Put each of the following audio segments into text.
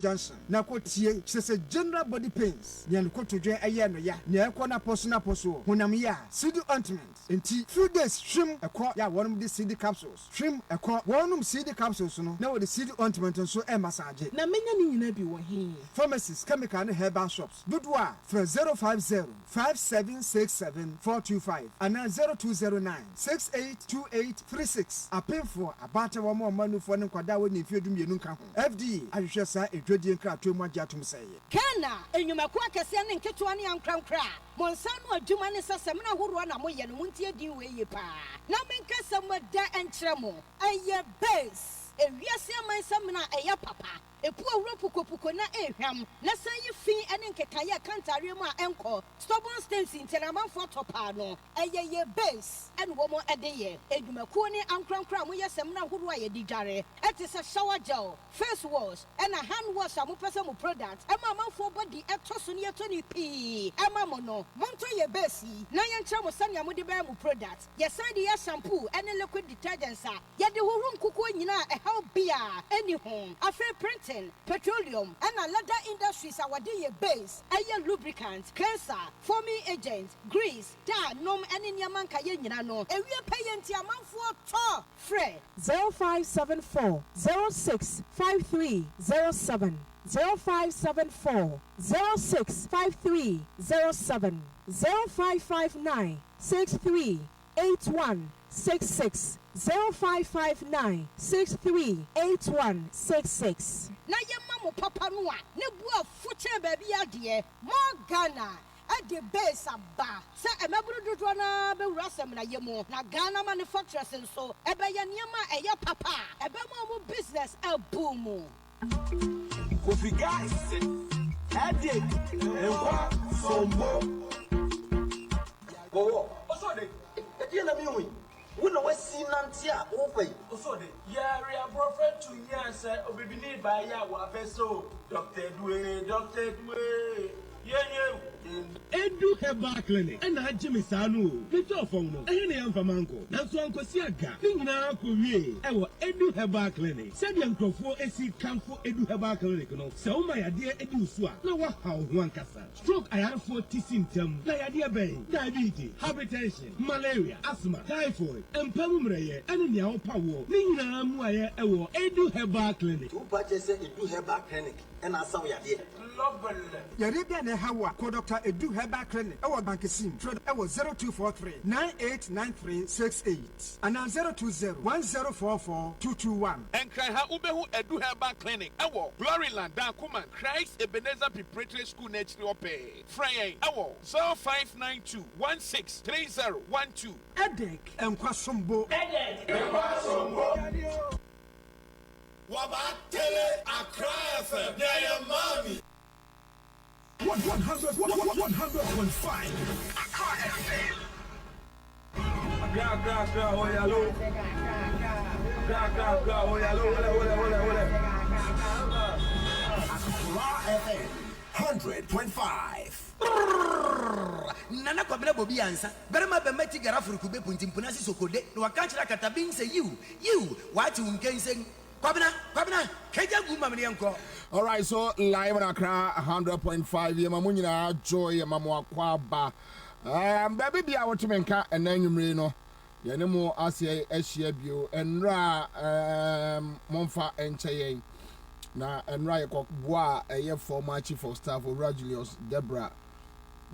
Johnson. Na kotie se general body pains. Nyan ko to dwen aye no ya. Na ekọ na poso honam ya. CD ointment. Enti few days shrim ekọ ya wonum the CD capsules. Shrim ekọ wonum CD capsules no. Na wo the CD ointment so e massage. Na menya ni nyina bi wo he. Pharmacies, chemical and herbal shops. Dudwa for 050-5767-425 and 0209-682836. A pay for a battle or more money for them kwadawe ni fiedum yenu ka ho. FDA ahwehwe sa edwadi nkra to mu agiatum say. Kana enyumaku akese ne nketo ani ankrankra. Monsa no adwuma ne sesem na horo na moye no muntie din we ye pa. Na menkasa mo da enkyeremo. Eye base. Ewiase amansam na eye papa. Epu awura pukopuko na ehwam na san yi fin ene nkekaye kantare mu a enko stubborn stains interamanfo topa no eye base ene wo mo edeye edwumaku ne ankrankra mo yesem na horo aye digare etise shower gel face wash ene hand wash a mo pese mo product ema manfo body etoso ne yetoni pi ema mo no monto ye base na ye ntra mo sane mo de ba mo product ye san de ye shampoo ene liquid detergents a ye de hohuru nkuko nyina e help bia eni ho afi print petroleum and leather industries are your base, air lubricant, cleanser, foaming agent, grease, da, nom, and in your manka yenano, and we are paying to a month for top, Fred 0574 065307 0574 065307 0559 638166 0559 638166. Na ye mamu papa noa ne bua fuche baby adie mo Ghana at the base aba sa emaburu dodo na be wurasem na ye mo na Ghana manufacturers so ebe ye niama eye papa ebe mo business e boom. Kofi guys headache enwa sombo wo osode e die na mi wi wuna wasi nantia ofai osode ya ria prophet to Ansah obibini ba ya wa beso Dr. Dwe yeah Edu Herbal Clinic and I Jimmy Sanu Victor Fongo and Yamfamanko Nanso Ankosi aga Nina Kowie Ewo Edu Herbal Clinic Sedi Ankofo Esi Kamfo Edu Herbal Clinic no Se o my idea Edu Swa na wa haw ho ankasa stroke ayarfo tisintam na yade ben diabetes hypertension malaria asthma typhoid empamumreye ene nia wo pawo ni nyina mu aye ewo Edu Herbal Clinic to purchase Edu Herbal Clinic and asaw yade Yaribia ne hawa ko Dr. Edu Herbal Clinic ewo bankesim trade ewo 0243989368 and 02010442221 Enkrai ha ubehu Edu Herbal Clinic ewo Gloryland dan kuma Christ Ebenezer Preparatory School next ope Frey ewo 0592163012 Edek enkwasombo Wabatele Accra FM, yeah, mommy. 100.5 Accra FM. Gra, oh yalo. Gra, oh yalo. Accra FM 100.5. Nana Kwabena Bobie Ansah. Berema be meti garafuru kube puntimpuna si sokode. No wakanchira katabin say you. What you can say? Kwabena, keja guma mniyanko. All right, so live in Accra 100.5 ye mamunyina joy ye mamu akwaba. Baby bia wotumenka enanyumre no. Ye ne mo ase ehia bio enra monfa encheye. Na enra ye kokboa eye former chief of staff of Julius Debra.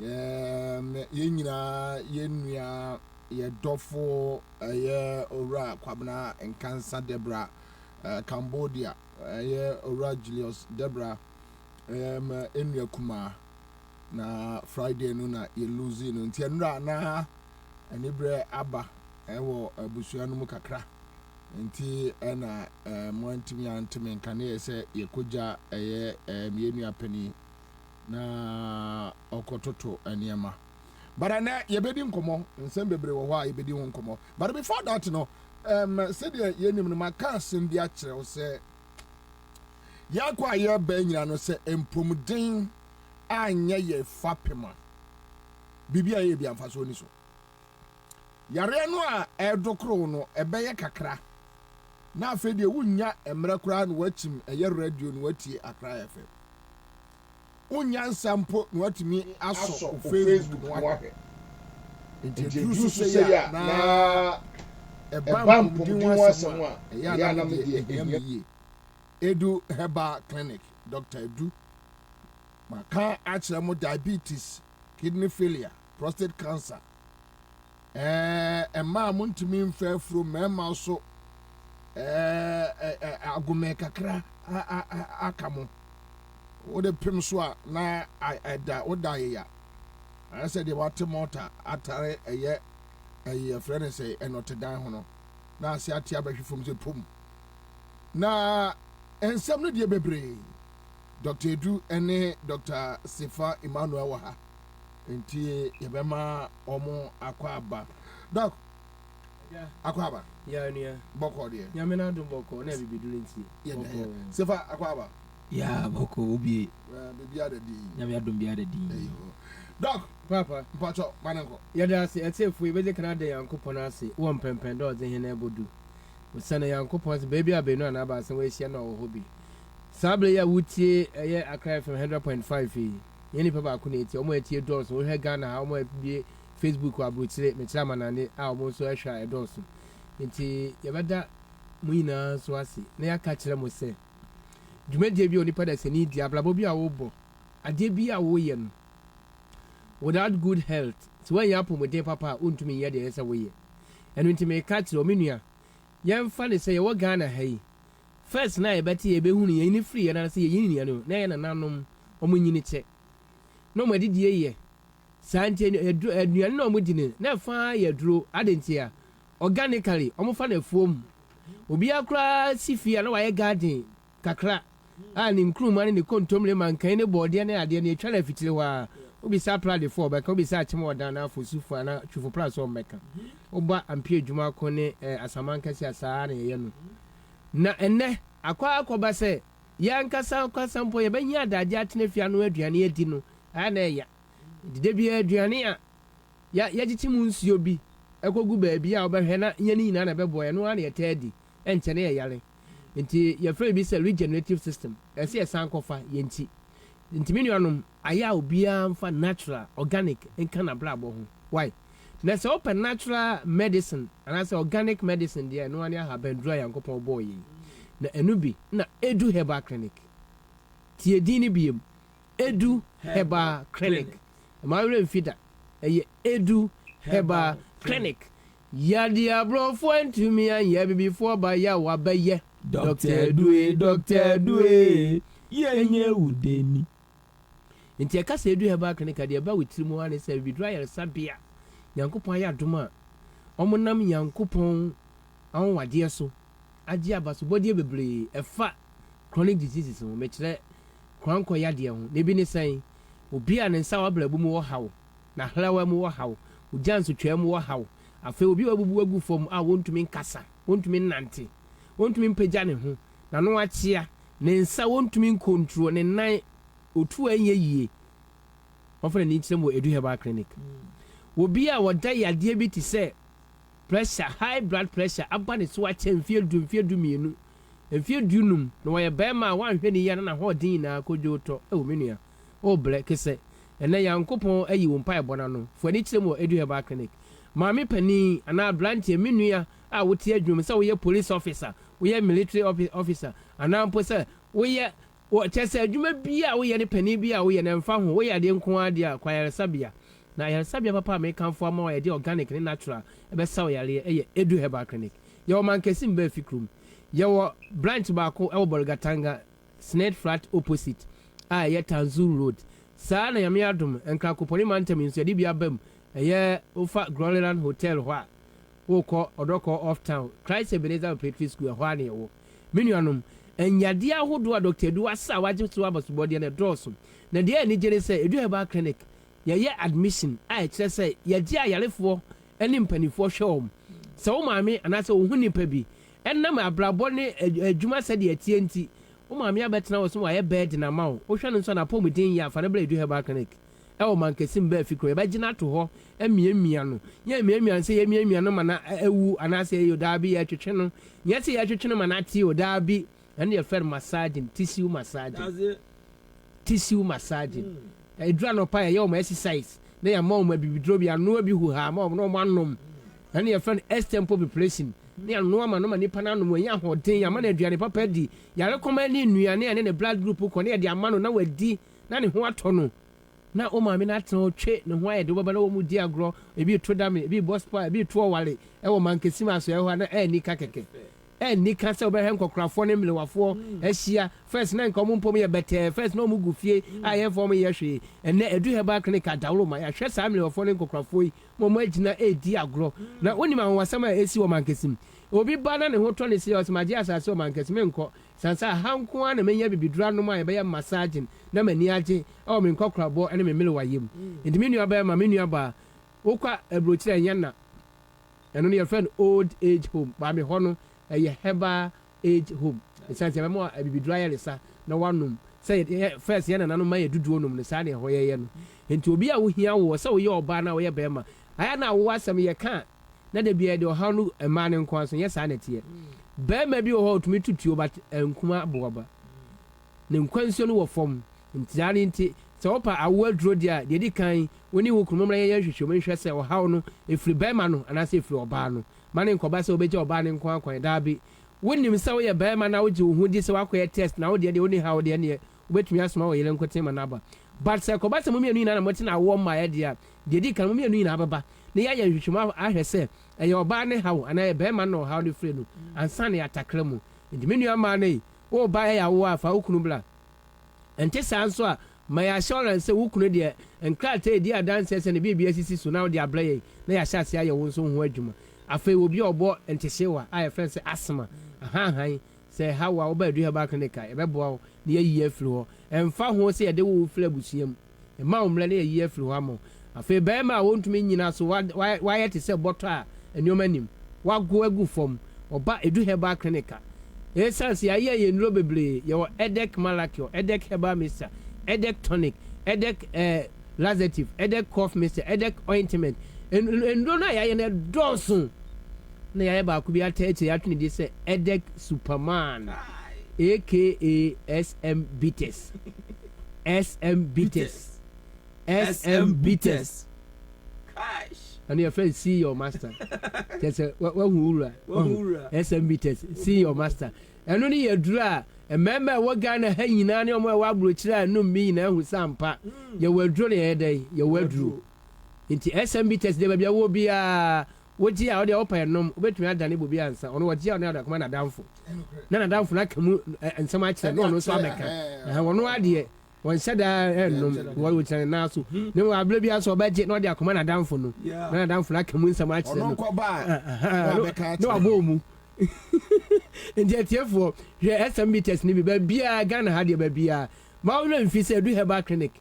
Ye nyina ye nua ye dofo ye ora Kwabena enkansa Debra Cambodia ora Julius Debra enua kuma na Friday no na ye lose no nti enra na enibre aba ewo abusua no mu kakra nti ena moantimi antimi nkane ye se ye koja mienua pani na okototo eniema barana ye bedi nkomo nsem bebre wo ho a ye bedi ho nkomo but before that no said ye nim no maka asem bi a kire wo se yakwa ye ba nyina no se empomuden anya ye fapema bibia ye bi amfa so ni so yare no a edokro no ebe ye kakra na afei de wunya emre kura no wachim eye radio no watie Accra FM wunya nsampo no watimi aso Facebook no wahwe nti so ya na ebam din wasem a ya na me de Edu Herbal Clinic Dr. Edu maka achire diabetes, kidney failure, prostate cancer ma muntumi mfa fro mema so agume kakra akamo wo de pem so a na da wo da ya I said the water motor atare eye friend say enote dan ho no na ase atia bahwe fom se pom na ensem no de bebre Dr. Edu ene Dr. Sefa Emmanuel Waha enti yebema omo akwaba doc akwaba ya nia boko de ya me na dum boko na bibidu nti boko Sefa akwaba ya boko obi bibia da di ya me adum bia da di doc papa mpacho manenko ya da se etefu ibe de Canada yankopon ase wo mpempen do ze hene bodu usana yankopon se baby abenu na ba se we hia na wo hobi sable ya wutie eye Accra from 100.5 yeni papa ko na eti omo eti doors wo he Ghana ha omo bie Facebook abotire me tira manane a omo so ehwa e doors nti ye beda muina so ase na ya ka kire mo se dwumadie bi onipa da se ni di ablabo bi a wo bo ade bi a wo ye no without good health so when you apomode papa untumi ye de esa wo ye enu nti me ka kire o menua ye mfa ne se ye wo Ghana ha yi first na ebeti ebehunu ye ni free na se ye ni no na ye na nanom omunyini che no mo didie ye sante aduane na omudine na fa ye duro adentia organically omufa na fuom obi akra sifia na waye garden kakra ani nkruma ne kontomle mankan ne bode ne ade ne etwa na fitire wa obi sa plade for ba ka obi sa chemo odan na fosufu na twufo plus o meka oba ampie adwuma ko ne asamanka si asa na ye no na enne akwa se yankasa kwasampo ye benya adaje atene fia no aduane adi no ana ya de bia aduane a ya giti mu nsuo bi ekogu ba bia obehwe na nya ni na bebo ye no ana yeta adi enche ne yare nti ye free bi se regenerative system ese ye san kofa ye nti menuanom aya obia mfa natural organic enka na blabo ho why na se open natural medicine and say organic medicine there no ani ha bendro yankopon boy na enubi na Edu Herbal Clinic tie dini biem Edu Herbal Clinic ma wure mfida Edu Herbal Clinic ya dia brofo ntumi anya before ba ya wa baye Dr. Due yenye udeni nti akasa Edu Herbal Clinic dia ba witirimu ane se bi dry sabia yankopon ya doma omonam yankopon awon wade so agi abaso body bebre efa chronic diseases mo mekire kranko yade ho ne bi ne san obi a ne nsa wablabu mu wo hawo na hlawa mu wo hawo ujanso twa mu wo hawo afa obi wabubu agu fom a wontumi nkasa wontumi nante wontumi mpagya ne ho na no achia ne nsa wontumi control ne nan otu anye yie ofere ni kyerem wo Edu Herbal Clinic obi a woda yade bi ti se pressure high blood pressure abane so ache mfie du mienu mfie dunum no wo ye bema wanhwe ni ya na ho din na kojo to e wo menua o ble kese ene yankopon ayi wo mpa ebona no fo ani kyerem wo Edu Herbal Clinic maami pani ana branch menua a wote adwum se wo ye police officer wo ye military officer ana mpo se wo ye wo chese adwuma bia wo ye ne pani bia wo ye ne mfa ho wo ye ade nko ade a kwayare sabia na yare sabia papa me kanfo ama ye de organic ne natural ebe saw yare Edu Herbal Clinic ye wo mankesi mba fikrum ye wo branch ba ko e wo Bolgatanga Snake Flat opposite a ye Tanzuru Road sa na yame adum enka koponi mantem nso de bia bam ye ofa Groliland Hotel hwa wo ko odoko off town Christ Ebenezer Preparatory School hwa ne wo menuanom enyade ahodo a Dr. Edu asa waje to abasubode na doso na de ani gere se Edu Herbal Clinic ye admission a kire se ye di ayarefo eni mpanifo hwom se wo maame anase wo hu nipa bi ennam abrabo ne adwuma se de atie nti wo maame abetena wo so wa ye bed na mawo wo hwe no so na pomudin ya fa na bla Edu Herbal Clinic ɛwɔ mankesim bɛɛ fi kuro yɛbɛgyina to hɔ ɛmiamia no yɛ miamia sɛ yɛmiamia no ma na ɛwu anaasɛ yɛ daa bi yɛtwetwe no nyɛ sɛ yɛtwetwe no ma na ate yɛ daa bi ɛne yɛfrɛ no massaging tissue massaging ɛdura no pa yɛyɛ ɔmo exercise na yɛma ɔmo abibiduro bi anoa bi hu ha ma ɔmo na ɔmo anom ɛne yɛfrɛ no extempo preparation ne anoa ma no ma nipa no anom ɛnyɛ ahoɔden yɛama no aduane papa di yɛrekɔma ne nnuane ɛne ne blood group kɔ ne yɛde ama no na wadi na ne ho atɔ no na o maame na atena otwe ne ho ayɛ de wobɛba na wɔ mu di agorɔ ebi to dame ebi bɔ spa ebi to ɔwale ɛwɔ mankesim aso ɛhɔ na ɛni ka kɛkɛ ɛni ka sɛ ɔbɛhɛ nkɔkorafoɔ ne melewafoɔ ahyia first na nka ɔmo mpɔm yɛ bɛtɛɛ first na ɔmo gu fie a yɛmfa ɔmo yɛ hwee ɛnɛ edu herbal clinic adaworo ma yɛahwɛ saa melewafoɔ ne nkɔkorafoɔ yi ma ɔmo agyina ɛdi agorɔ na wonim ahowasɛm a ɛsi wɔ mankesim obi ba na ne ho tɔ ne si ɔsomagye asase wɔ mankesim nkɔ sansa hanko a na menya bibidura nom a yɛbɛyɛ massaging na m'ani agye ɛwɔ me nkɔkorabɔ ɛne me melewa yam nti me nua bɛyɛ ma me nua baa wokɔ aburokyerɛ ɛnyɛ na ɛno no yɛfrɛ no old age home baa me hɔ no ɛyɛ herbal age home ɛsiane sɛ yɛbɛma abibidura yɛ resa na wanom sɛ first yɛ nananom ma yɛ duduo nom no saa ne ɛhɔ yɛyɛ no nti obi a wohia wo sɛ woyɛ ɔbaa na woyɛ bɛrima ayɛ na wowɔ asɛm yɛka na da bia de ɔhaw no ɛmaa ne nko so nyɛ saa ne teɛ bɛrima bi wɔ hɔ otumi tutuo but nkuma aboaba ne nkwansuo no wɔ fam nti saa ne nti sɛ wopa awo aduro deɛ a deɛ di kan woni wo kurom na yɛyɛ hwehwɛ nhwɛ sɛ ɔhaw no ɛfiri bɛrima no anaasɛ ɛfiri ɔbaa no ma ne nkɔba sɛ wobɛgye ɔbaa ne nko akwan daa bi wonim sɛ woyɛ bɛrima na wogye wo ho di sɛ woakɔyɛ test na wodeɛ deɛ woni haw deɛ neɛ wobɛtumi asoma wɔ yɛlɛ nkɔtema no aba but sɛ kɔba sɛ momienu nyinaa na mote na awɔ mmaeɛ deɛ a deɛ di kan momienu nyinaa bɛba na yɛayɛ nhwehwɛmu ahwɛ sɛ ɛyɛ ɔbaa ne haw anaa ɛyɛ bɛrima na ɔhaw no firi no ansa ne yɛatakra mu nti me nua maa no yi woba ɛyɛ awo a fa wo kunu bla ɛnte saa nso a ma yɛahyɛ ɔran sɛ wo kunu deɛ nkrataa ɛdi adanseɛ sɛ ne biribi asisi so na wode abrɛ yɛi na yɛahyɛ ase ayɛ wo nso ho adwuma afei obi a ɔbɔ ntehyewa a yɛfrɛ sɛ asma ahanhan sɛ haw a wobaa adu herbal clinic a yɛbɛboa wo na yɛyiyi afiri hɔ ɛmfa ho sɛ yɛde wo firi abusua mu ɛma wo mmerɛ na yɛyiyi afiri hɔ ama afei bɛrima a wɔntumi nyina so wayɛ te sɛ bɔtɔ a nneɛma nim wago agu fam ɔba edu herbal clinic a ɛsiane sɛ yɛayɛ yɛ nnuro bebree yɛwɔ edec malacure edec herbal mixture edec tonic edec laxative edec cough mixture edec ointment nnuro no a yɛayɛ no dɔɔso na yɛayɛ baako bi ata akyire yɛato ne de sɛ edec superman aka sm bitters and your friend see your master just wahura sm bitters see your master ɛno ne yɛduru a mmarima a ɛwɔ Ghana ha nyinaa ne ɔmo a ɛwɔ aburokyire a nom bi nyinaa hu sampa yɛwɔ aduro ne yɛyɛ dɛn yɛwɔ aduro nti sm bitters de baabi a wɔ biara wogye a wode a wɔpa ɛnom wobɛtumi adane bobi ansa ɔno wɔgye a ɔne adakoma nadamfo na nadamfo no aka mu nsɛm akyerɛ na ɔno nso abɛka wɔno adeɛ wɔnhyɛ daa ɛnom wɔkyerɛ naa so ne aberɛ bi asɛ ɔbɛgye na ɔde akoma nadamfo no na nadamfo no aka mu nsɛm akyerɛ no na wabɔɔ mu nti atiefoɔ hwɛ sm bitters no bi baabiaa Ghana ha deɛ baabiaa ma wowerɛ mfi sɛ adu herbal clinic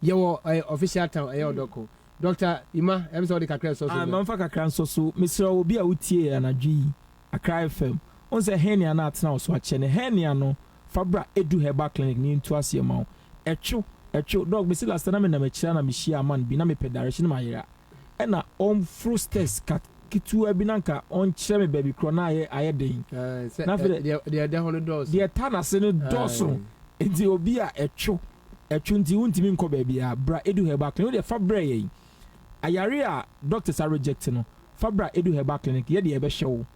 yɛwɔ official town ɛyɛ ɔdɔko Dr. Ima, I'm sorry, kakra so. I'm kakra so. Mr. Obi a utie anadwi Accra FM. On say henia na atena so ache ne henia no Fabra Edu Herbal Clinic ni ntu ase ma. Echo dog bisi last na me na me kira na me shia man bi na me pe direction ma yera. E na on frosters kat kitu abi nanka on kire me baby kro na aye den. Na fe de hono dos. De tana se no doso. Enti obi a echo nti wuntimi nkɔ baabi a bra Edu Herbal Clinic de Fabra yɛ ayare a doctors are reject no Fabra Edu Herbal Clinic yɛ de ɛbɛhyɛ wo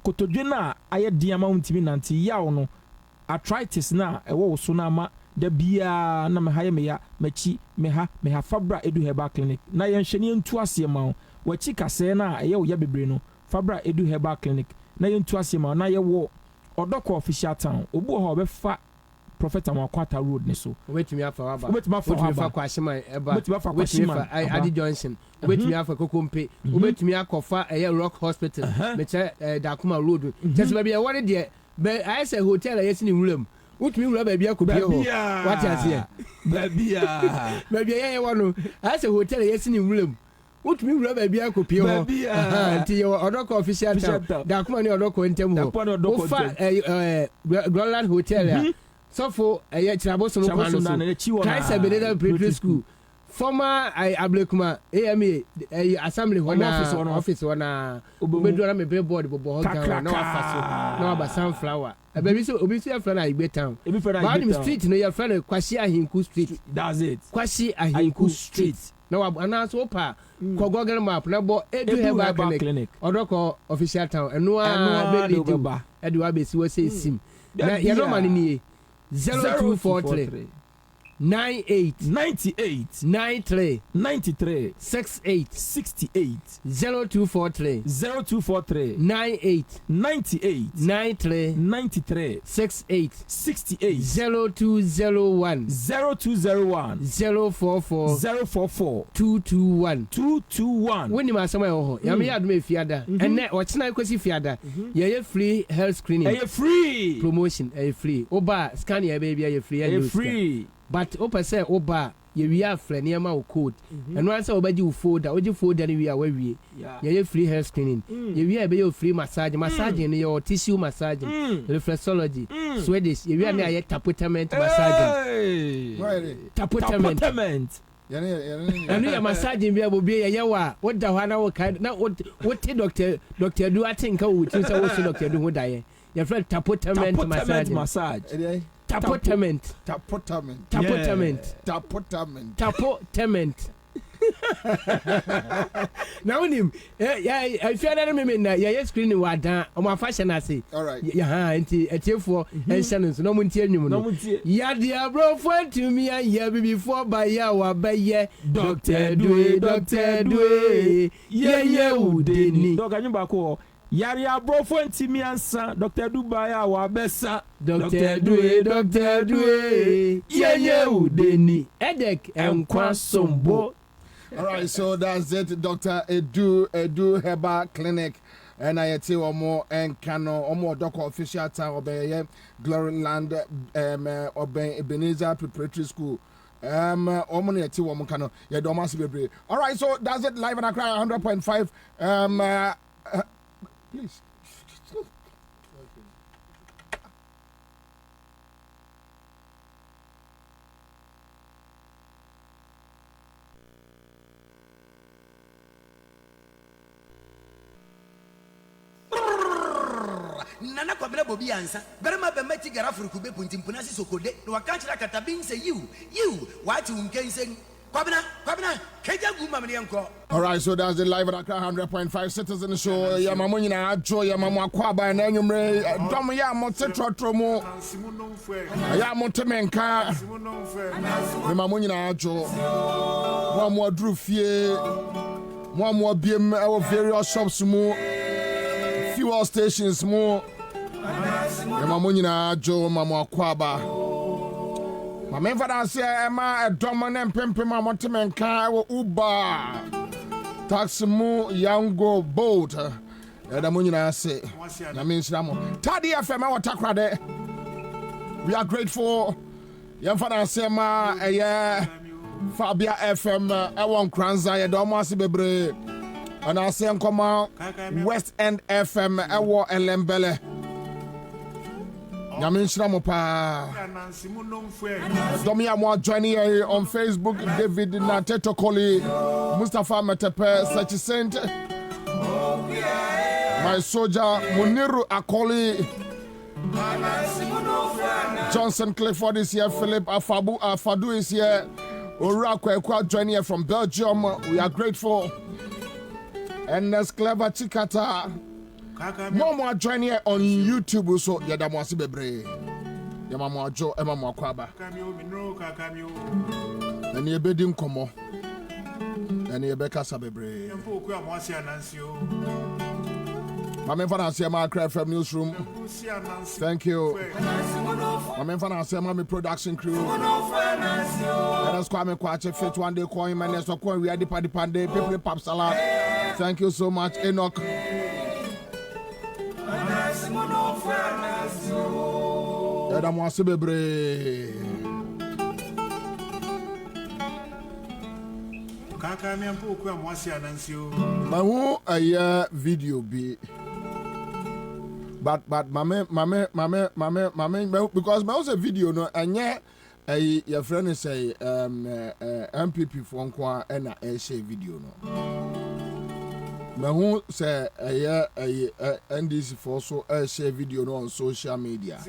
kotodwe na ayɛ diama wuntimi nante yaw no arthritis na ɛwɔ wo so na ama da bia na me ha yɛ me ya machi me ha Fabra Edu Herbal Clinic na yɛn hwɛ ne ntu ase ma wo wachi kasɛ na ɛyɛ wo ya bebre no Fabra Edu Herbal Clinic na yɛn ntu ase ma wo na yɛ wo ɔdɔkɔ official town obu ho ɔbɛfa Prophet Amakwata Road ne so wetumi afa waba wetumi afa kwashima eba wetumi afa Adi Johnson wetumi afa Kokompe wetumi akɔfa Rock Hospital meche Dakuma Road just baby what dey be I say hotel yesi ni wuram wetumi wura baby akɔbie ho what you say baby yeye wono I say hotel yesi ni wuram wotumi wura baby akɔpie ho nti odoko official Dakuma ni odoko ntem ho ofa Grand Hotel ya Sofo Chirabosom Kwano Christ Ebenezer Preparatory School former Ablekuma AMA assembly office wana obedu na me billboard bobo hogan na wafaso na waba sunflower baby so obi so friend Igbe town but street no your friend Kwashi Ahinku street. That's it. Kwashi Ahinku street na waba na so pa ko Google map na bo Edu Herbal Clinic odoko official town eno a be di ba e di wa be si wo say sim na your normal ni 0243 98 98 93 93 68 68 0243 0243 98 98 93 93 68 68 0201 0201 044 044 221 221 when ma sama ho ya me yadu me fiada ene o chena kwesi fiada ye free health screening free promotion free oba scan ya baby ya free but opa say oba ye wi afre ne ma o code eno answer obaji u folder oji folder ne wi a wawie ye free health screening ye wi a be ye free massage ne your tissue massage reflexology Swedish ye wi na ye tapotament massage tapotament eno ya massage bi abobi ye wa woda ho na wo kai na wote doctor do atinka wo tin say wo so doctor do ho da ye friend tapotament massage Tapotament. Now him I fear that me na ya screen wa dan o ma fashion ase. All right. Ya enti etiefo enhyan so no mo ntie nwum no. Ya dia bro for to me ya before by ya wa ba ye Dr. Dwe ye udeni. Dog anyu ba ko yari abrofo ntimi Ansah Dr. Dubai a wa besa Dr. Dwe ye udeni edek enkwa sombo. All right, so that's it, Dr. Edu Herbal Clinic. And I tell you more and cano more doctor official town obey Glory Land obey Ebenezer Preparatory School. Omoni ati wo cano ye do massive be. All right, so that's it live and Accra 100.5 please. Nana Kwabena Bobie Ansah. Berema be meti garafuru kube puntimpuna si sokode. No wakanchira katabin say you wati unkensen. Kwabena keja guma mniyanko. All right, so that's the live at Accra 100.5 Citizen Show. Ya mamu nyina ajo ya mamu akwaba na enyumre dom ya mote trotro mo. Ya mote menka. Ya mamu nyina ajo. Mo mo adru fie. Mo biem e various shops mo. Fuel stations mo. Ya mamu nyina ajo mamu akwaba. Mama fada se ema edom na mpempem amotemenka wo Uber taxi mu yango boat eda mo nyina se na me nsira mo Tadi FM Watakrade. We are grateful yam fada se ma eye Fabia FM ewon Kranza ye do mo ase bebre ana se nkoma West End FM ewo Elembele. Yamin Shramopa. Domia Moa joining here on Facebook. David Nateto Koli, Mustafa Metepe, Sachi Saint, my soldier Muniru Akoli, Johnson Clifford is here, Philip Afadu is here, Urakwa joining here from Belgium. We are grateful. And there's Clever Chikata. Momo join here on YouTube so yadamwasi bebre. Yamamo ajo emamo akwaba. Eni ebedi nkomo. Eni ebeka sa bebre. Mama Fana Sema Accra FM Newsroom. Thank you. Mama Fana Sema my production crew. And us Kwame Kwache Fit One Day Coin Man so we are the pande people pop salad. Thank you so much Enoch. Adam wase bebre. Kaka mi ampo ku amwase anansio. Mahu aya video bi. But mame because my also video no anye your friend is say MPP for nko and a share video no. Me who say NDC for so share video no on social media.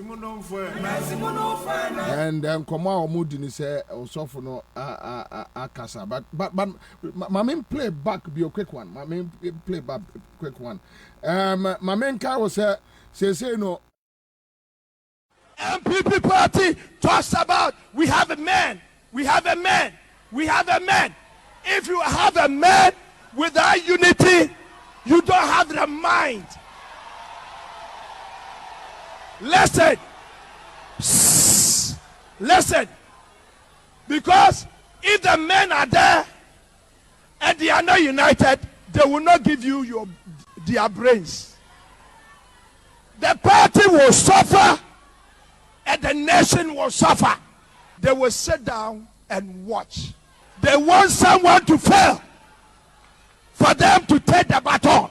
And then come out mood in say also for no akasa but my main play back be a quick one. My main play back quick one. My main car was say no. MPP party talks about we have a man. If you have a man without unity, you don't have the mind. Listen. Listen. Because if the men are there and they are not united, they will not give you their brains. The party will suffer and the nation will suffer. They will sit down and watch. They want someone to fail for them to take the baton.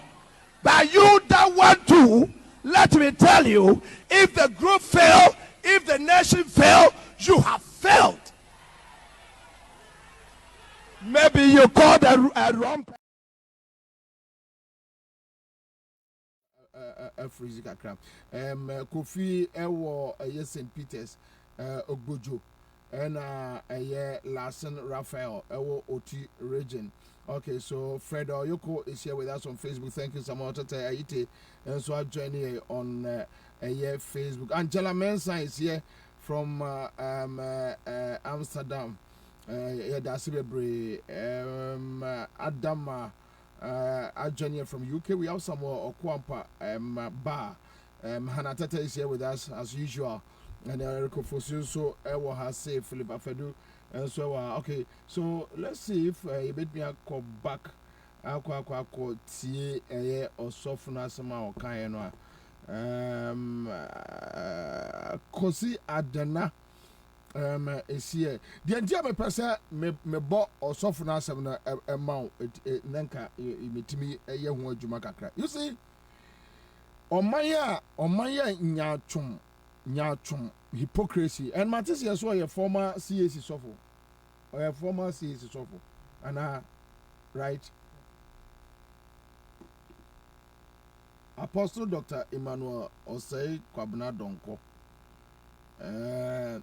But you don't want to. Let me tell you, if the group fail, if the nation fail, you have failed. Maybe you called a wrong Freezy kakra. Kofi ewo St. Peters Ogbojo and Larson Raphael ewo Oti region. Okay, so Fred Oyoko is here with us on Facebook. Thank you so much. And so I join here on Facebook. Angela Mensah is here from Amsterdam. That's Adama. I join here from UK. We have some more Okwampa Bar. Hannah Tata is here with us as usual. And Erico Fosu, so Ewa has say Philip Afedu. And so, okay, so let's see if you bet me a call back. I'll call T or soften some or kind. Kosi Adana is here. The entire person me bought or soften us some amount. Nanka, me a young one Jumakakra. You see, on my nyachum hypocrisy and Matisse as well a former CAC software or a former CAC software and right Apostle Dr. Emmanuel Osei Kwabena Donko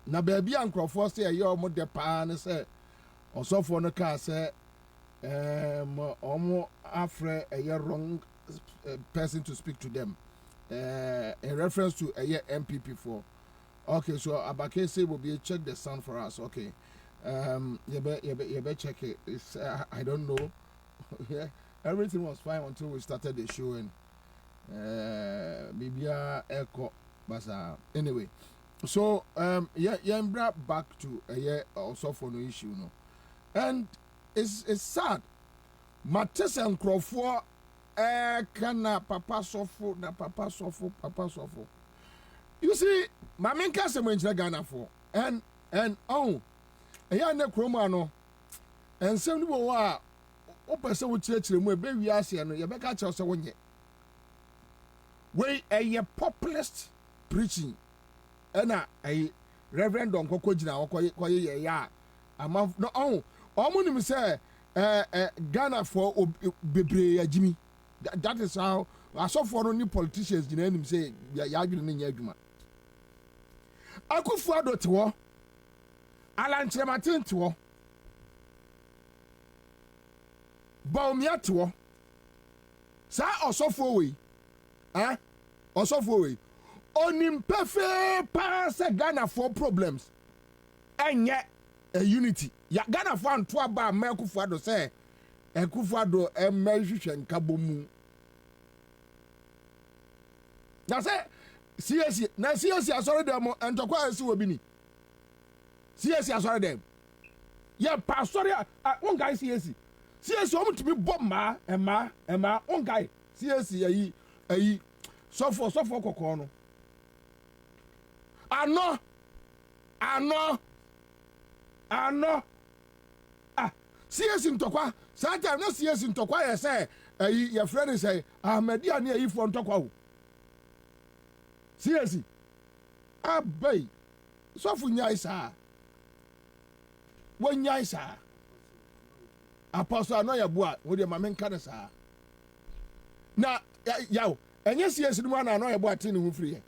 na baby and first say you almost the pan say or software no car say almost after a wrong person to speak to them in reference to a year MPP4. Okay, so Abake say will be check the sound for us. Okay, you better check it. It's I don't know. Yeah, everything was fine until we started the show and maybe echo, but anyway. So brought back to a year also for no issue no, and it's sad. Matisse and Crawford. Kana papa sofo. You see, my main case mention Ghana for and oh, a young cromano and some people are person with church and we baby and you back at us one year. We a populist preaching and a Reverend Don Cocojina or ya a month no oh, almost say Ghana for Bebre Jimmy. That is how I saw for only politicians in him say ya in Yaguma. I could follow to war. Alan Chematin to war. Baumia to war. Sa also for we. Also for we. On imperfect pass Ghana for problems. And yet a unity. Ya Ghana found 2 bar Melku Fado say. Ekufado emejuchen kabomu. Na say CSC asore dem entokwa esi obini. CSC asore dem. Ya pastor one guy CSC. CSC omu to be bomb ema one guy CSC ayi sofo kokko no. Ano CSC ntokwa sometimes no CSC ntokwa ye say your friend say Ahmedi ani ayi fo ntokwa o CSC abay so fu nya isa wonyai saa apostle anoya bua wo de ma menka ne saa na yawo enye CS no na anoya bua tin ho free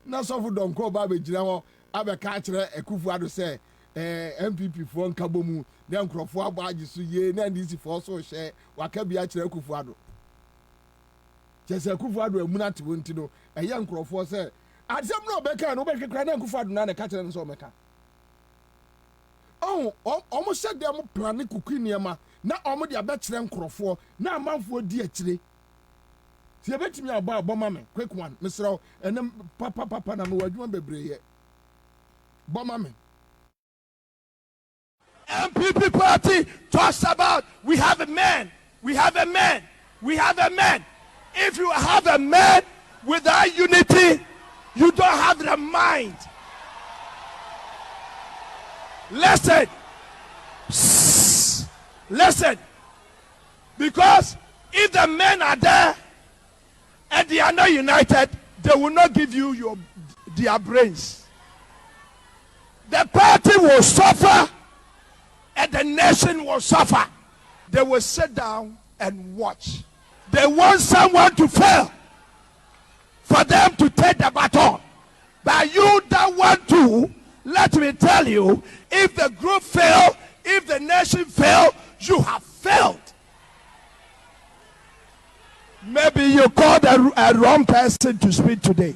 na sofu donko ba be gina ho abeka kire Ekufuado say MPP fo nkabomu na nkrofo agbaji so ye na ndisi fo so hye waka bia kire Ekufuado chese Ekufuado emuna te wonti no eye nkrofo say adem no beka no bekekra na Ekufuado na ne ka kire no so meka almost said them planning cooking yama na omo de abekire nkrofo na amanfo di akire ti ebetimi aba boma me quick one Mr. enem papa na me wadwuma bebreye boma me MPP party talks about we have a man. If you have a man without unity, you don't have the mind. Listen. Listen. Because if the men are there and they are not united, they will not give you their brains. The party will suffer and the nation will suffer. They will sit down and watch. They want someone to fail for them to take the baton. But you don't want to. Let me tell you, if the group fail, if the nation fail, you have failed. Maybe you called a wrong person to speak today.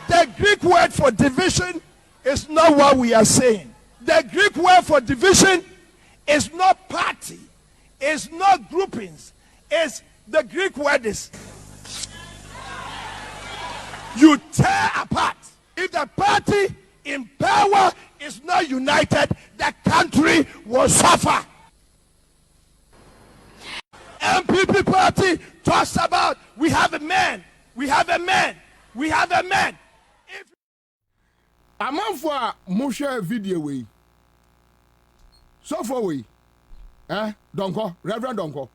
The Greek word for division is not what we are saying. The Greek word for division is not party, it's not groupings. It's the Greek word is you tear apart. If the party in power is not united, the country will suffer. MPP party talks about we have a man. Amanfo a mo share video we. So for we. Donko, Reverend Donko.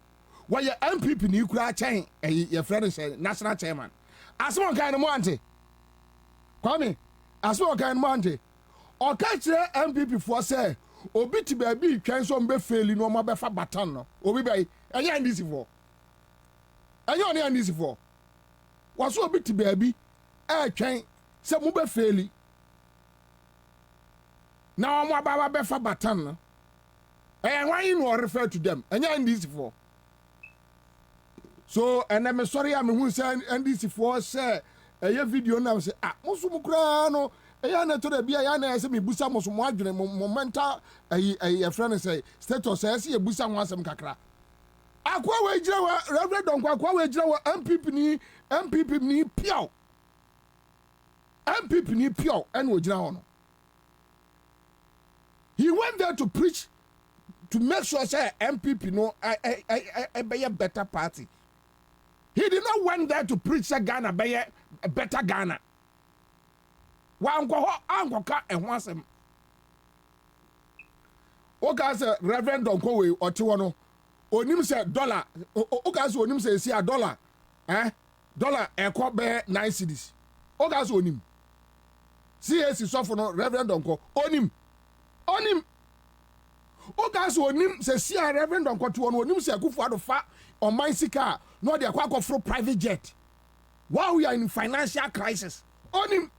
Why your MPP ni kura chen your friend say national chairman. Asmo kan mo ante. Kwame, asmo kan mo ante. O ka kire MPP for say obi ti ba bi twan so mbe faili no mo be fa batan no. Obi bai enya ndisi for. Enya oni ndisi for. Waso obi ti ba bi twan se mo be faili. Now mo aba be fa batan no. Why you no refer to them? And you're this for. So, and I'm sorry, I'm who say and this for say a video now say, Musumukrano, a yana to the Biana as me Busamos Madrin, momenta a friend say, status says, a Busam was some cacra. Aqua Jawa, Reverend Don Aqua Jawa, MPP ni Pio. MPP ni Pio, and Wajano. He went there to preach. To make sure say MPP no be a better party. He did not went there to preach say Ghana be a better Ghana. Wa anko ka ehwan sem. O ga say Reverend Donko we otiwo no. Onim say dollar. O ga say onim say a dollar. Dollar ekọ be 9 cedis. O ga say onim. CAC sofo no Reverend Donko onim. O guys onim se see a Reverend Donkoto on onim se Ekufuado fa on my sika no dey akwa for private jet. While we are in financial crisis. Onim.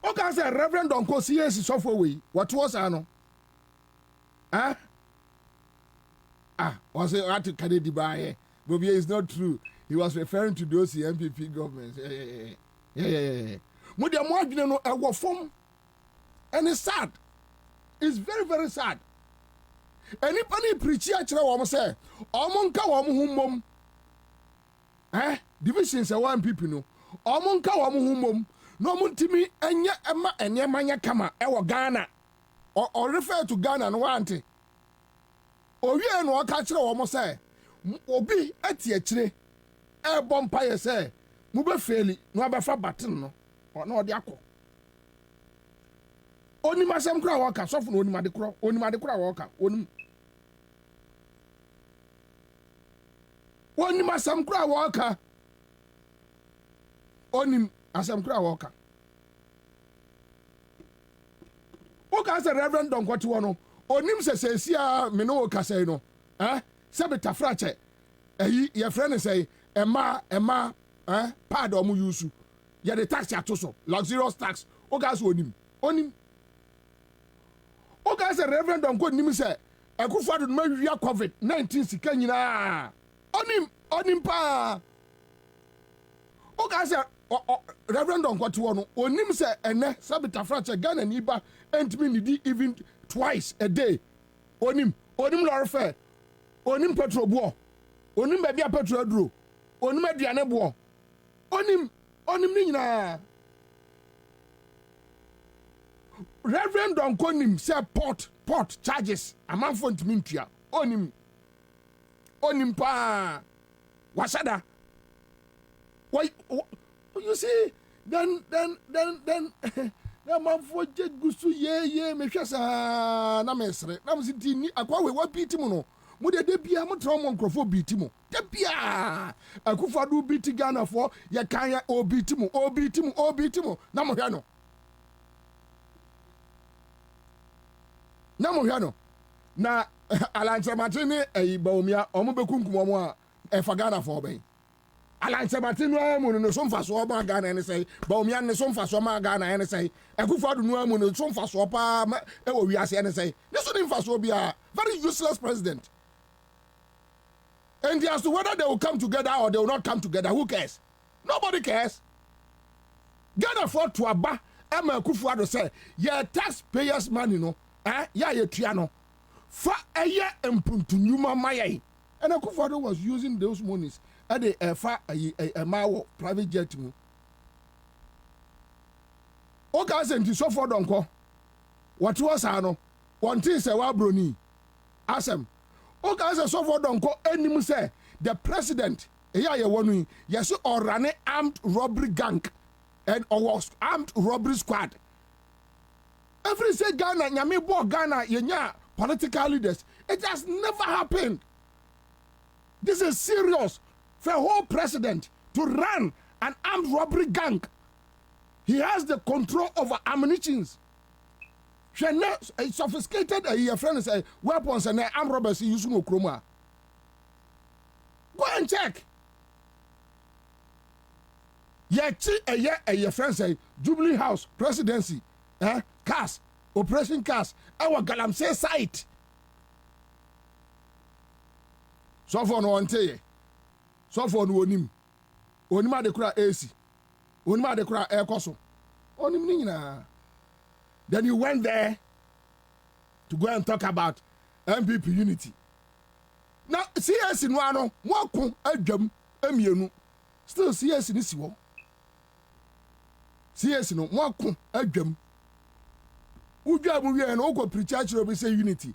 O guys say Reverend Donko CAC suffer we. What was ano? Was it at Kennedy by Bobie is not true. He was referring to those MPP governments. Yeah. Mudia Mwadine no ewo form. And it's sad. It's very, very sad. Anybody preach here wo say, omonka wo mo hummom. Division say one people no. Omonka wo mo hummom. No muntimi enye ema enyemanya kama ewo Ghana. Or refer to Ghana no ante. Owie no aka kire wo say, obi ati akire e bompa ye say, mu be faili no abefa batten no. No de akọ onim asem kura waka sofo no onim ade kura waka onim asem kura waka onim asem kura woka woka se reverend donkwati wono onim se sesia me no woka sei no se betafra che eyi ye friend say ema pad omu yusu ye the tax atoso luxurious tax woka se onim woka se reverend donkwati nim se Akufo-Addo no mawia COVID-19 sika nyina onim pa woka se reverend donkwati wono onim se ene sabitafra che Ghana ni ba entimi nidi even twice a day onim lorry fare onim petrol bo onim ba bia petrol aduro onim aduane bo onim ni nyina Reverend Donkonim say port charges amanfo ntimi ntua onim pa wasada why you see then na manfo je gusu ye me hwesa na mesre na msiti ni akwa we wa biti mu no mu de bia mu tra mo nkrofo biti mu de bia Akufo-Addo biti Ghana fo ye kan ya obiti mu na mo hwa no na mo hwa no na alanchemate ni eyibawumia omo bekunkum omo a efa Ghana fo ben alanchemate no amu no so mfa so ba Ghana ne sei bawumia ne so mfa so ma Ghana ne sei Akufo-Addo no amu no so mfa so pa e wo wiase ne sei ne so ne mfa so bia very useless president. And as to whether they will come together or they will not come together, who cares? Nobody cares. Ghana for to aba Emma Akufo-Addo say yeah taxpayers money no yeah ye tuano fa eye empuntunuma mayai. And Akufo-Addo was using those monies at the fa a mawo private jet mu. Oga senti so for donko. What was ano? One thing say wa broni. Asem. Oga say so for donko enim say the president eya ye wonu yes or run armed robbery gang and or armed robbery squad. Every say Ghana nyame bo Ghana yenya political leaders. It has never happened. This is serious for a whole president to run an armed robbery gang. He has the control over ammunitions. A sophisticated friend say weapons and armed robbers using Okroma. Go and check. A friend say Jubilee House presidency, cast, operation cast, our Galamsey site. So for no one tell so for no onim onima de kura AC onima de kura air koso onim ni nyina. Then you went there to go and talk about MPP unity. Now CS no ano mo ko adwam emienu still CS ni siwo CS no mo ko adwam udwa mu wie no go preach church say unity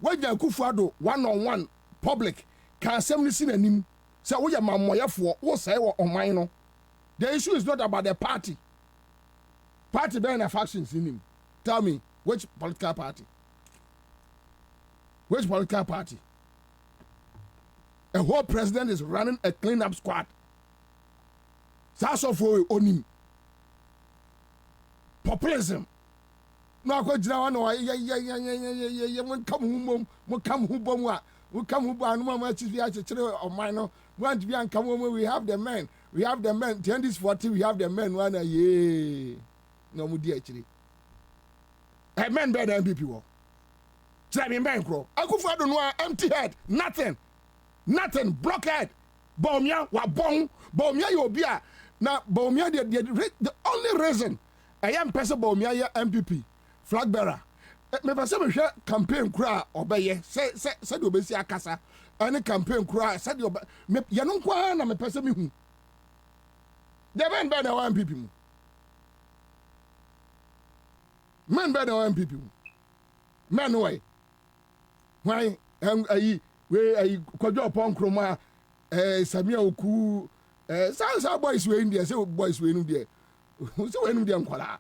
wagya Akufo-Addo one-on-one public can asem ni sinanim say wo ya mamoyefo wo say wo oman no. The issue is not about the party being a factions in him. Tell me which political party? Which political party? A whole president is running a clean-up squad. That's all for him. Populism. No, I go down. No, yeah. We come we have the men. We have the men. 10-40. We have the men. One yeah. No mu di actually. A man better than MPP. Tell me man crow. Akufo-Addo no empty head. Nothing. Blockhead. Bawumia wa bon. Bawumia you be a na Bawumia the only reason I am person Bawumia ya MPP flag bearer. Me person me hwe campaign kura obeye. Say do obesi akasa. Any campaign kura say do me ye no kwa na me person me hu. The man better than MPP mu. Man better than MPP. Man why? Why? We Kojo upon Kroma, Samia Oku, Sansa boys were in there, say boys were in there. So when they unquala.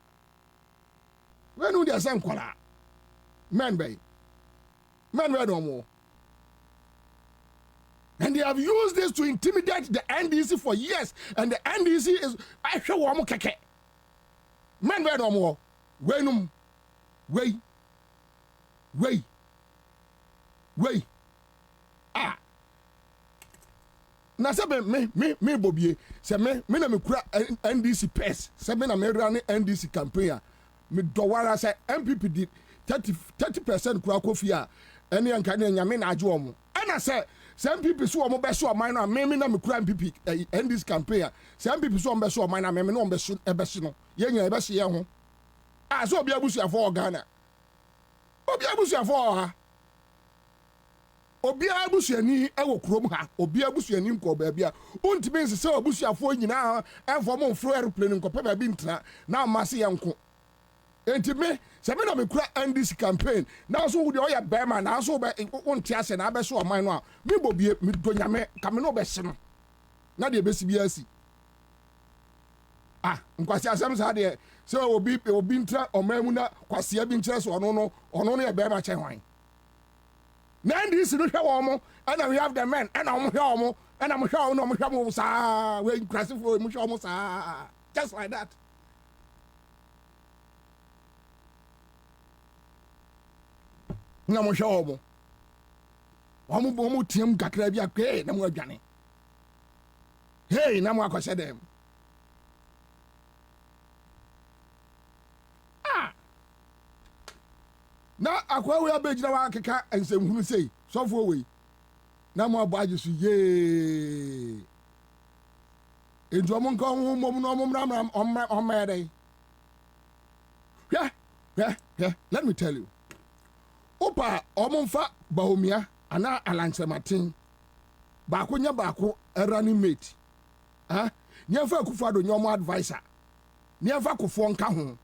When they are some quala. Man by. Man better no more. And they have used this to intimidate the NDC for years. And the NDC is, I show one more keke. Man, where no more. Wait. Ah. Na se me Bobie se me na me kura NDC pes se me na me run NDC campaign me dowara se MPP did 30% kura kofi a ene anka ne nyame na age omo ana se MPP so omo be so oman na me na me kura MPP NDC campaign se MPP so omo be so oman na me no be so e be so no ye nya e be hye ho a so obi abusuafo Ghana obi abusuafo ha obi abusuani ewo krom ha obi abusuani nko ba bia untimi nsese abusuafo nyina enfo mo fro aeroplane nko pe ba bi ntra na amase yanko entime se me na me kura NDC campaign na so wo de oya bema na so be wonte ase na abeso oman no a me Bobie me donyame ka me no be hye no na de besi bia si nkwasi asem sa de se obi ntra oman mu na kwase bi ntra so ono no ye bema che hwan. Now this is not how and we have the men and I'm home and I'm sure no much we crashing for much almost just like that. No much home. Omu team kakra bia kwe na mo adwane. Hey, na mo akwase dem. Na akwa we abegina wa keka ensemhunu sei sofo we na mo abaje su ye enjo mo nka ho mom no mom omere yeah let me tell you opa omomfa bahomia ana alanchematin ba ko nya ba ko running mate nyemfa akufado nyomo advisor nyemfa kofo nka ho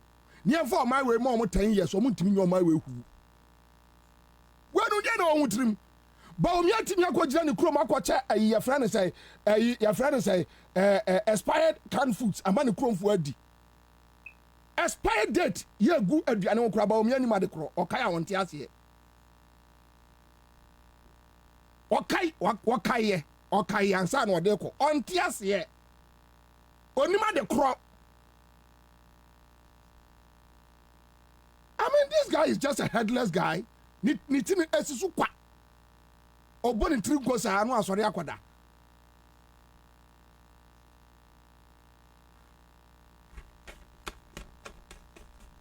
nyemfa my way mo 10 years o mutimi nyomo my way hu wenu je na o mutrim ba o miati mi akogina ne krom akwache ya friend say expired canned foods ama ne krom fu adi expired date ye gu aduane wo kra ba o miani ma de kro okai awonte ase okai Ansah na ode ko onte ase onima de kro. I mean, this guy is just a headless guy. Nitini esisu kwa. Oboni trigo sa anu asori akwada.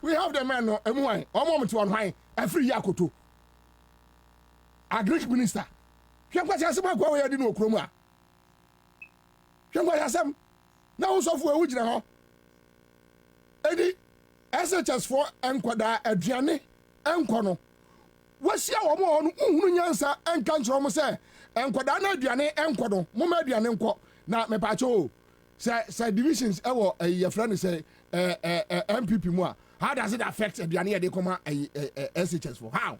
We have the man no emuwan. Omo mti wan hwan every year koto. Agric minister. Hwempa chasem akwa we yadi no okromu a. Hwempa chasem na usofu e wugina ho. Edi SHS for enkwada aduane enkono wasia wo mo no uhunu nyansa enka nchoro mo se enkwada na aduane enkono mo ma aduane nko na me pa cho say divisions ewo your friend say MPP mu a how does it affect aduane ye de koma SHS for how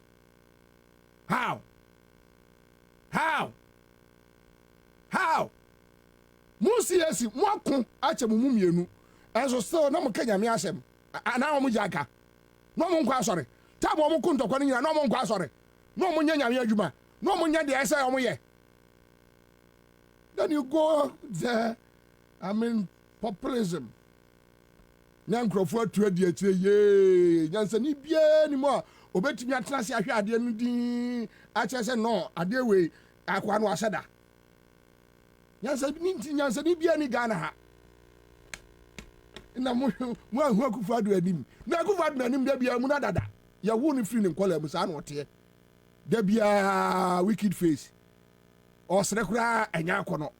musiesi mo akon ache mo mienu enso still na mo kanya me asem ana omu jaka no mo nkwa asore ta mo mo kunto kwani nyina no mo nkwa asore no mo nya nyame adwuma no mo nya de ese omu ye. Then you go there, I mean populism nyankrofo atuadi atire ye nyansa ni bia ni mo obetimi atena se ahwe ade no din a che se no ade we akwa no aseda nyansa ni bia ni Ghana ha na mo ahu akufado anim na akufado anim da bia mu na dada ya wo ni free ni nkola mu sa na ote da bia wicked face o sere kura anya akono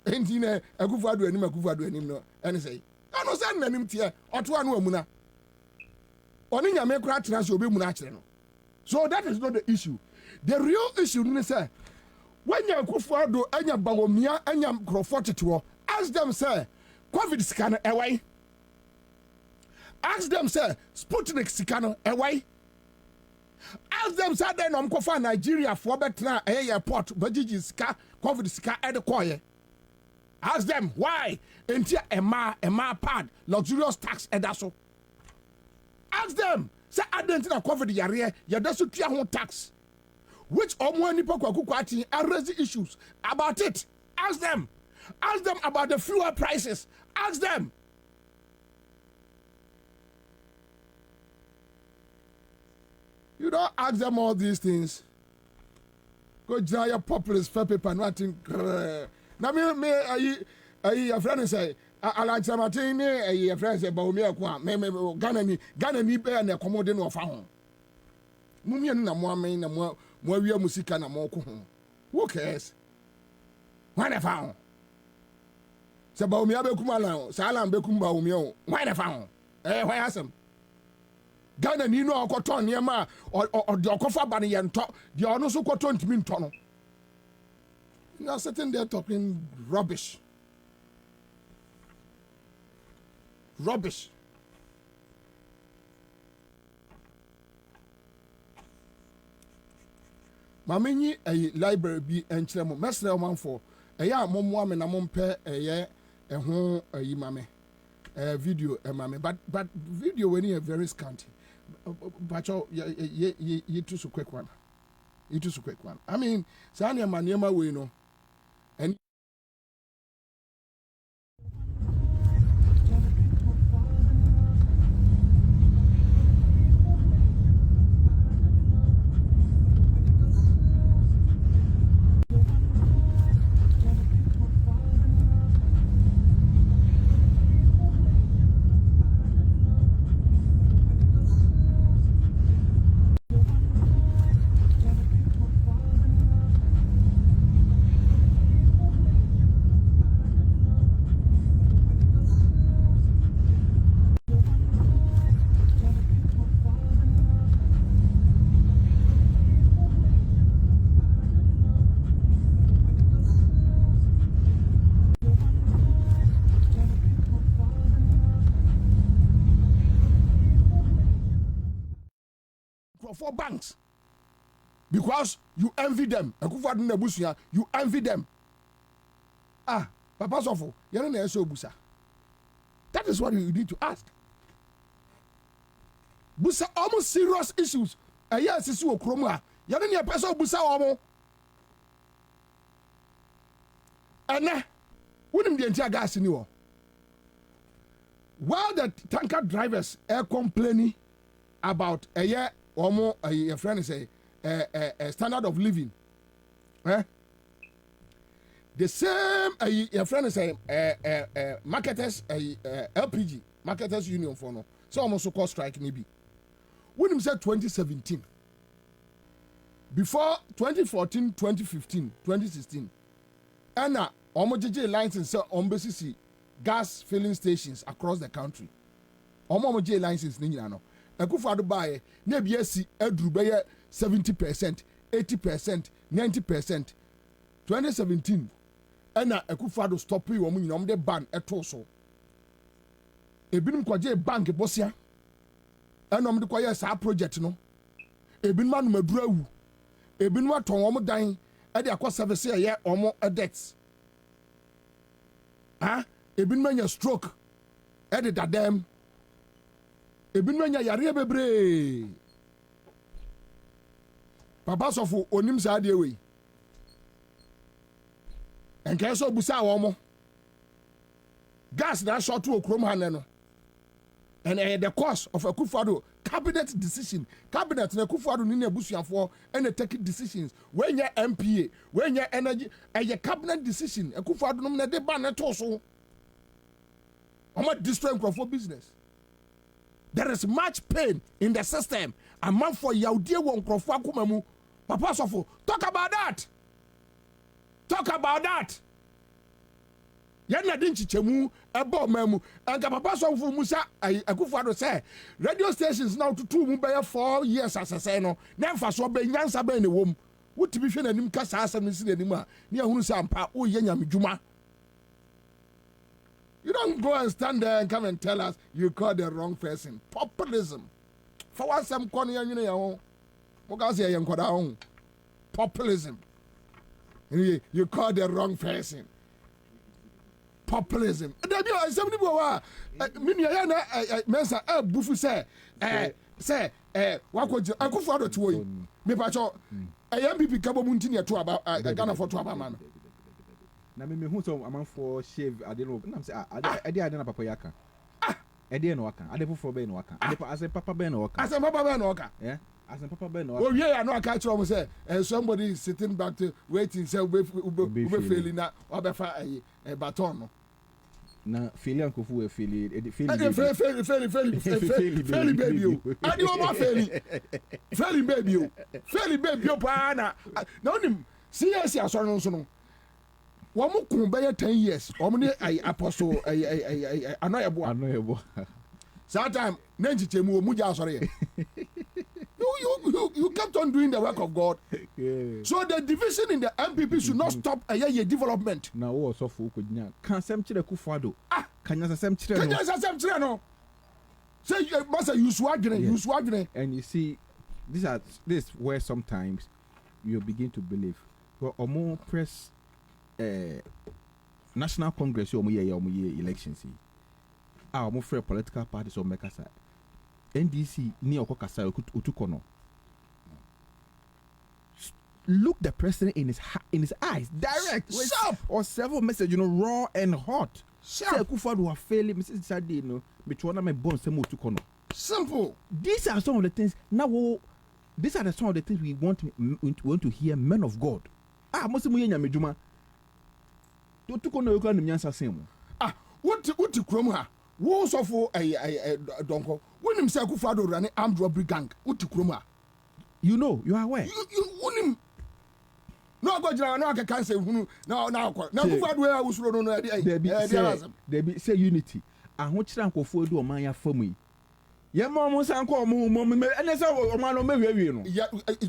enti na akufado anim no ene sei ano se na nim tie oto anu amuna oni nyame kura tena se obe mu na akire no. So that is not the issue. The real issue is say when you akufado anya bawomia anya krofo tetewo, ask them say COVID scan away. Ask them say Sputnik scan away. Ask them say they no mkofa Nigeria for betra airport bajiji ska COVID ska e de koye. Ask them why enti ema pad luxurious tax edaso. Ask them say identity na COVID yare ya daso tua ho tax. which omo nipa kwaku kwati are raising issues about it. Ask them about the fuel prices. Ask them. You don't ask them all these things. Go join your populist fair paper nothing. Now me your friend say Alex Martin your friend say ba me akwa me Ghana ni be na accommodate no fa ho. Mumie na mo amen na mo awia musika na mo ko ho. Who cares? Why na fa ho? Se ba me abekum ala sa ala bekum ba me o. Why na fa ho? Why asem? Ghana ni no okoton niema o de okofa ba ne yento de ono so koton ntimi nto no. You are sitting there talking rubbish. Rubbish. Mamenyi a library bi enkyere mo mesre o manfo eya momo ame na mompe eye eho ayi mame video mame but video when you very scanty. But you too so quick one. You too so quick one. I mean, Sanya Maniama we know. And for banks because you envy them. You envy them. Papa Sofo, you don't know so busa. That is what you need to ask. Busa almost serious issues. Yes, it's you kroma. You don't know person busa almost. And now, wouldn't the entire gas in you? While the tanker drivers are complaining about a year or more, a friend say a standard of living, the same a friend say marketers LPG marketers union for no, so almost so called strike maybe. When him said 2017, before 2014, 2015, 2016, and almost license sell on basis gas filling stations across the country. Almost license ni no. Akufo-Addo buy na bia si aduru be 70%, 80%, 90%. 2017 and Akufo-Addo stop yi omo nyina de ban eto so. Ebinum kwaje bank bosia. And omo de kwaye sa project no. Ebinum anu maduru awu. Ebinum aton omo dan e de akwa service ye omo debts. Ebinum anya stroke e de dadam. Ebinum anya yare bebre. Papa Sofo onim sa de we. Enke so busa wo gas na short to okrom hanen no. And the cost of Akufo-Addo cabinet decision. Cabinet na Akufo-Addo ni na busuafo and take decisions. When your MPA, when your energy, a cabinet decision. Akufo-Addo no na de ban na to so. Omo destroy for business. There is much pain in the system. A man for Yaudie won Krofo Akumamu. Papa Sofo, talk about that. Talk about that. Yana dinchi chemu ebo memu. Anka Papa Sofo Musa Akufo-Addo say radio stations now to 2 mu be 4 years as say no. Na mfa so be nyansa be ne wom. Wotibi hwe nanim kasa asem nsi nanim a ne ahunu sa ampa o ye nyamedwuma. You don't go and stand there and come and tell us you call the wrong person. Populism. For what some corner you know, populism. You call the wrong person. Populism. Somebody go Mensa Bufu say what could Akufo-Addo to you? Me pacho MPP kabo muntini to aba Ghana for to aba man. Na me hu so amanfo shave ade no na say ade na papa yaka. Ade no waka. Ade foforo be no waka. Ade ase papa be no waka. Ase papa be no waka. Yeah. Ase papa be no waka. Oh yeah, no aka tell me say somebody is sitting back to waiting say we failing na obefa a baton no. Na failure nkofu we fail baby o adi o ma fail baby o pa na onim CS aso no so no wo mo kun be 10 years o mo ne apostle anoyebo that time na nchichemu o mu ja asore ye you kept on doing the work of God. Yeah. So the division in the MPP should not stop a development. Now what so for kunya kan sem kire Kufuado. Kanya sem kire no. Say master you swadwene. And you see this is where sometimes you begin to believe. Well, omo press National Congress omo ye elections. Omo free political parties or make aside. NDC ni okokasa otukono. Look the president in his eyes, direct, sharp, or several message, raw and hot. Sharp. Say Kufuado are failing, Mrs. Sadi, but you want my bones to move to Kono. Simple. These are some of the things. Now, these are some of the things we want to hear. Men of God. Most of me yenya mejuma. To Kono you can Ansah same. What to Kroma? Wo so for a donko. When him say Kufuado run armed robbery gang. What to Kroma? You know, you are aware. You want him. No go jira no aka cancel hunu na Kufuado we awusuro no there be say unity ahokyira nkofo edu oman ya famu yi ye mo sanko omo me ene say oman no mewie no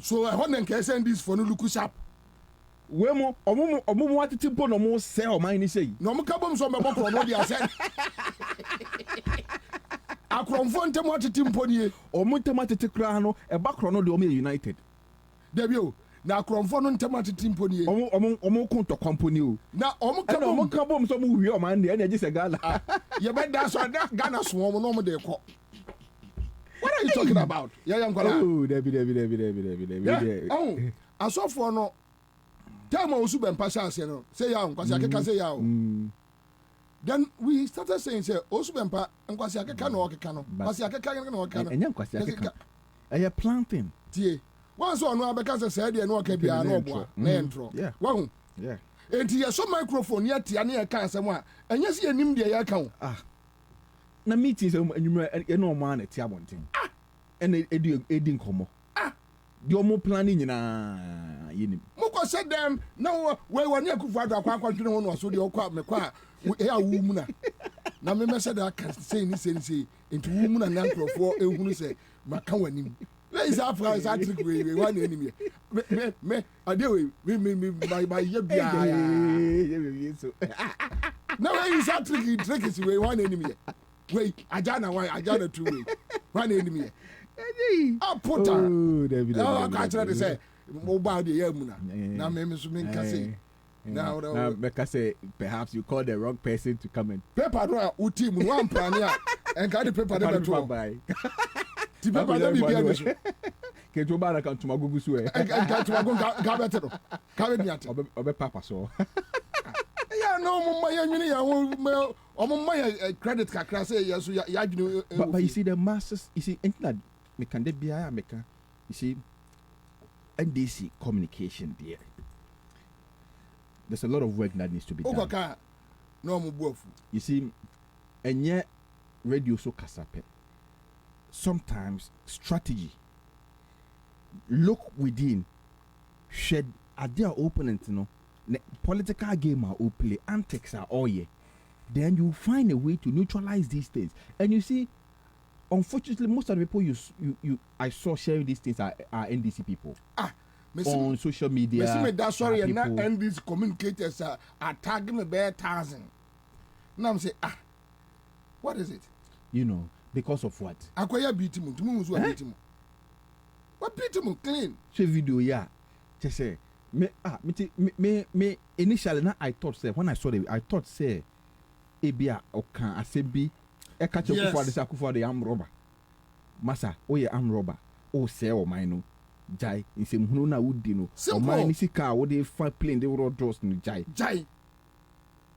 so honen can send this for no look sharp we mo omo atiti po no mo say oman ni say no mo ka bom so me bokro no dia say akromfo ntem atiti mpo nie omo ntem atiti kra no e bakro no de omo united debio na akromfo no ntem atiti mpo nie omo kun to company o na omo ka bom so mo wi oman de ene gise Ghana ye be da so da Ghana so omo no mo de ko. What are you talking about? Yeah, oh, Debbie. Oh, asofo no tell me osu ben pasha ase no say ya nkwasi akeka say ya o. Then we started saying say osu ben pa nkwasi akeka no okeka no nkwasi akeka no okeka no enya nkwasi akeka aya planting tie once on no abeka say de no oka bia no obo na entro wahu yeah enti ye so microphone ya tia na ye kan asem a enya se enim de ye kan na meeting say enwuma e no ma na tia bonten ene edi nkomo the omo planning nyina yenim moko said them now we were near Kufuado akwa twene ho no so de okwa mekwa e awu mu na me me said that can say ni say into wu mu na nkrofo ehunu say maka wanim where is Africa is trick we one enemy me ade we me by ye bia so now where is that trick is we one enemy we ajana two way one enemy put David I try to say mobile the yamuna na me so me say now because say perhaps you call the wrong person to come in paper no uti mu one plan ya and ka the paper dey beto buy the paper dey be so ke to ba na kan tuma gugu so ka tuma go ga beto no ka be miate obe papa so ya no mo ma ya nwini ya o mo ma ya credit kakra say ya so ya dwene but you see the masses you see internet me can dey bia me can you see NDC communication there. There's a lot of work that needs to be done. You see, and yet radio so kasape. Sometimes strategy. Look within. Shed at their opponent, political game are all play, antics are all ye. Then you find a way to neutralize these things. And you see, unfortunately, most of the people I saw sharing these things are NDC people. On social media. That's sorry, and not NDC communicators are tagging me bare 1,000. Now I'm saying, what is it? Because of what? Akwaya beat him. What beat him clean? Show video, yeah. Just say, me initially, I thought, say, when I saw it, I thought, say, Ebia, Okan, Asebi, Ekacho Kufuado, the arm robber. Massa, oh, yeah, arm robber. Oh, say, oh, mine. jai nsɛm hunu na wodi no ɔman ni sika a wode fa plane de woro draws no jai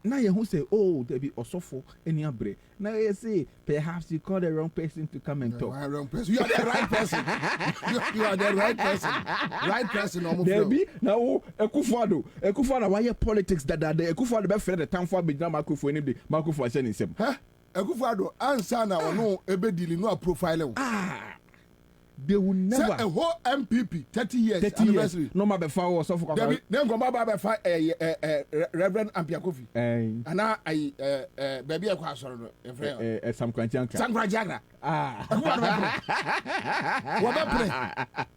na ye who say oh there be osofo any abre na you say perhaps you call the wrong person to come and talk. Wrong person. You are the right person. You are the right person there be now Ekufuado why politics that Ekufuado be friend the time for be na Ekufuado any day Ekufuado say himself Ekufuado Ansah na ono ebe deal no profile they will never say a whole MPP 30 years anniversary no ma be fa wo so for then go ba fa Reverend Ampia Kofi ana ai baby e kwa asoro no e frɛ Sam Kranchiankra wo ba pre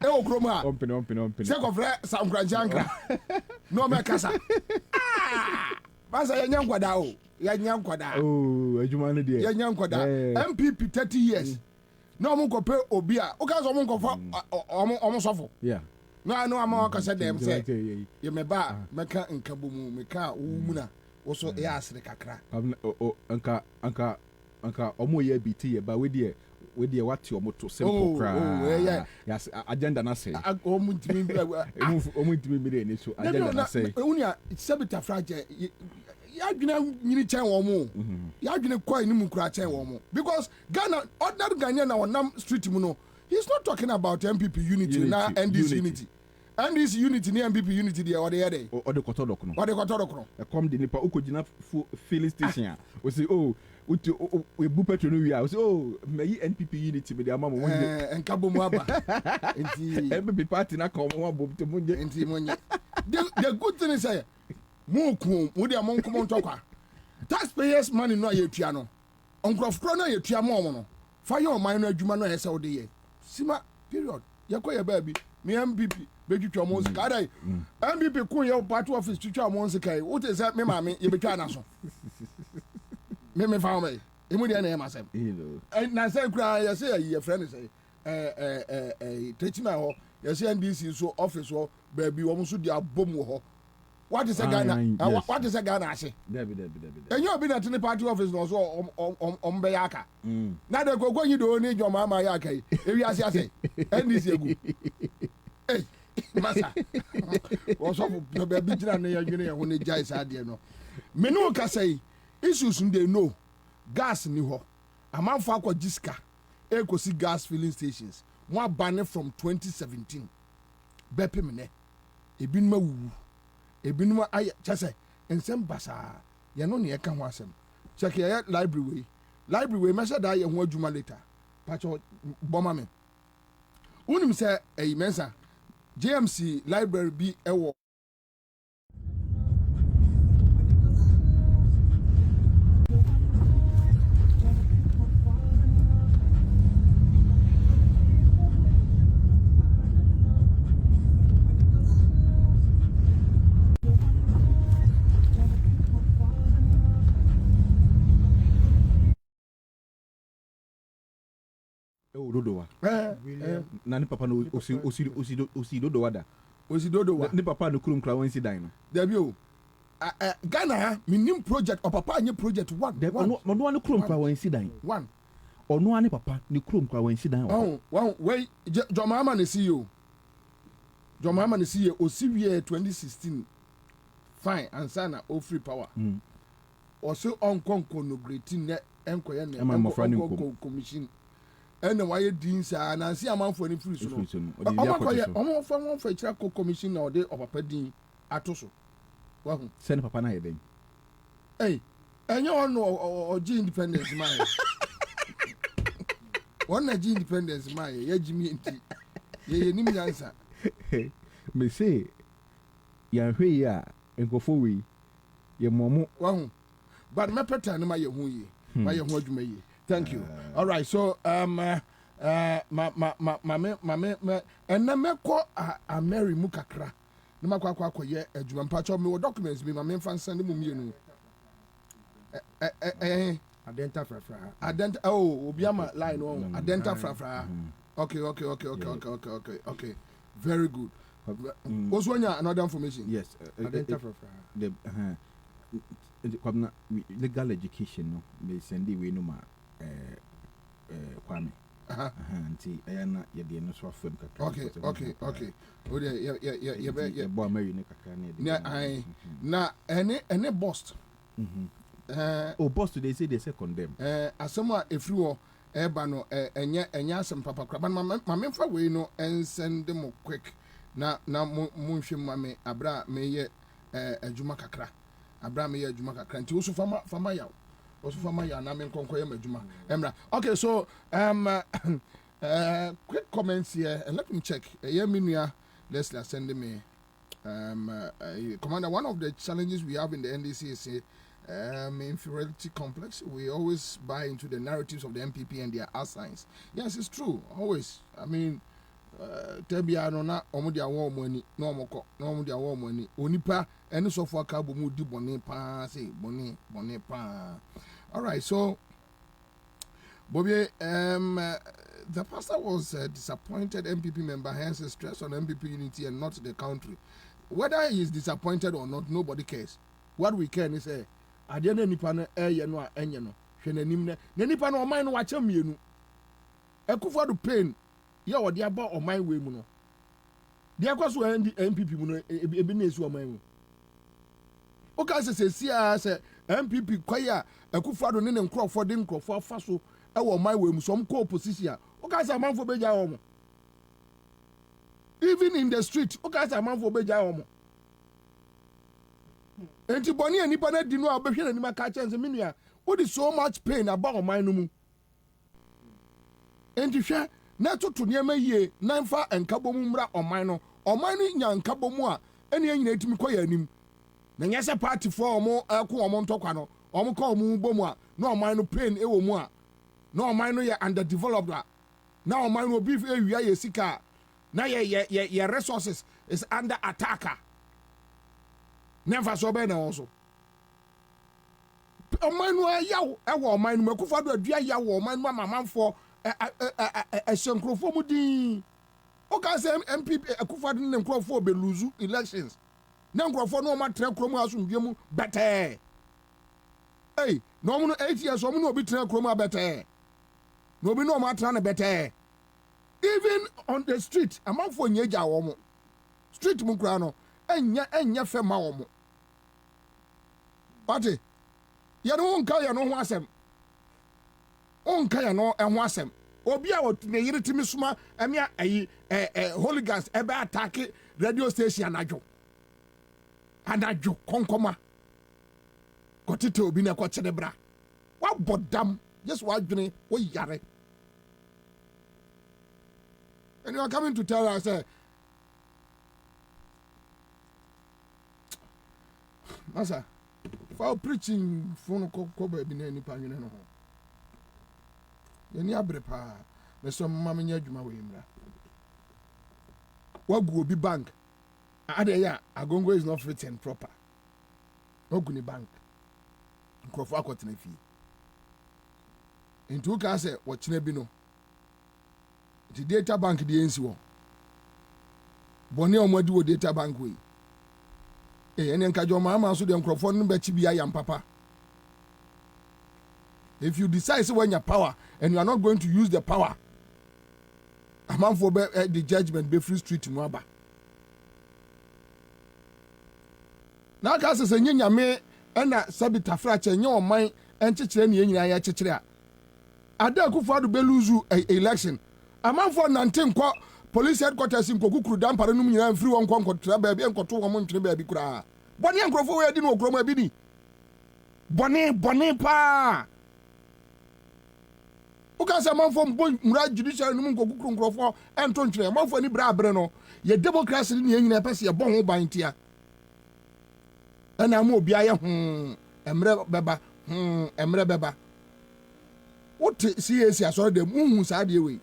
e wo kroma ompene se ko frɛ Sam Kranchiankra no me kasa basa yanya nkwada o yanya nkwada adwuma no de yanya nkwada MPP 30 years no mo ko pe obi a o ka so mo ko fa omo sofo no ama ka se dem se ye me ba meka nkabomu meka wo mu na wo so e asere kakra anka omo ye biti ye ba we de wate omo to simple cry yes agenda na say omo ntimi mi de ni so agenda na say unia sabita frage ya dwena nyini chen wo mo ya dwene kwai ni mu kura chen wo mo because Ghana ordinary Ghanaian na wonam street mu no he's not talking about MPP unity na NDC unity NDC unity ni MPP unity there or the other or the kotodok no e come the nipa okogina filling station o say oh we bu petrol no wi o say oh me NPP unity be the amamo wonje enkabo mu aba enti MPP party na come one bob to munje enti monye the good thing is say mo de amon come on talk taxpayers money no yetua no onkrofro no yetua mo no fa your man no adwuma no yesa ode ye sima period yakoye baabi me MPP betwitwa mo sika dai MPP kun ye party office twitwa mo sika e wote say me maame ye betwa na so me fa me emu de na e masem na say kura ye say ye friend say techina ho ye say NDC so office ho baabi wo mo so di abom ho what is a Ghana what is a Ghana ase debi and you be na tini party office no so be yaka na de go you do ni joma ma yaka e wi ase NDC egu eh masa wo so be bi jira na ya dwene ya ho ne jai sa de no me no ka say issues they know gas ni ho amanfo akọ jiska ekosi gas filling stations one ban from 2017 bepe me ne ebinuma wuwu ebinuma ay chase ensem basa ye no ne e ka ho asem check ye library we me say da ye ho adwuma later pacho boma me unim say e mensa JMC library bi ewo Dodowa na ni papa no osi dodowa da osi dodowa ni papa no kurum kra wansi dan no there be o Ghana minim project or papa any project one no ani kurum kra wansi dan one ono ani papa ni kurum kra wansi dan one wey Jomama ne CEO osi wie 2016 fine Ansah na o free power oso onkonko no great ne enkoye ne commission ene waye din sa na nsi amanfo ni free so omo fa kira commission na ode opapa din atoso wa hu send papa na ye den enye ono oji independence man wona ji independence man ye jimi enti ye nim yansa me say ya hwe ya enkofo we ye momo wa hu but me peta na ma ye hu ye ma ye hu adwuma ye. Thank you. All right. So and me ko a Mary Mukakra. No makwa ye adwuma mpacho me documents me ma fan send mu mienu. Adenta frafra. Adenta obi ama line on adenta frafra. Okay. Very good. What's one another information? Yes. Adenta frafra. The legal education no me send we no ma Kwame Nti na ye de no so afem kakra. Okay. O de ye boy marry ne kakra ne de. Na ene boss. Boss today say they say condemn. Asema efri wo eba no enye asem papa kra. Ma memfa we no send them quick. Na munhwe mame abra me ye adwuma kakra. Abra me ye adwuma kakra. Nti wo so fama yaw. Also for my na men konkoye madwuma emra. Okay, so quick comments here and let me check. Minua Leslie sending me Commander, one of the challenges we have in the NDC is inferiority complex. We always buy into the narratives of the MPP and their assigns. Yes, it's true. Always. I mean, Tebia no na omudia wo money no omoko no omudia wo money onipa ene so for ka bo mu di bone pa say bone pa. All right, so Bobie, the pastor was a disappointed MPP member, hence stress on MPP unity and not the country. Whether he is disappointed or not, nobody cares. What we can is say, "Adiana nipa no ye no enye no hwe nanim ne nipa no oman no wacha mienu ekufa do pain ye odi aba oman we mu no de akwaso MPP mu no ebi na esu oman mu o ka se sia se MPP kwaya ekufa do ne nkrofo de nkrofo afa so e wo oman we mu so mko opposition o ka se amanfo beja wo mo even in the street o ka se amanfo beja wo mo enti boni anipa na di no obehwe na nima ka chance menua what is so much pain about oman no mu enti hwe na toto niema yie na mfa enkabo mu mra oman no nya nkabo mu a ene anyina etimi koya anim na nyese party for omo ko omo ntokwa no omo ka omo bomu a na oman no pain e wo mu a na oman no ye underdeveloped na oman no obi ewia ye sika na ye resources is under attack. Never so be na also oman no yawo e wo oman no makufa do adua yawo oman no mamanfo senkrofo mu din o ka se MPP akufa do ne nkrofo be lose elections na nkrofo no ma tra kromu asomdwe mu bete no mu no 8 years o mu no obi tra kromu abete no obi no ma tra na bete even on the street amanfo nyeja wo mu street mu kra no enya fe ma wo mo pati ya no nka ya no ho asem onka ya no ho asem obi a ne yire timi suma emia ayi holy gas ebe attack radio station anajo konkoma kotete obi na ko chede bra wa bodam just wa dwene wo yare and you are coming to tell us Ansah, for preaching phone ko baby na nipa nwene no ho. Ye ni abre pa. Me so mama nya adwuma we mra. Wagu obi bank. Ade ya agongo is not written proper. Wagu ni bank. Nkrofo akotena fi. Ntu ka se wo kina bi no. Di data bank di ensi wo. Boni omadi wo data bank we. And then Kajoma so the microphone be papa. If you decide when your power and you are not going to use the power, a man for the judgment be free street in Waba. Now, Casas and Yanya and a sabita fracture in your mind and chichen yin ya chichria. Ada kufa to beluzu election. A man for 19 police headquarters in Kokukru dam paranum and free one contra baby and control one baby cra. Bonnie and Crofo, I didn't know Groma Bini. Bonnie pa. Because a man from Murad Judicial and Kokukru Crofo and Tontre, a man for any bra breno, ye democracy in the Union Pessi a bon by tia. And I'm more Biaya, Emre Beba. What see, I saw the moon side away.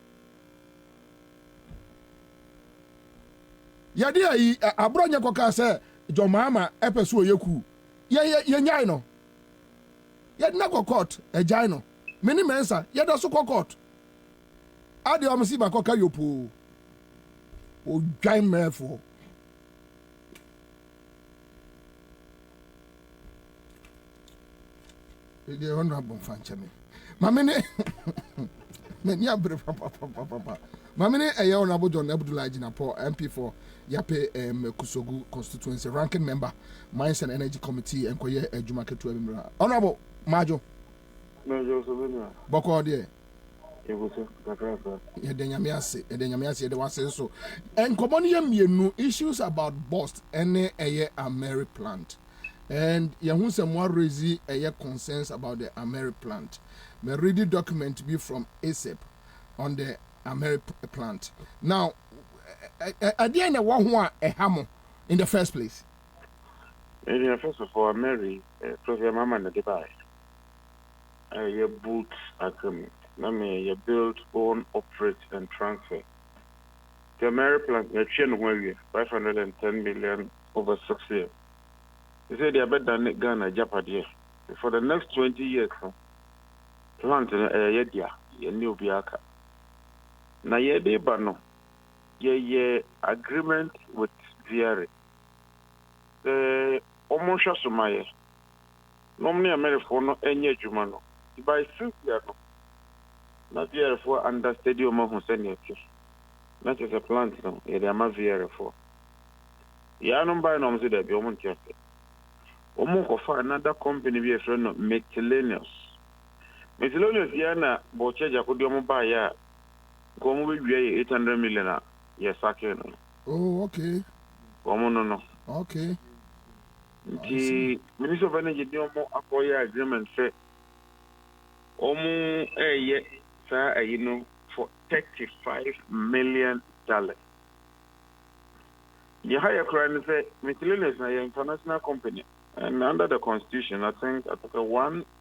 Yadia abronya koka se jomama epeso yeku ye nyai no ye na court e jai no meni mensa ye do so court ade o msi ba koka yopo o jai mefo e de honorable fanchame ma meni Many papa. Mamine Ayo Nabo John Abdullah Jinapo, MP for Yape Kusogu constituency, ranking member, Mines and Energy Committee, and Koye Jumake to Edinburgh. Honorable Majo. Boko dear. Edenyamiase, the one says so. And common issues about bust any a Ameri plant. And Yahunse more raise a concerns about the Ameri plant. Me read the document be from ASAP on the Ameri plant. Now, at the end of one a hammer in the first place. First of all, Mary, Professor Mama and the Dubai. Your boots agreement. I mean, you build, own, operate, and transfer. The Ameri plant, you're chain 510 million over 6 years. They say they are better than Ghana, Japan. For the next 20 years, plant yedia ye new biaka na ye de ba no ye agreement with VR omo somaye no me amerifo no enye adwuma no by 6 years no na VR for under stadium ho sene ati na che se plant no ye de ama VR for ya no by no mse de bi omo ntiafe omo ko fa another company bi e friend no Miscellaneous Miscellaneous yana boche jakodiomo ba ya ko mo be 800 million yes sakeno. Oh, okay. No. Okay. The Minister of Energy diomo akoya agreement say omo for $35 million. The higher crime say Miscellaneous is an international company. And under the Constitution, I think Article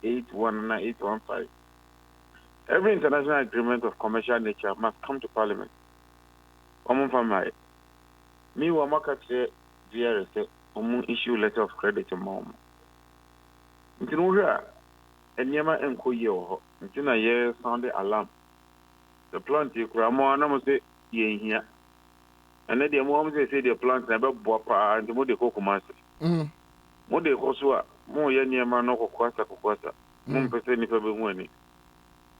1819815, every international agreement of commercial nature must come to Parliament. Me, Wamaka say, VRS, issue letter of credit to mom. Ntinuja, Enyama Enkoyo, Ntina ye sounded alarm. The plant you cramo, and I must say, ye here. And then the mom say the plant never bought and the more the cocoa master. Mo de kosua mo ye niema no kokwasa mo mpese ni pebe huani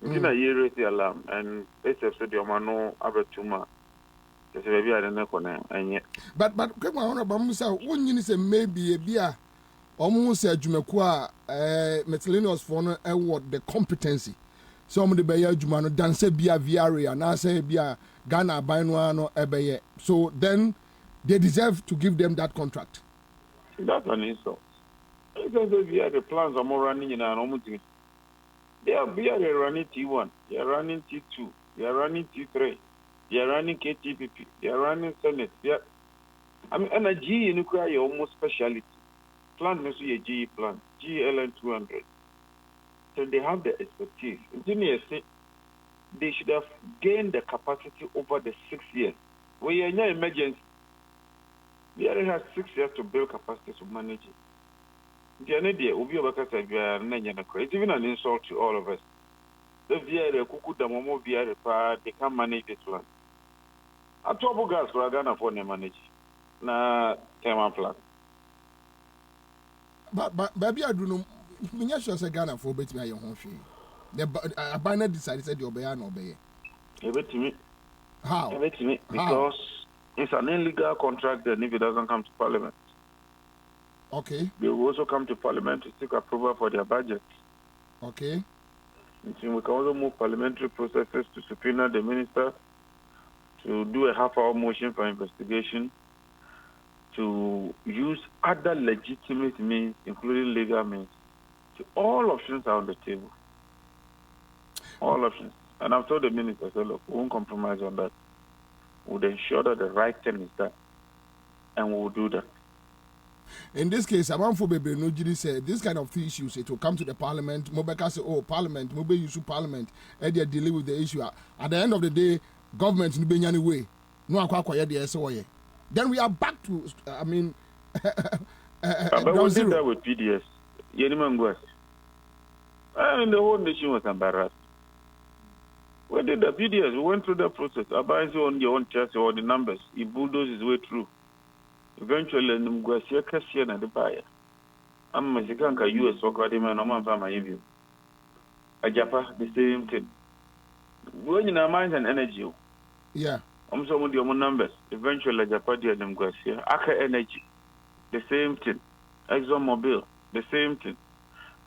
ntina yere ti alarm and SF so de omano abetuma se be bia de ne kona enye but kwekwa hono ba mu sa wonyini se maybe e bia omo se adwumaku a Miscellaneous for no award the competency so omo de be ya adwuma no dan se bia VR na se bia Ghana ban no no ebeye so then they deserve to give them that contract. That's an insult. Because we have the plans are more running in our own thing. They are running T1, they are running T2, they are running T3, they are running KTPP, they are running Senate. I mean, and a G in Ukraine almost speciality. Plant needs to be a GE plant, GLN 200. So they have the expertise. They should have gained the capacity over the 6 years. We are in an emergency. We already have 6 years to build capacity to manage it. The idea will be about it's even an insult to all of us. The VR, they can manage this one. A trouble gas for Ghana for them manage. Na tema plan. But baby, I do know. Me sure say Ghana for bet me your home fee. The Abana decided said you obey and obey. How? Because it's an illegal contract and if it doesn't come to Parliament. Okay. They will also come to Parliament to seek approval for their budget. Okay. And so we can also move parliamentary processes to subpoena the minister, to do a half-hour motion for investigation, to use other legitimate means, including legal means. So all options are on the table. All options. And I've told the minister, so look, we won't compromise on that. We'll ensure that the right thing is done. And we will do that. In this case, Amanfo Bebe Nojiri said this kind of issues, it will come to the Parliament. Mobeka say, oh, Parliament, Mobe use Parliament, and they dealing with the issue. At the end of the day, government in any way. No, then we are back to, I mean, but we did that with PDS. I mean, the whole nation was embarrassed. We did the PDS. We went through the process. Abayasi on your own chest or the numbers. He bulldozed his way through. Eventually, I'm going to see a question at the buyer. I'm a Mexican US or Quadima, no man from my view. A Japa, the same thing. When in our minds and energy. Yeah. I'm some of the numbers. Eventually, Japadi and them go here. Aka Energy, the same thing. ExxonMobil, the same thing.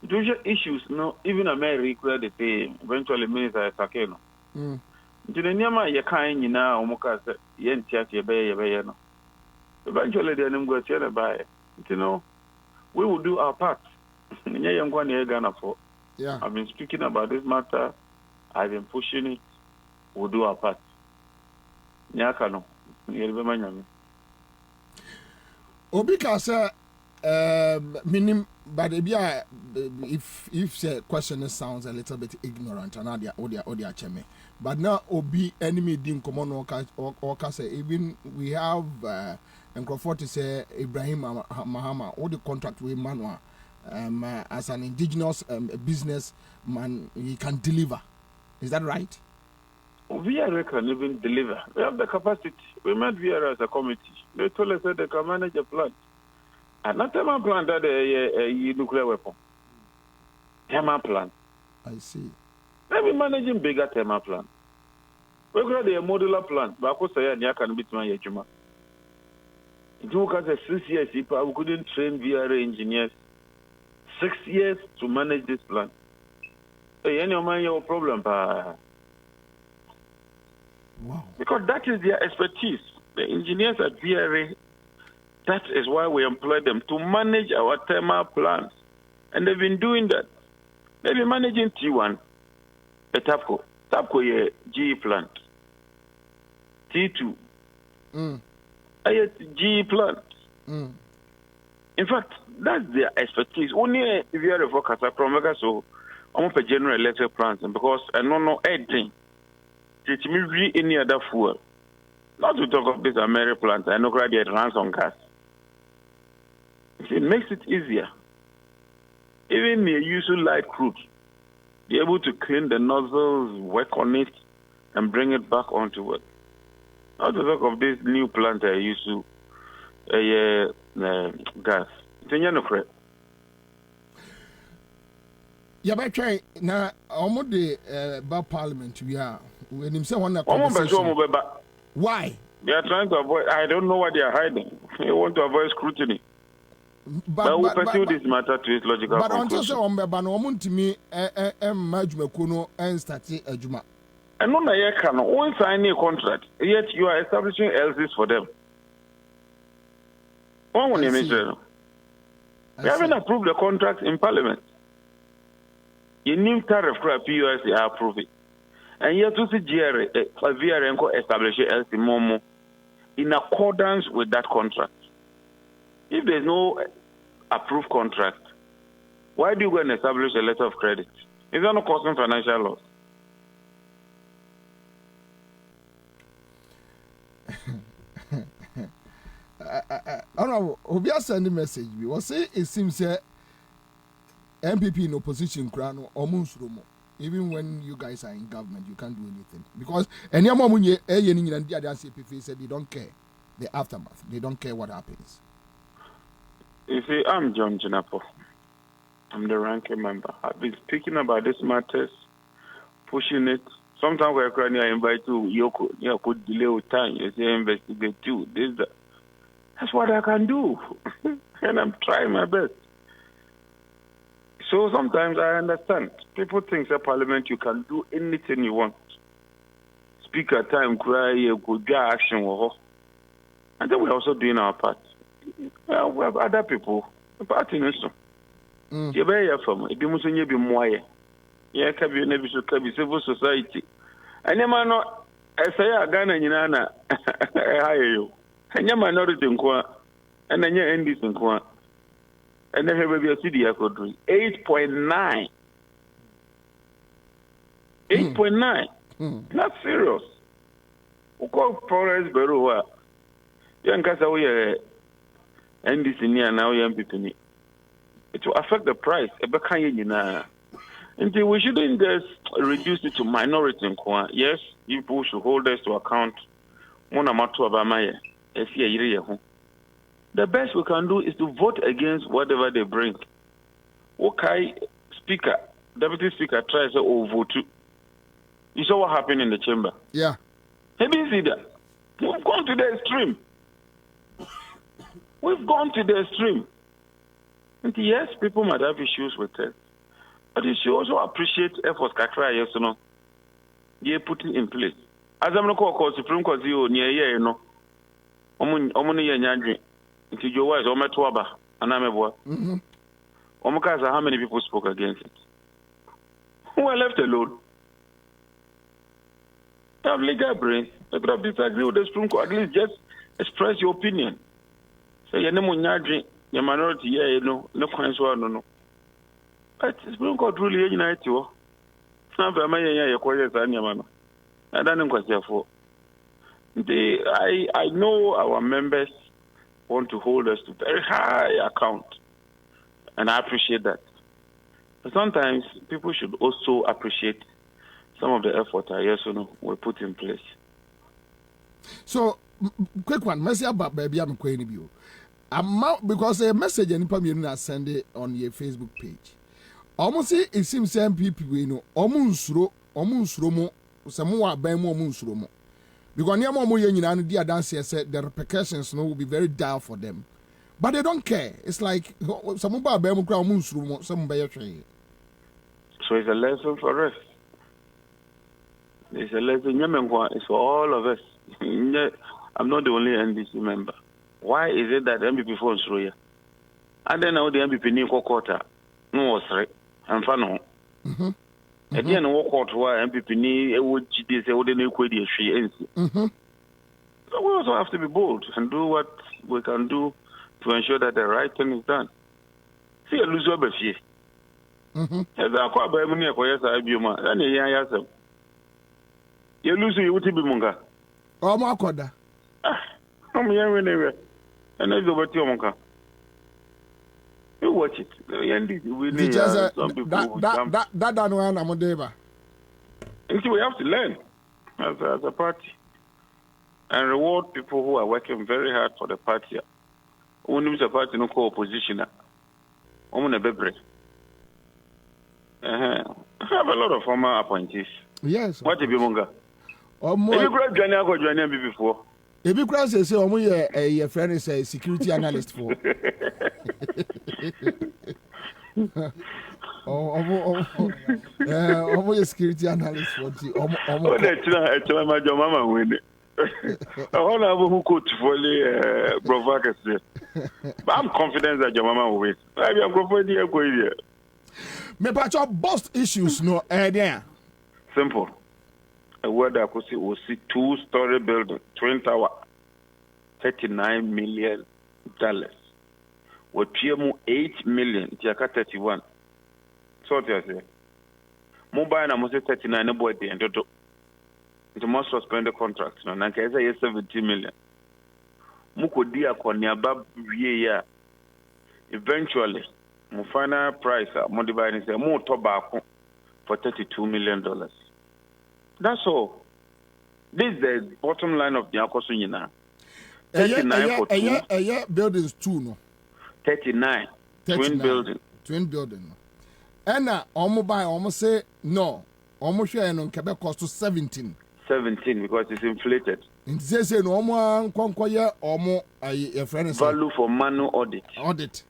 Those issues, no, even America, the same. Eventually, Minister Sakeno. The Nyama Yakai, now, Omoka, Yen Tiaki, Bay, eventually, the name goes here by. You know, we will do our part. Yeah. I've been speaking about this matter. I've been pushing it. We'll do our part. Nyakano. Obika say minim but if the question sounds a little bit ignorant and odia cheme. But now obi enemy din common or say even we have Nkrofo to say Ibrahim Mahama or the contract with Manwa as an indigenous business man he can deliver. Is that right? VRA can even deliver. We have the capacity. We met VRA as a committee. They told us that they can manage a plant. And not thermal plant that a nuclear weapon. Thermal plant. I see. They've been managing bigger thermal plant. We're going to a modular plant. But I could say, I can beat my yajuma. It took us 6 years. We couldn't train VRA engineers. 6 years to manage this plant. Hey, any man, your problem, wow. Because that is their expertise. The engineers at VRA, that is why we employ them to manage our thermal plants. And they've been doing that. They've been managing T1, a TAPCO. TAPCO is a GE plant. T2, a GE plant. In fact, that's their expertise. Only VRA for Casa so I'm for General Electric plants, because I don't know anything. It may be any other fuel. Not to talk of this American plant, I know it runs on gas. It makes it easier. Even the use of light crude, be able to clean the nozzles, work on it, and bring it back onto work. Not to talk of this new plant I use to gas. It's not correct. Yeah, but try now. Almost the Parliament we are. When him say one why? They are trying to avoid. I don't know what they are hiding. They want to avoid scrutiny. But we pursue this matter to its logical conclusion. But until so to me, Majuma and stati Ajuma. And no, I can only sign a contract. Yet you are establishing LCs for them. One when you mention, we haven't approved the contract in Parliament. Your new tariff crap, PUS, are approved. And yet to see VRA establish LC Momo in accordance with that contract. If there's no approved contract, why do you go and establish a letter of credit? Is that not causing financial loss? Honorable, Obia send a message. We will say it seems that MPP in opposition, Krano, or Munsromo. Even when you guys are in government, you can't do anything. Because any moment CPP said they don't care the aftermath. They don't care what happens. You see, I'm John Jinapo. I'm the ranking member. I've been speaking about these matters, pushing it. Sometimes we're crying, I invite you could delay with time. You say investigate too. That's what I can do. And I'm trying my best. So sometimes I understand. People think that Parliament, you can do anything you want. Speaker time, cry, good action. And then we're also doing our part. Well, we have other people. The party nation. You bear from it. You must be more. Yeah, can be civil society. And you man, I say, I Ghana, Nana, I hire you. And you minority in Kwa, and then you end this in Kwa. And then have a city I could do 8.9. 8.9. Not serious. We call Forest Bureau. Young Casa, we are NDC near now, young people. It will affect the price. Until we shouldn't just reduce it to minority in Kwa. Yes, people should hold us to account. The best we can do is to vote against whatever they bring. Okay, Speaker, Deputy Speaker tries to vote. You saw what happened in the chamber. Yeah. Have you seen that? We've gone to the extreme. We've gone to the extreme. And yes, people might have issues with it. But you should also appreciate efforts kakra yes no. They put it in place. As I'm not called Supreme Court near here, you know. Omuni yanyadri. Nti your wise ometwaba anamebwa. Omukaza, how many people spoke against it? Who are left alone? You have legal brain. You could have disagreed with the Supreme Court. At least just express your opinion. Say you're no munyadri, your minority, yeah, you know, no consequence, no. But the Supreme Court really united you. I know our members want to hold us to very high account, and I appreciate that. But sometimes people should also appreciate some of the effort we put in place. So, quick one, message about baby, I'm going to because a message and people send it on your Facebook page. Almost it seems some people we know almost romo some more by more romo because near more and dear dancers said the repercussions will be very dire for them, but they don't care. It's like some about by romo some by train. So it's a lesson for us. It's a lesson. It's for all of us. I'm not the only NDC member. Why is it that MPP phones through here? And then now the MPP new quarter no was right. And fun. Again, walk out where MPP need a wood GD say, wouldn't equate the tree. So we also have to be bold and do what we can do to ensure that the right thing is done. See a loser of fear. As I call by money, acquires I be man, and a young you lose you would be munga. Oh, my God. I'm here anyway. And that's over to your monka. You watch it. We need some people that done one I'm on and so we have to learn as a party and reward people who are working very hard for the party. When there's a party no co-opposition, I'm on a bebre. I have a lot of former appointees. Yes. What if you monga? If you before. If you cross say a friend is a security analyst for. A security analyst for the mama win it. I want to have who could fully provide. But I'm confident that your mama will win. I am going to go here. Me patch up bust issues no there. Simple. A word I could see was see 2-story building, twin tower, $39 million. What PMO $8 million, Jaka 31. So what I say? Mobile and I 39 about the end of it must suspend the contract. No, Nanka is 70 million. Muko dia konyaba ya. Eventually, my final price mo divide is more tobacco for $32 million. That's all. This is the bottom line of the Akosunyina. 39 for 2. A buildings 2 no. 39. Twin building. Twin building. And almost buy almost say no. Almost share on Quebec cost to 17. 17 because it's inflated. It says no more conquer almost a friend value for manual audit.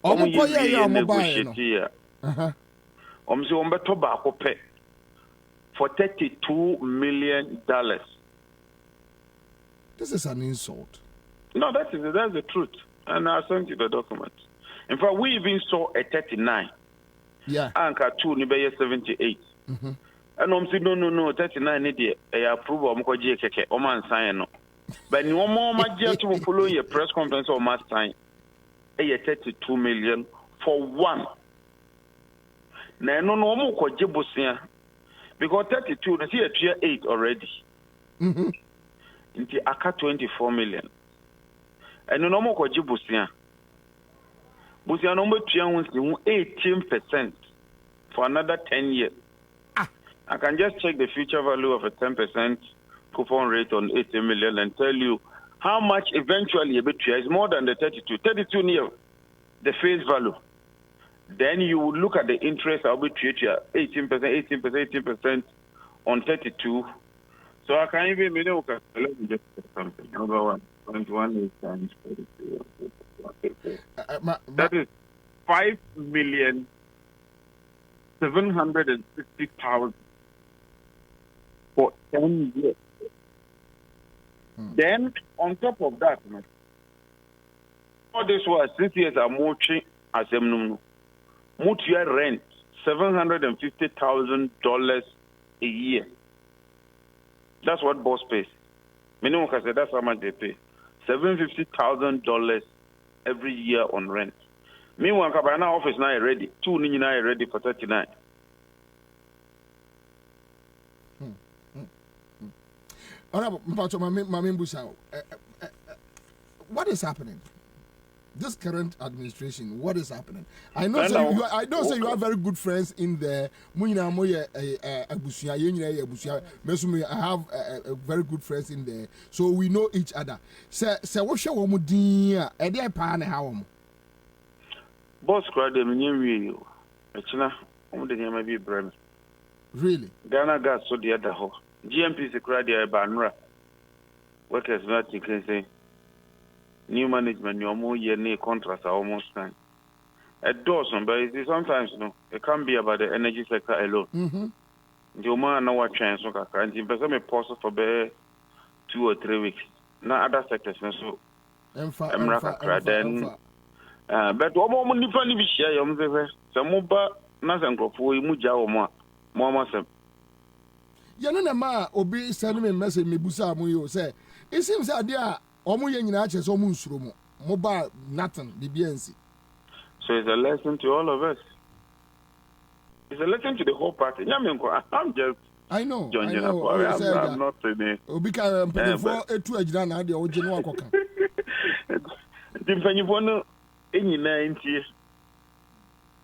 Almost negotiate here. Almost tobacco pay for $32 million. This is an insult. No, that's the truth. And I sent you the document. In fact, we even saw a 39. Yeah. Anchor 2 Nibaya 78. And I'm saying no, 39 idiot. I approve of Mkoji Keke, Oman sign no. But no more major to follow your press conference or mass time. A 32 million for one. No more Kojibusia. Because 32, they see a tier 8 already. Into Aka 24 million. And no more Kojibusia. Busia number 18% for another 10 years. I can just check the future value of a 10% coupon rate on 80 million and tell you how much eventually a bit is more than the 32. 32 near the face value. Then you would look at the interest, I'll be treat you 18%, on 32. So I can't even let me just say something. Number 1, 21 is times 32. That is 5,760,000 for 10 years. Then on top of that, all this was 6 years are mochi as mutual rent $750,000 a year. That's what boss pays. Minimum can say that's how much they pay. $750,000 every year on rent. Meanwhile, Kwabena office now ready. 2 now ready for 39. What is happening? This current administration, what is happening? I know say you have very good friends in there. I have very good friends in there, so we know each other. Boss cried them in you. Really? Ghana gas so the other ho. GMP cried the Banra. Workers not can say. New management, your more year contracts are almost time. It does, but sometimes it can't be about the energy sector alone. The man know what chance so and the person may pause for 2 or 3 weeks. Now other sectors so. Then, but one more money for the share. Some more nothing go for you. Muja or more myself. Yanama obi send me message me busa mu say. It seems that they are. Mobile nothing BBNC. So it's a lesson to all of us. It's a lesson to the whole party. I'm just I know. I'm not in it.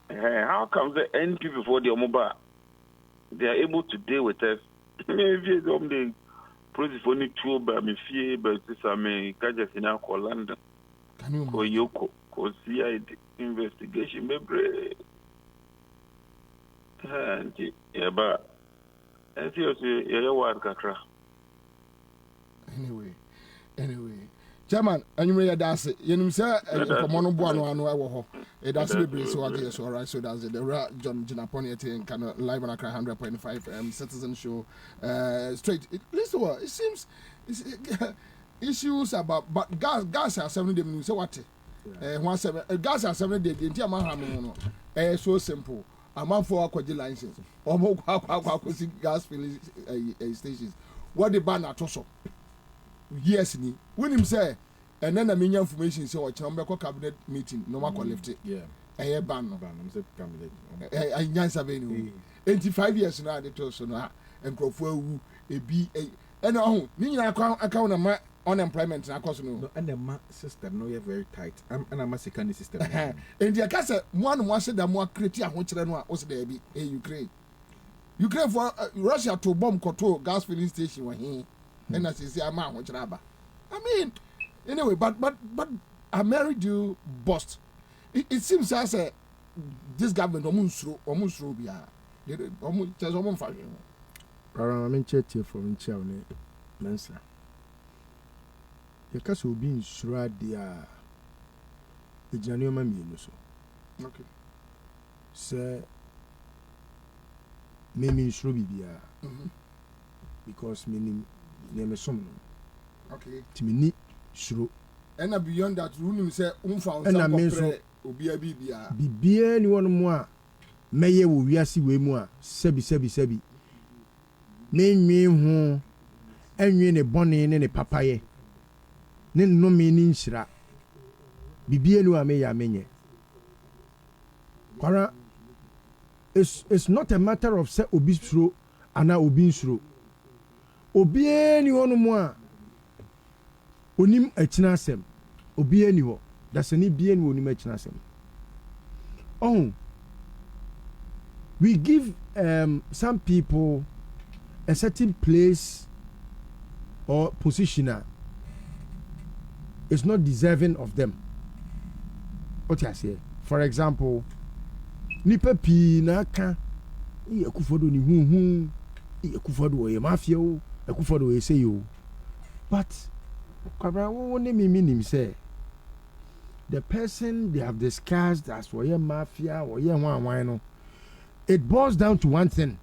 How come the NP before the mobile? They are able to deal with us. Maybe they Prosifoni two by me fear, but this I may catch us in our London. Ko Yoko, ko CID investigation, baby. And yeah, but I see you work, Kakra. Anyway. Chairman, and you may that's it. You know, sir, Mono Buano, I know. That's the brace, so I guess, all right. So that's it. The John Jinaponi kind of live on a 100.5 Citizen Show. Straight. Listen, what it seems issues about, but gas are 7 days. So what? gas are 7 days. The entire man, so simple. A man for a license. Or more gas filling stations. What the ban at also? Yes, ni. When him say, and then I mean information so watch number cabinet meeting, no more lift it. Yeah. A ban no ban. I'm saying cabinet. I Ansah venue. 85 years now they told so now and Crofo a B A. And oh, Nina account of unemployment na course no. And the system no very tight. And I'm a second system. And the case one said that more criteria which then was there be Ukraine. Ukraine for Russia to bomb control gas filling station were here. And as you say, I'm out. I mean, anyway, but I married you, boss. It seems as this government almost be almost just almost fine. I'm in chat here from Chowne, Ansah. The case will be in Shura, the January Mammy. Okay. Sir, maybe Shrubi, because meaning. Okay. Timini shro. And beyond that, room say found some Obia Bibia. Bibia ni one more. Maye wo wiase we mu a sebi. Me ho enwe ne bone ne papaye. Ne no me ni nshira. Bibia ni wa me ya menye. Kwara it's not a matter of say obi shro ana obi nshro. Obie ni hono mu a onim akina asem obie ni ho dasani bie ni onim akina asem oh we give some people a certain place or position is not deserving of them. What I say, for example, nipa pi na aka Akufodo ni hu Akufo-Addo ye mafia o Akufo-Addo ye say you but Kwabena wo ne me say the person they have discussed as for your mafia or your one no it boils down to one thing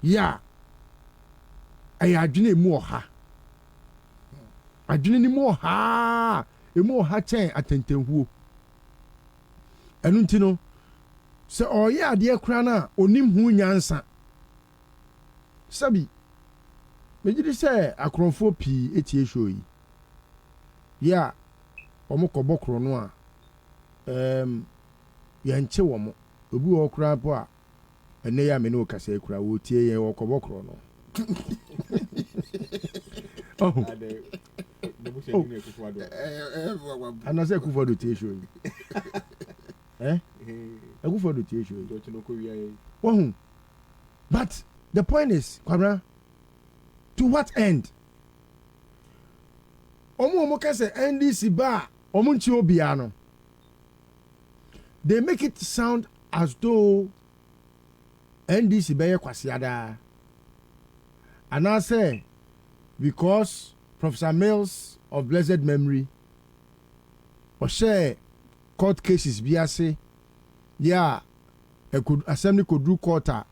yeah I adwene mu ha adwene ni mu ha emu ha chen atentenhuo enu ntino se oye ade kura na onim hu nyansa sabi mejidi se akronfo pii etie show yi ya omo kɔbɔ koro no a yɛnche wɔ mo obi wɔ kura po a ɛnɛ ya me ne okasa kura wo tie yɛn wɔ kɔbɔ koro no anase Akufo-Addo tie show yi Akufo-Addo tie show yi wɔhu but the point is Kwabena to what end omo kase NDC ba omo nchi obia no they make it sound as though NDC be kwasiada and I say because Professor Mills of blessed memory or share court cases biase yeah assembly could do quarter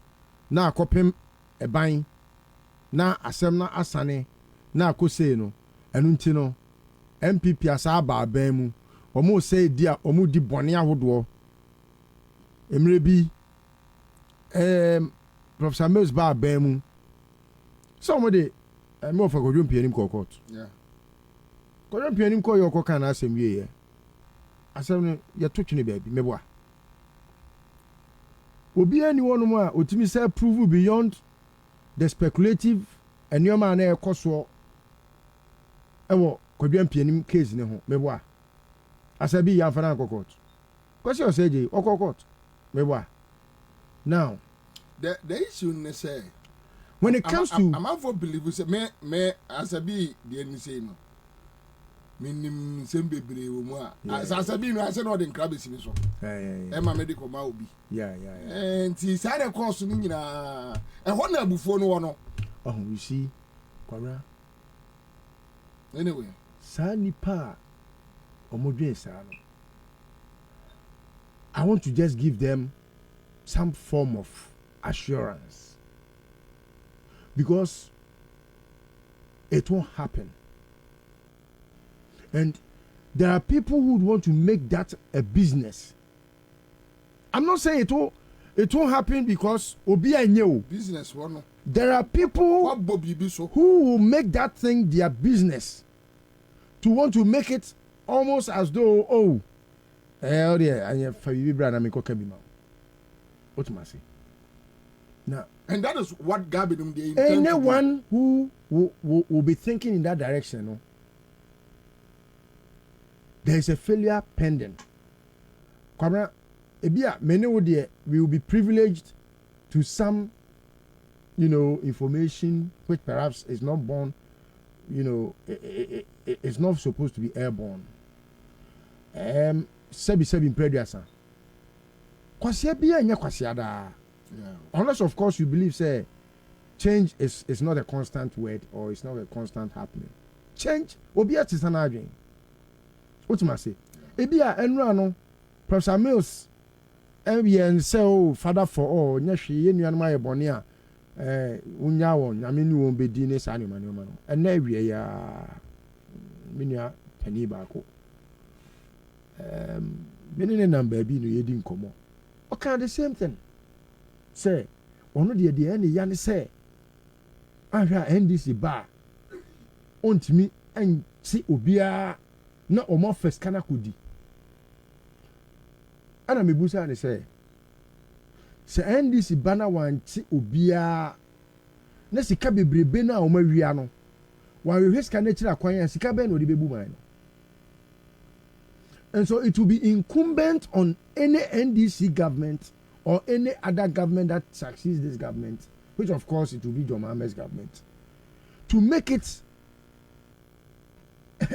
na akopem eban na asem na asane na akose no enu nti no MPP asa aba aban mu omo say dia omo di bone ahodo emre bi Professor Mills ba aban mu so mo de me of Kodwo Mpianim court yeah Kodwo Mpianim ko yo ko kan asem wie ye asem no ye to twene baabi meboa obi ani wonu mu a otimi say prove beyond the speculative enyoma na ekoso ewo Kodwo Mpianim case ne ho meboa asabi ya fana court question say je court meboa now the issue ne say when it comes to I'm for believe say me asabi the any say no minim sembebre wo mu a asabi no ase no de nkrabesi ni so ma medical ma obi nti say the course ni nyina ho na abufuo no no you see Kwabena anyway sa nipa omodwe sa no I want to just give them some form of assurance because it won't happen and there are people who would want to make that a business. I'm not saying it won't happen because obi anyeo business one. There are people who will make that thing their business to want to make it almost as though what must I say? Now, and that is what Gabinum they anyone who will be thinking in that direction, no, there is a failure pending. Kwabena, ebia many we will be privileged to some, information which perhaps is not born, it's not supposed to be airborne. Sebi imprediasa. Kwasia bia nya kwasia da. Unless of course you believe say change is not a constant word or it's not a constant happening. Change obi ati sana adwen. What you must say? Ebia enra no Professor Mills and say father for all nya hwe yenu ma ye bone a unya won nyame ni won bedi ne sa ne ma no and na wie ya menua pani ba ko many number bi no yedi nkomo okay the same thing say ono de ene ya ne say ahwa NDC ba ontimi anti obia na omo first kana kodi ana mebusa ne say NDC bana wanti obia na sika bebrebe na omo awia no wa we sika na kira kwan ya sika be na odi bebu man. And so it will be incumbent on any NDC government or any other government that succeeds this government, which of course it will be John Mahama's government, to make it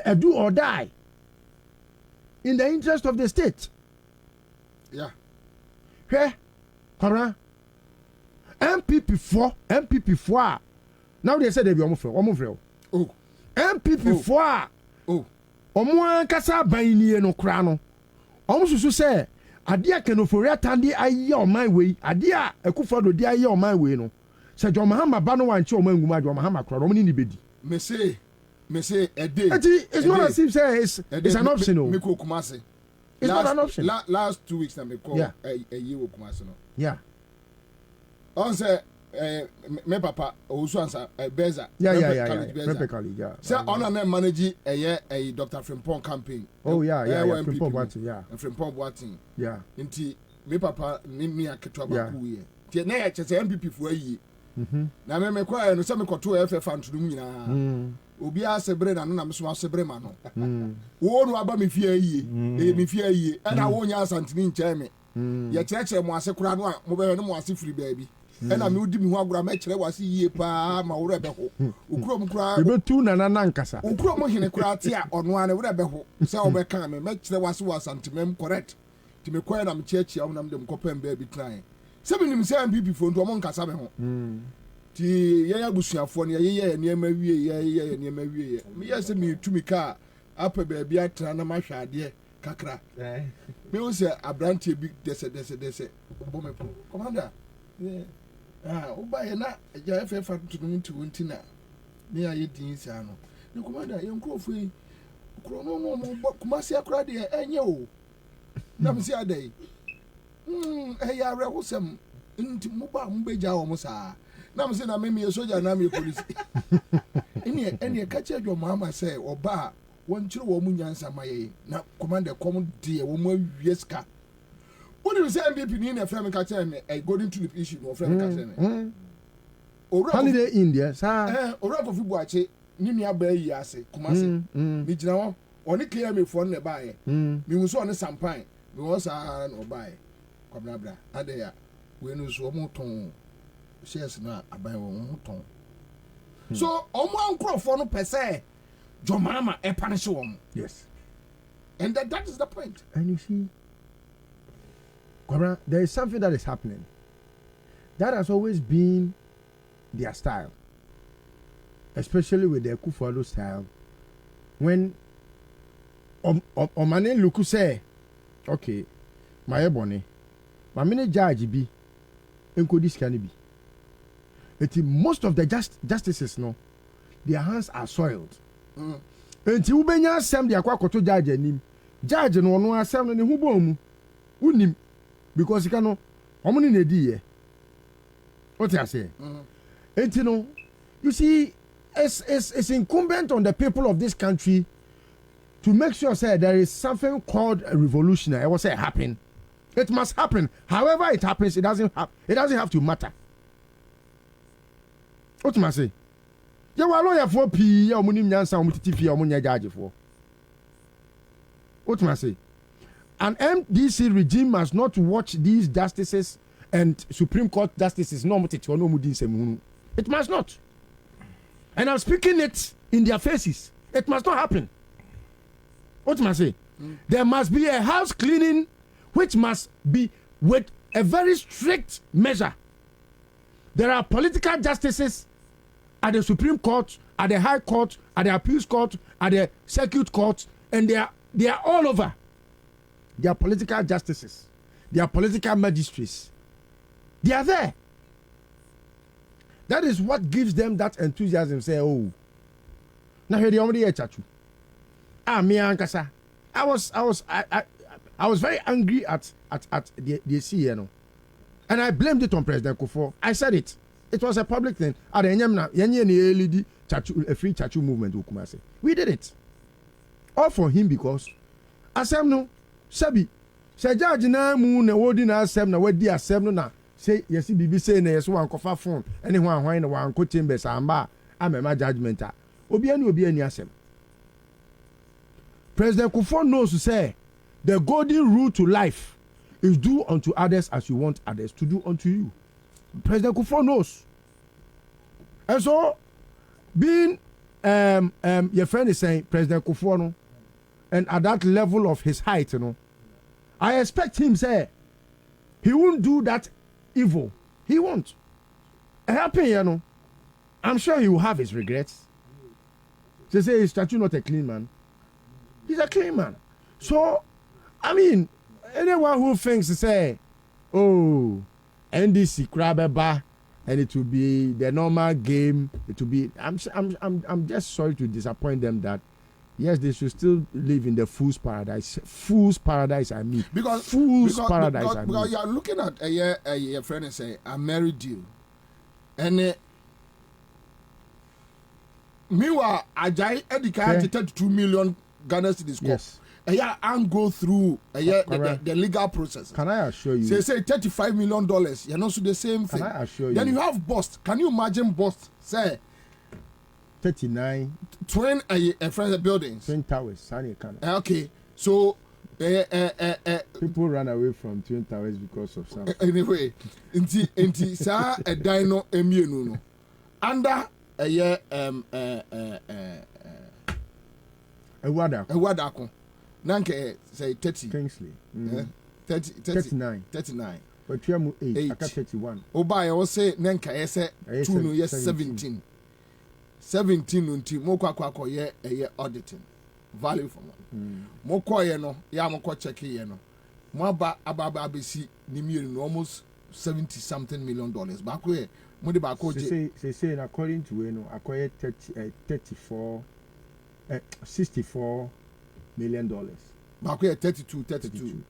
a do or die in the interest of the state. Yeah. Hey, Kwabena, MPP 4 now they say they be omofre oh MPP 4 oh omo ankasa ban nie no kra no omo susu say ade a kenofori atande aye oman we ade a Akufo-Addo di aye oman we no se John Mahama ba no wanche oman nguma John Mahama kra omo ni bedi me say a day it's not as if say it's an option no me ko Kumasi it's not an option last 2 weeks na me call a year Kumasi no yeah on say me papa also answer Beza yeah say on na manage a Dr. Frimpong campaign Frimpong Boating Frimpong Boating yeah nti me papa me aketwa ba ku ye tie na ya chese MPP fu ayi na me kwa no say me koto FF antudum nyina obi asebre na no na me so asebre ma no wo no aba me fie ayi me fie ayi na wo nya asantini nche me ye kyerɛkyerɛ mo ase kura no a mo bɛhwɛ no mo ase firi baabi ɛna me wodi me ho agora me kyerɛ wase yie paa ma wo rebe ho okuro mo kura ebetu na nkasa okuro mo hene kura te a ɔno a ne wo rebe ho sɛ wo bɛka me kyerɛ wase wa santimem correct ti me kwɛ na me kyerɛkyerɛ wo na me dem kɔpɛm baabi tran sɛ me nim sɛ MPP fo nto mo nkasa me ho ti yɛyɛ abusuafoɔ no yɛyɛ nneɛma wie yɛyɛ nneɛma wie me yɛ sɛ me tumi ka apɛ baabi atra na mahwɛ adeɛ kakra me wo sɛ abrantie bi dɛsɛ bɔ me po commander oba ye na ja FF tunum ti wonti na me aye din sia no ne commander ye nkrofo yi kro no mo Kumasi akra de enye o na me si adai ya re hosem nti mo ba mo beja wo mo sa na me si na me soja na me police eni ka che John Mahama say oba won kire wo mu nyansa maye na commander kom de wo mo awieska woni we say MPP ni na frame ka che me golden tulip issue no frame ka che me holiday India sa ora ko fi buache ni nua ba yi ase Kumasi mi gina wo oni clear me for na ba ye mi hu so oni sampan mi wo sa na oba ye Kwabena bra ade ya we no so mo ton shares na aban wo mo ton so omo ankrofo no pese John Mahama e punish wo. Yes. And that is the point. And you see, Kwabena, there is something that is happening. That has always been their style. Especially with the Akufo-Addo style. When Omane Luku say, okay, my ebony, my mini judge be, enko this can be. Most of the justices, no, their hands are soiled. Enti ubenya asem de akwa koto judge anim judge no no asem no ne hu bom mu unim because you no omo ni nedi ye what you say enti no you see it's incumbent on the people of this country to make sure say there is something called a revolution. I will say happen. It must happen. However it happens, it doesn't have to matter. What must say? You are lawyer for P. Ya omunim nyansa omutiti ya omunya judge for. What must say? An MDC regime must not watch these justices and Supreme Court justices no mutiti no mudin semunu. It must not. And I'm speaking it in their faces. It must not happen. What must I say? There must be a house cleaning which must be with a very strict measure. There are political justices at the Supreme Court, at the High Court, at the Appeals Court, at the Circuit Court, and they are all over. They are political justices. They are political magistrates. They are there. That is what gives them that enthusiasm. Say, oh, now here the only chachu. Me ankasa. I was very angry at the CNO, and I blamed it on President Kufuor. I said it. It was a public thing. At the LED a free chachu movement. We did it. All for him because asem no sabi. Se judge na mu na wodi na asem na wadi asem no na say yes bibi say na yes wan kofa phone anyone hwan na wan ko chambers amba amema judgment a obi ani asem. President Kufuor knows to say the golden rule to life is do unto others as you want others to do unto you. President Kufuor knows. And so, being your friend is saying President Kufuor, no, and at that level of his height, you know, I expect him say he won't do that evil. He won't. happen, you know. I'm sure he will have his regrets. They say he's Statue not a clean man. He's a clean man. So, I mean, anyone who thinks to say, oh, NDC Kwabena, and it will be the normal game, it will be. I'm just sorry to disappoint them that. Yes, they should still live in the fool's paradise. Fool's paradise, I mean. Because you are looking at a friend and say, I married you. And meanwhile, Ajay Edika 32 million Ghana cedis. Yes. And go through the legal process. Can I assure you? Say $35 million. You're not the same thing. Can I assure you? Then you have bust. Can you imagine bust? Say 39 twin friends buildings, twin towers. Okay, so people run away from twin towers because of something. Anyway, inti sa a dino emienu no under Wadako nanke say 30 Kingsley 39 but you am 8 aka 31 oba I say nanka say 2 no yes 17 until moko akwa ye auditing value for money moko ye no ya moko check ye no mo aba abesi ni mienu no almost $70 million back we mo de back say according to we no acquire 64 million dollars back we 32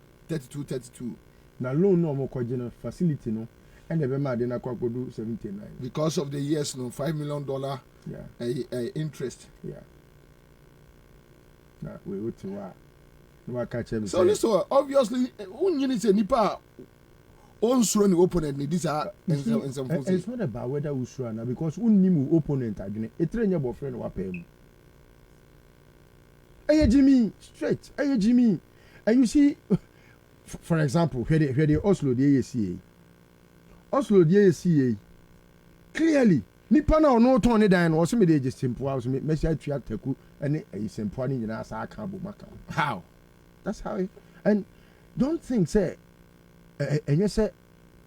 na loan no moko gina facility no and the bema de na kwakodu 79 because of the years no $5 million interest. Yeah. Nah, we would no catch him. So obviously, unyi say nipa onsuro ni opponent ni this are in some it's not about whether we sure na because unnimu opponent adwene etrenya boyfriend wa pay. Hey Jimmy, straight. Hey Jimmy. And you see for example, where the Oslo the ACA. Oslo the ACA clearly nipa na ono ton ne dan no so me dey just simple house me measure twa taku ene simple ni nyina sa aka bo maka. How? That's how it, and don't think say enye say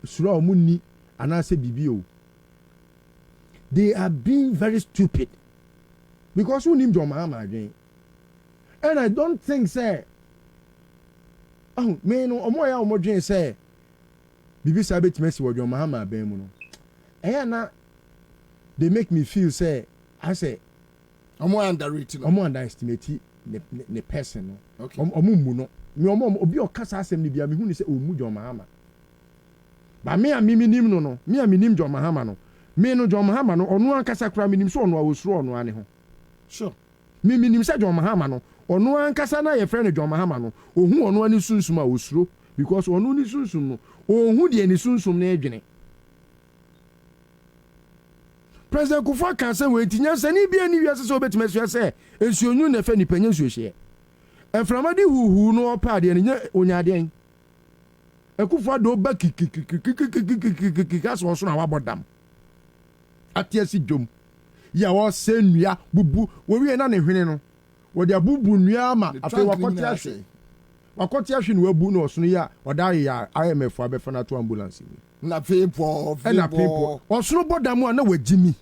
sura omunni ana say bibio. They are being very stupid because who name John Mahama again. And I don't think say oh me no omo ya omo dwen say bibi sa betimesi wo John Mahama ben mu no. Na they make me feel say I say omo underestimate the person no. Okay. Omo mu no me omo obi okasa asem ni bia me hu ni say omu John Mahama ba me nim no me nim John Mahama no me no John Mahama no onu ankasa kura me nim so onu awosuro onu ane ho sure me nim say John Mahama no onu ankasa na ye friend John Mahama no ohu onu ani sunsum awosuro because onu ni sunsum no ohu de ani sunsum na edwene. President Kufuor can say we tinya say ni bia ni wiase so betima so say ensuonyu na fa nipa nya nsuohye enframade huhu no opa de nya onyade Kufuor do ba gas won so na wabodam atiasi dwom ya wo se nnua bubu wo wie na ne hwene no wo de abubu nnua ma afi wakoti ahwe no wabu no so no ya oda ya IMF abefa na to ambulance ni na people osoro bodam a na wagimi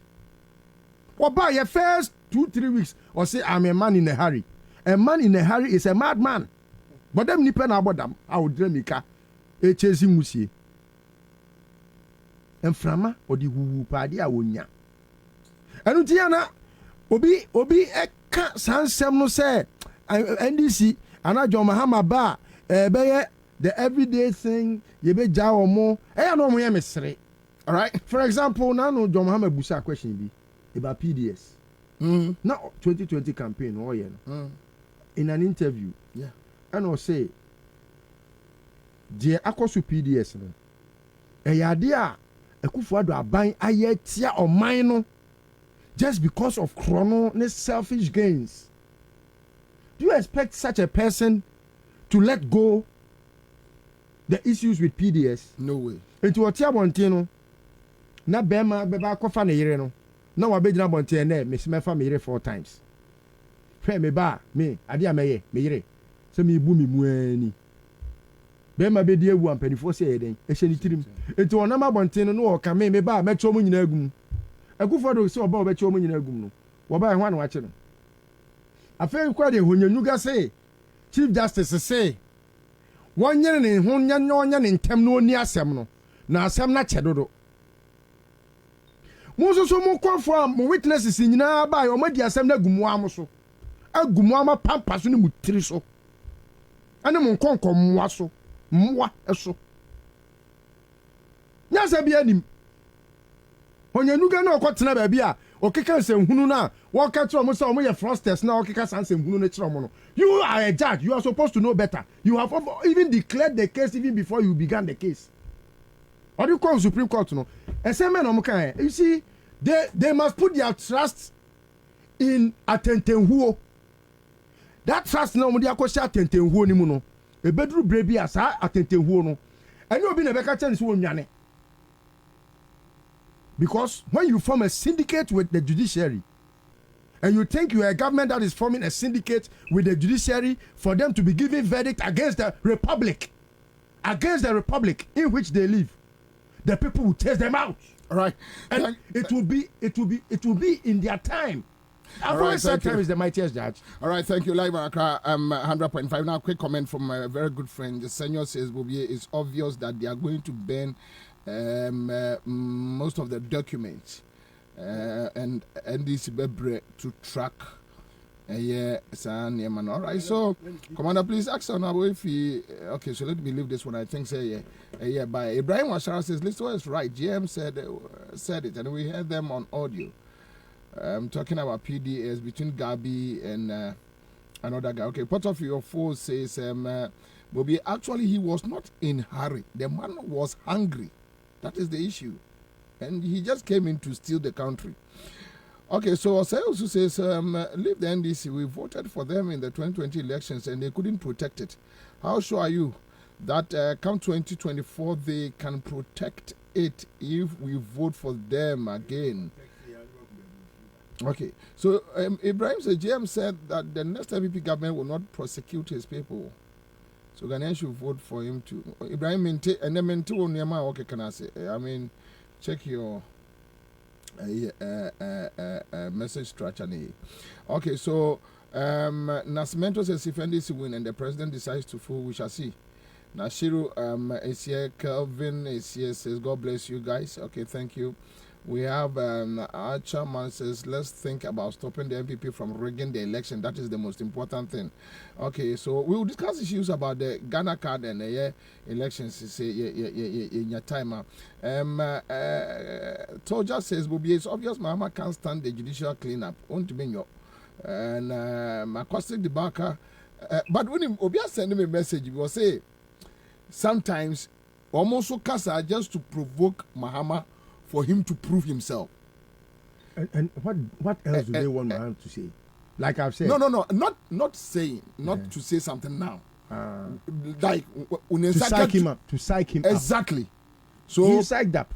oba your first 2-3 weeks or say I'm a man in a hurry. A man in a hurry is a madman. But them nipa na bodam I would dremika e chase musie enframa odi huhu paade a wonya enu tia na obi eka sansem no say NDC ana John Mahama ba beye the everyday thing ye be ja omo no mo ye mesere. All right, for example now no John Mahama busa question bi about PDS now 2020 campaign in an interview and I say je akoso PDS no eyade a Akufo-Addo aban ayetia oman no just because of chrono and selfish gains. Do you expect such a person to let go the issues with PDS? No way. Into what you want no na bema beba kofa na yire no na wa be gina bonte na me me fa me yire 4 times. Fe me ba me ade a me yire so me bu me mu ani bɛrima bɛdi ewu ampanyinfoɔ sɛ ɛyɛ den ɛhyɛ ne tirim eti ɔnam abɔnten no ɔka me ba a mɛkyɛ ɔmo nyinaa gum ɛkufo do sɛ ɔba a ɔbɛkyɛ ɔmo nyinaa gum no wɔba ɛho ana wakyɛ no afei kɔ de honyanyuga se chief justice se wɔnyere ne ho nyanya ne ntɛm na oni asɛm no na asɛm na kyɛ dodo mo nso so mo kɔfo a mo witnesses nyinaa ba ɔmo di asɛm na gumu am so agumu ama pampa so ne mu tiri so ɛne mo nkɔnkɔ mmoa so mmoa ɛso nyasa bi anim onyanuga na ɔkɔtena baabi a ɔkeka nsɛmhunu no a wɔka kyerɛ ɔmo sɛ ɔmo yɛ frosters na ɔkeka saa nsɛmhunu no kyerɛ ɔmo no you are a judge you are supposed to know better you have even declared the case even before you began the case ɔde kɔ supreme court no ɛsɛ mɛ na ɔmo kan you see they must put their trust in atentenhuo that trust na ɔmo de akɔhyɛ atentenhuo ni mu no ebeduru bere bi a saa atentenhuo no ɛne obi na ɛbɛka kyɛn so wɔnwane because when you form a syndicate with the judiciary and you think you are a government that is forming a syndicate with the judiciary for them to be giving verdict against the republic in which they live, the people will chase them out. All right, and it will be in their time. I've always said time is the mightiest judge. All right, thank you, Live Accra. 100.5. Now, quick comment from a very good friend. The senior says, Bobie, it's obvious that they are going to ban most of the documents and this bebre to track. All right, so Commander, please ask on if he. Okay, so let me leave this one. I think say by Ibrahim Washara says Listo is right. GM said it, and we heard them on audio. Talking about PDS between Gabi and another guy. Okay, part of your four says Bobie, actually he was not in hurry. The man was hungry. That is the issue. And he just came in to steal the country. Okay, so Osei also says, leave the NDC. We voted for them in the 2020 elections and they couldn't protect it. How sure are you that come 2024 they can protect it if we vote for them again? Okay, so Ibrahim said, GM said that the next MPP government will not prosecute his people. So Ghanaians should vote for him too. Ibrahim, and then okay, can I say? I mean, check your message structure. Okay, so Nascimento says if NDC win and the president decides to fool, we shall see. Nashiru is here, Kelvin is here, says God bless you guys. Okay, thank you. We have our chairman says let's think about stopping the MPP from rigging the election. That is the most important thing. Okay, so we will discuss issues about the Ghana card and the elections. In your time. Toja says, Bobie, it's obvious Mama can't stand the judicial cleanup. On to me, and Makwasik Debaka. But when Obia send him a message, he will say sometimes almost so casa just to provoke Mahama for him to prove himself. And what else do they want Mahama to say? Like I've said. No. Not saying, not to say something now. Like to psych him up. To psych him exactly. Up. So he psyched up.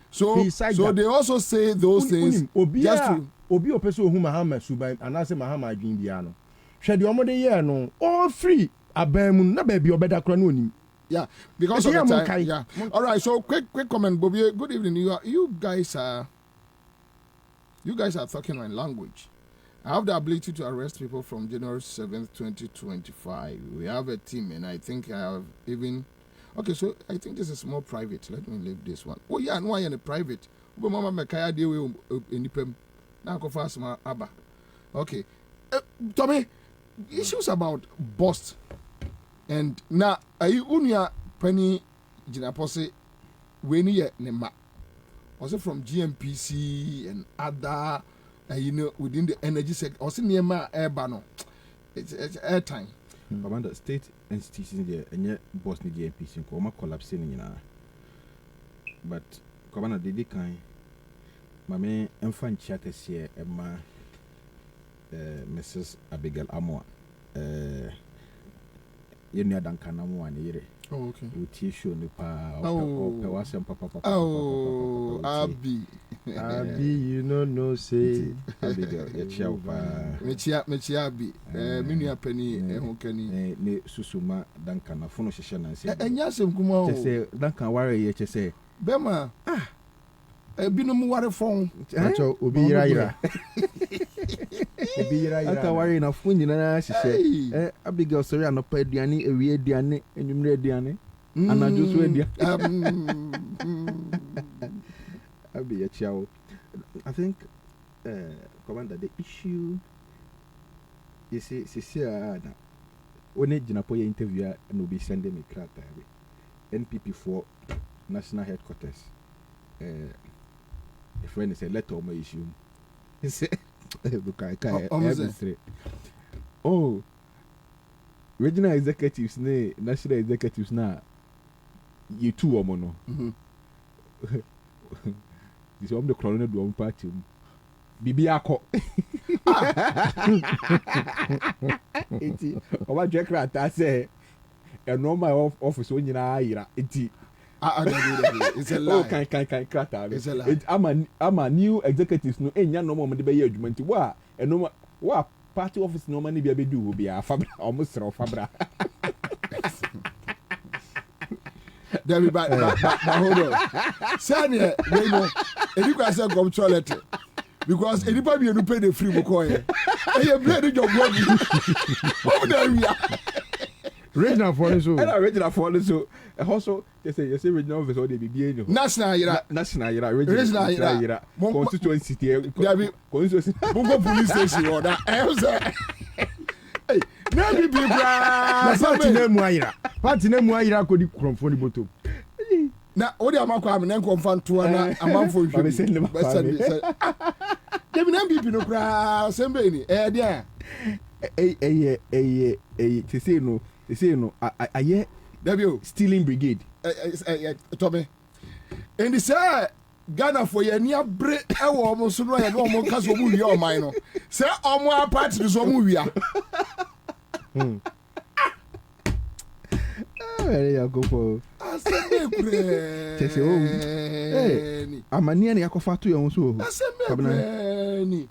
So they also say those things just to. Obi opeso who Mahama subai and I say Mahama adwin bia no. Hwɛ de omo de ye no all free abamu na ba bi obeda kra no onim. Yeah, because of the time. Yeah. All right. So quick comment, Bobie. Good evening. You guys are talking my language. I have the ability to arrest people from January 7th, 2025. We have a team, and I think I have even. Okay, so I think this is more private. Let me leave this one. Oh yeah, no, I am a private. Mama Mekaya deal in Nipem. Now go fast, my Abba. Okay, Tommy. Issues about bust. And now, are you unia penny jinapose when you nema? Also from GMPC and other, within the energy sector. Also near my air banner. It's airtime. Commander, state entities in there, and yet boss ni GMPC and coma collapsing in but Commander, did kind. Mammy and fan chatters here, Emma, Mrs. Abigail Amoa. Yenya Dankana one year. Oh, okay. Utie show ne pa. Oh, papa. Oh, Abi. Abi, you know say. Abi girl, ya chiao pa. Mechia Abi. Minu apeni ehokani. Ne susuma Duncan na fono hyehyɛ na nse. Enya sem kuma o. Chese Duncan ware ye chese. Bema. Ebinom ware fon. Acho obi yira. Obi yira. Aka ware na fon nyina na hyehyɛ. Abigail sorry anopa aduane, ewie aduane, enwumre aduane. Anajo so aduane. Abi ya chiao. I think Commander, the issue you see na one jinapo ye interview and will be sending me krata NPP for national headquarters. A friend is a letter on my issue. He said, oh, regional executives, national executives now, you two are mono. This one the colonel do one party. Bibi ako. Eti, oba jekra ta say, e normal office o nyina ayira. Eti, it's a lie. Oh, can krata. It's a lie. I'm a new executives no enya no mo de be ye adwuma nti wa e no wa party office no mani bia be do bia fabra almost raw fabra. David, but hold on. Sanya, you know, and you guys go toilet because anybody you pay the free bokoye. And you play the job work. Over there we are. Regional for so. And original for so. Also, you say regional office or they be national regional ira. Constituency David, constituency. Bungo police station order. Hey, maybe people party name Muaira could from phone bottom. Na odi amakwa am na nkomfa ntoa na amanfo hwe. Dem na bibi no kra sembe ni dia. Say no aye Dabio stealing brigade. Tobe. And say Ghana for ye ni abre e wo omo so no ye no omo kaso mu wi o man no. Say omo apart ni so mu wi a. Ya go for amania na yakofa to yon so Kwabena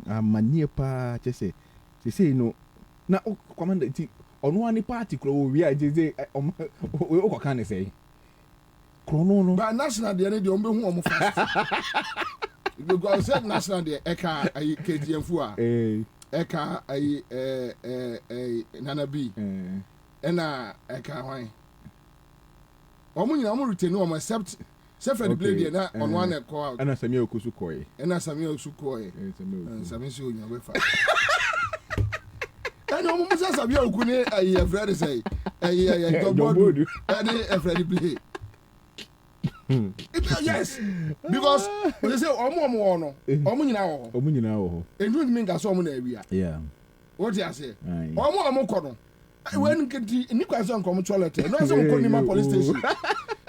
amania pa chese no na commander ti ono ani party kro wi a je o ko kan say krono no ba national de ne ombe hu omo fast because said national de eka ayi KGM fu a eka ayi nana B ena eka hwan omo nyina omo retain omo except Fred Blade na on one call out ana Samuel Okusu koye Samuel so nya we fa and omo musa Samuel Oku ne ayi Fred say ayi Dobodu and Fred Blade yes because they say omo no omo nyina wo endu mi nka so omo na awia yeah what you say omo ko no when kiti ni kwa so nkom toilet no so ko ni ma police station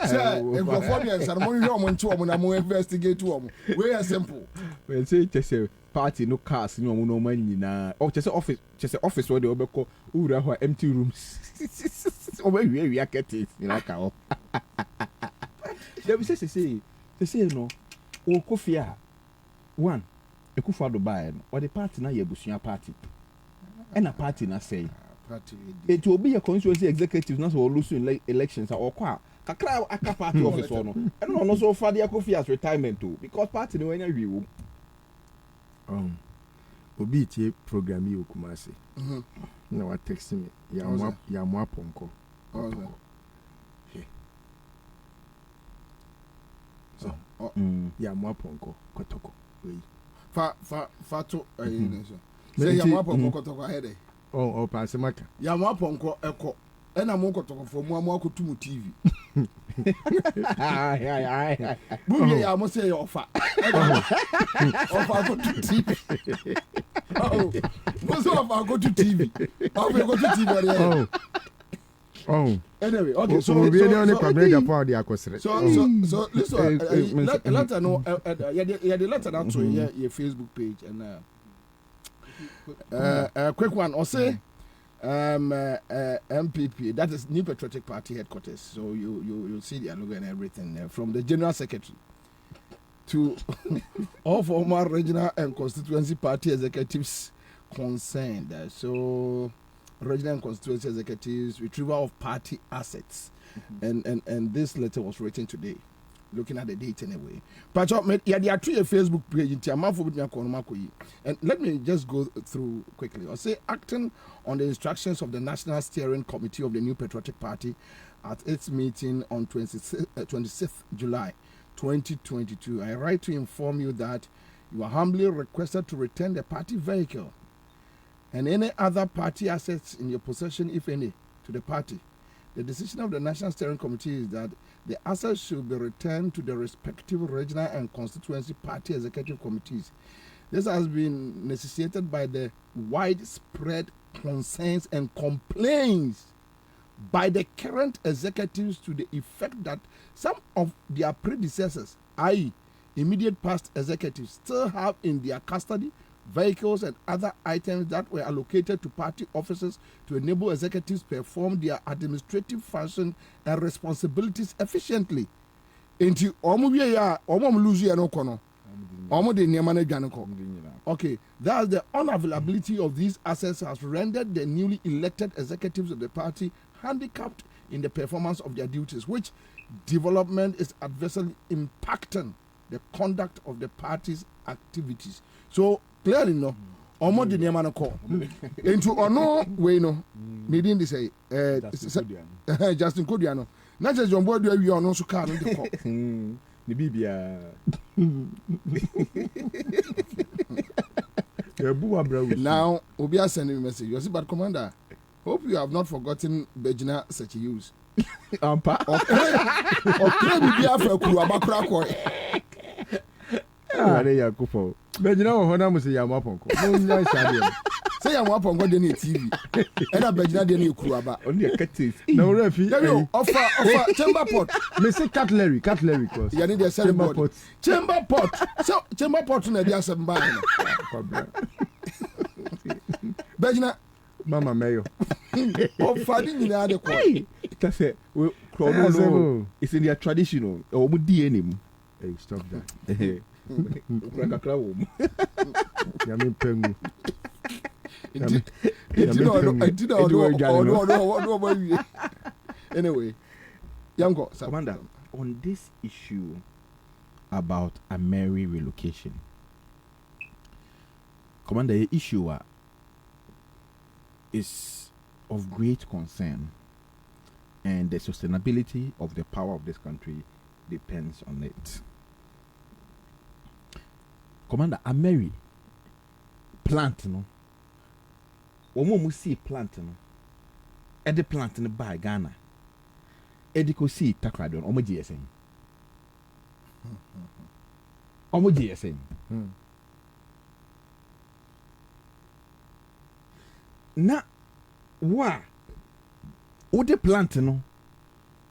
say egophobia ceremony omo nti omo na mo investigate omo we are simple we say say party no cars ni omo no man nyina o say office where they obeko ura ho empty rooms omo wi akete ni na ka o they say no o kofia one ekufa do buy no or the party na yebusuya party and a party na say it will be a constituency executive not so lose elections or kwa kakra aka party office no and no so far the kofia's retirement too because party no anya wi wo obi tie program yi okumase na wa text me ya mo aponko ya mo aponko kotoko we fa to say ya mo aponko kotoko ahede oh pass maka ya mo aponko eko ena mo kotoko fo mo akotumu TV buye ya mo say ofa go to TV oh mo so ofa go to TV anyway okay so we be on the Kwabena part the akosere so listen letter no ya the letter that to your Facebook page and quick one or say MPP, that is New Patriotic Party headquarters. So you'll see their logo and everything from the General Secretary to all former regional and constituency party executives concerned. So regional and constituency executives, retrieval of party assets. And this letter was written today. Looking at the date anyway. But there are two Facebook page. And let me just go through quickly. I'll say acting on the instructions of the National Steering Committee of the New Patriotic Party at its meeting on 26th July 2022. I write to inform you that you are humbly requested to return the party vehicle and any other party assets in your possession, if any, to the party. The decision of the National Steering Committee is that the assets should be returned to the respective regional and constituency party executive committees. This has been necessitated by the widespread concerns and complaints by the current executives to the effect that some of their predecessors, i.e., immediate past executives, still have in their custody vehicles and other items that were allocated to party officers to enable executives perform their administrative functions and responsibilities efficiently. Okay, thus the unavailability of these assets has rendered the newly elected executives of the party handicapped in the performance of their duties, which development is adversely impacting the conduct of the party's activities. So clearly, no. Omo di niema no call. Into ono we no. Needing to say Justin Kodiano. Not just on board we are no so car no de call. The Bibia. Now, Obia sending a message. You see, but Commander, hope you have not forgotten Bejina such use. Ampa. Okay, Bibia for Kuabakra. Bejina Hona must say Yamaponko. Say Yamaponko didn't TV. And a Bejina didn't Kuaba. Only a cat is. No refi. Offer chamber pot. Missy cutlery course. You need a chamber pot. Chamber pot. So chamber pot in a dia some buying. Bejina. Mama Mayo. Fighting in the other coin. That's it. It's in their traditional. Or would DNA. Hey, stop that. Anyway, Yango, Commander, on this issue about a Mary relocation, Commander, the issue is of great concern, and the sustainability of the power of this country depends on it. Commander, a Mary plant, no. Omo see plant, no. Edi plant in by Ghana. Edi ko see takradon. Omo GSM. Omo GSM. Na wa ode plant no.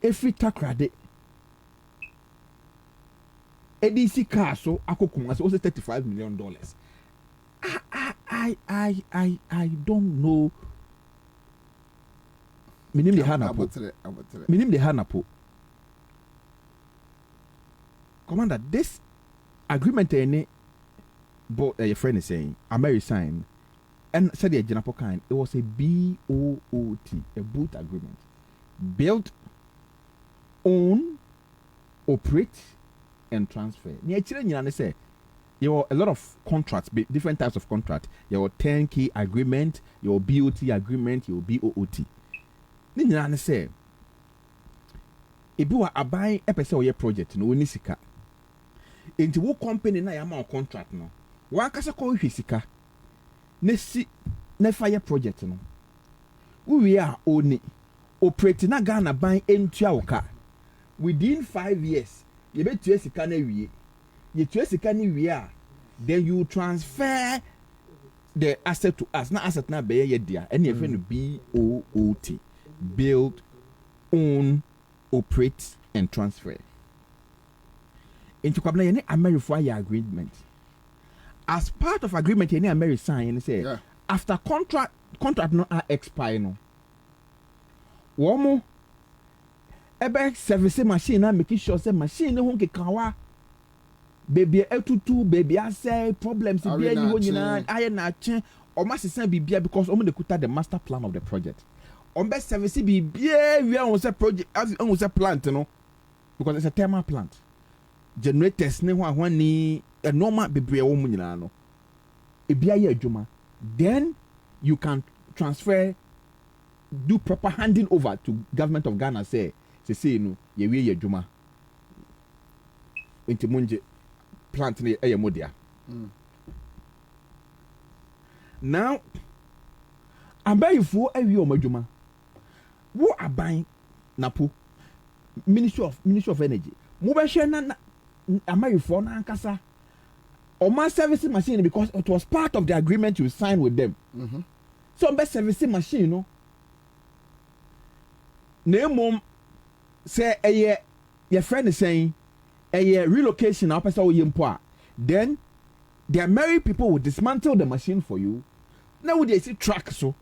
Every takrade. ADC car so akokum so $35 million. I don't know. Minim the hanapo. Minim the hanapo. Commander, this agreement any but your friend is saying American sign and said the Janapo kind it was a BOOT, a boot agreement. Build, own, operate and transfer. There were a lot of contracts, different types of contract. There were 10-key agreement, your BOT agreement, your BOOT. Then say, if you are buying a person project, no one sika. Into what company na yama contract no? Wa kasa ko hwisika. Ne fire project no. We are only operating na Ghana buying into our car. Within 5 years. You bet you sika na wie. You sika ni wie a then you transfer the asset to us. Na asset na be ye dia. Any friend BOOT. Build, own, operate and transfer. Into Kwabena any American agreement. As part of agreement any American sign say after contract contract no a expire no wɔn ebe service machine na making sure say machine ne ho kekawa baby etutu baby asɛ problems bi ani ho nyinaa ayɛ na akyɛ ɔmo asesa bibia because ɔmo dey kuta the master plan of the project ɔmo bɛ service bibia wi ahun sɛ project ahun sɛ plant no because it's a thermal plant generators ne ho ahwani normal bebree wɔ mu nyinaa no ebi ayɛ adwuma then you can transfer do proper handing over to government of Ghana say no ye wie ye adwuma nti munje plant ne eye modia now abayifo awie o madwuma wo aban napo ministry of energy mo be hwe na amayifo na ankasa o ma service machine because it was part of the agreement you signed with them so be service machine no na mom say your friend is saying relocation na person we mpo then the married people will dismantle the machine for you now would they see track so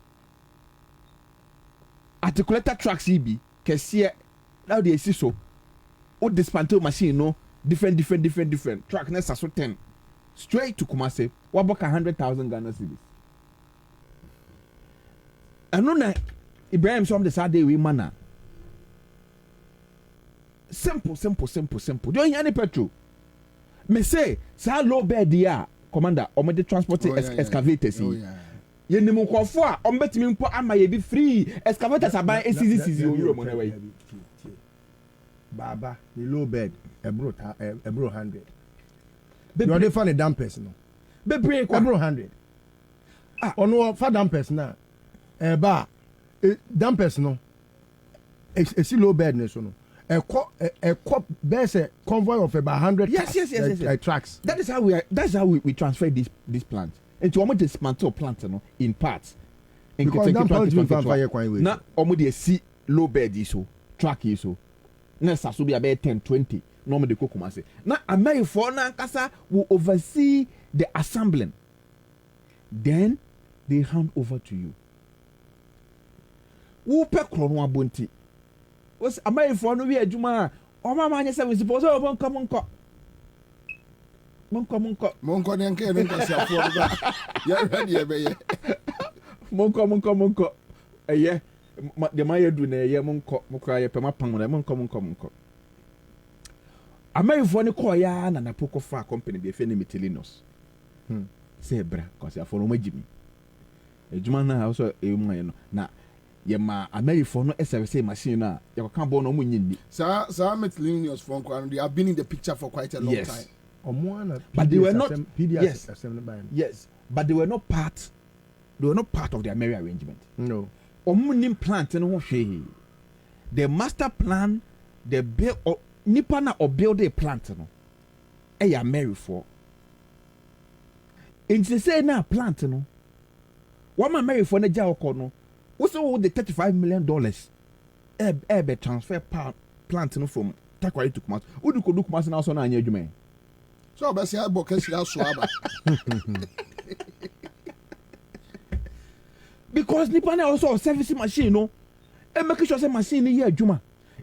articulator tracks EB kesiye now they see so o dismantle machine no different track na so 10 straight to Kumasi waboka 100,000 Ghana cedis anu na Ibrahim some the Saturday we manna simple don't hear any petrol me say sa low bed dia commander o me dey transport excavators ye nim nkofo a o betimi mpo ama ye bi free excavators aban easy o Euro mo na way baba the low bed ebro 100 you dey find a dampers no bebre kwa ebro 100 ono fa dampers na ba dampers no esi low bed ne so no a there's a convoy of about 100 yes. Tracks. That's how we transfer this plant. Into almost dismantle plant in parts. Because that plant will fire quite well. Now almost they see low bed so track so. Now so be about 10-20. Normally they come say. Now America for now Kasa will oversee the assembling. Then they hand over to you. Who pe krono abonti. Was America no we adwuma o mama anya say we suppose o monko ne nke ne nkwasi afo ba ya ready e be ye monko eye de ma yedu na eye monko ye pema pan na monko America ne call ya na poko fa company be fe ne Metilinos say bra cause afo no magimi adwuma na also e mu aye no na yema America no service machine na you can born no munyini sir Metilinos phone and they have been in the picture for quite a long time but they were not yes but they were not part of the America arrangement no omunim plant no hwe the master plan the build nipa na or build a plant no e America for in say na plant no one America for na ja okọ no also the $35 million be transfer plant no from Takwari to Kumasi. Udu ko do Kumasi na so na anya adwuma. So be say abo ka sira so aba. Because nipa na also service machine no. E make sure say machine ni adwuma.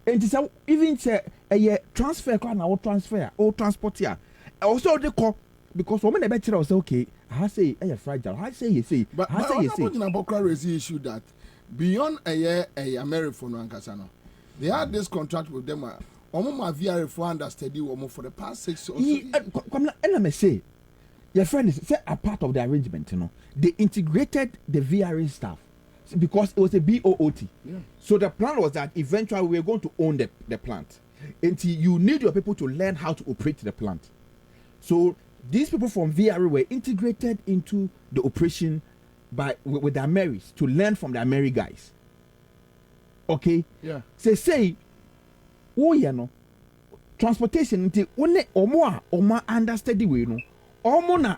And say even say transfer kwa na transfer or transport here. Also they call because women be tell us okay, I say fragile. I say you say. But I say you say. But Bokra raise the issue that beyond a American no ankasano. They had this contract with them. Omoma VR for understudy for the past 6 or so. Come let me say. Your friend is say a part of the arrangement, you know. They integrated the VRA staff because it was a BOOT. Yeah. So the plan was that eventually we were going to own the plant. Until you need your people to learn how to operate the plant. So these people from VRA were integrated into the operation with the Ameris to learn from the Ameri guys. Okay? Yeah. Say, oh yeah no. Transportation until one or understudy we no. Omo ne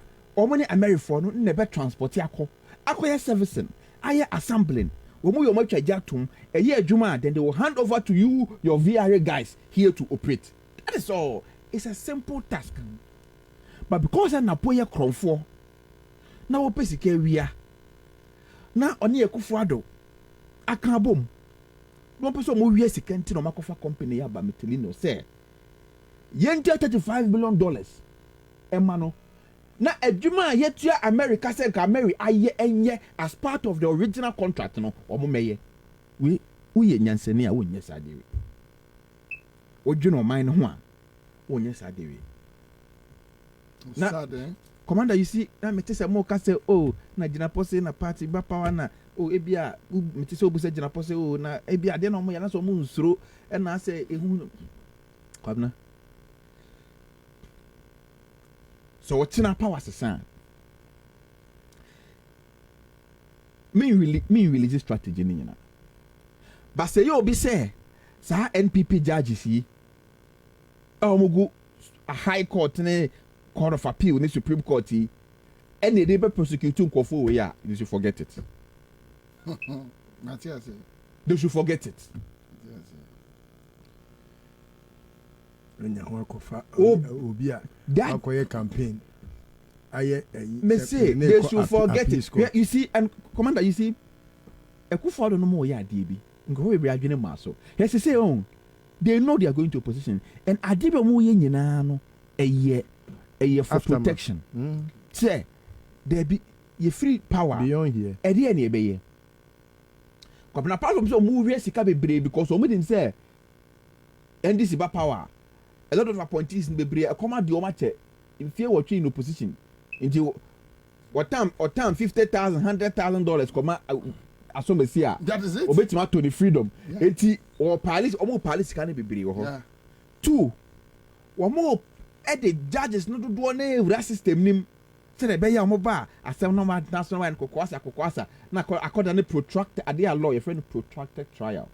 Ameri no never transport yako. Akoya servicing, aya assembling. When we match jatum, a year juma, then they will hand over to you, your VRA guys here to operate. That is all. It's a simple task. But because I na poye kromfo, now we are na oni Ekufuado aka bom no person mo wie sika nti no makofa company ya ba metelino say yenti $35 billion emma no na adwuma yetua America say ka Mary aye enye as part of the original contract no omo meye we uye nyansani a wonye sadewe odwino man no ho a wonye sadewe na commander you see na mete say mo ka say oh na gina pose na party ba power na oh ebia mete say obusa gina pose oh na ebia de no mo ya na so mo nsuro e na say ehu kwabna so what's in our power sasa me really this strategy ni na but say you be say sa NPP judges yi omugu a high court ne court of appeal ne supreme court yi and they be prosecute nkofo we ya you should forget it. They should forget it. Obia that campaign me say they should forget it. You see, and commander, you see Ekufuado no more ya DB nko we adwene ma so yes say on they know they are going to opposition and adibe mo ye nyina no eye for protection say there be ye free power beyond here e dey na ebeye kwabna part of so mo we sika bebre because o mo din say NDC ba power a lot of appointees in bebre e come ade o ma che in fear what in opposition into what time $50,000 $100,000 come asomesia that is it obetima to the freedom enti or police can be bebre ho two wo the judges no do na ewura system nim say the be ya mo ba asem no national wine kokoasa na according to protracted ade law your friend protracted trial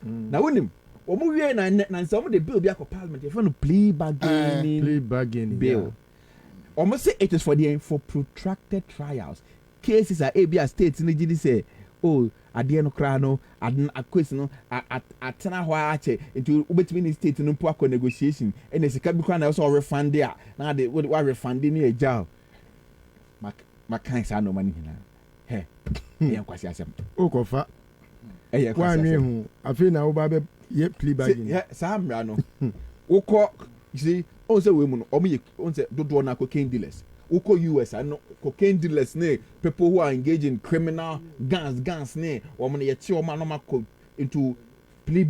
na wonim omo wie na some the bill be akọ parliament your friend plea bargaining bill almost say it is for protracted trials cases are abia states ni gidi say oh ade no kra no akwesi no atena ho ache into ubetimi ni state no po akọ negotiation and sika bi kra na so refund there na de wa refund ni eja makan sa no mani hina he e kwasi asem okofa kwa nwe hu afi na wo ba be ye plea bargaining sa amra no wokọ you see on say we mu no omo on say dodo na cocaine dealers wokọ US and cocaine dealers ne people who are engaged in criminal gangs ne omo na ye ti omo no into plea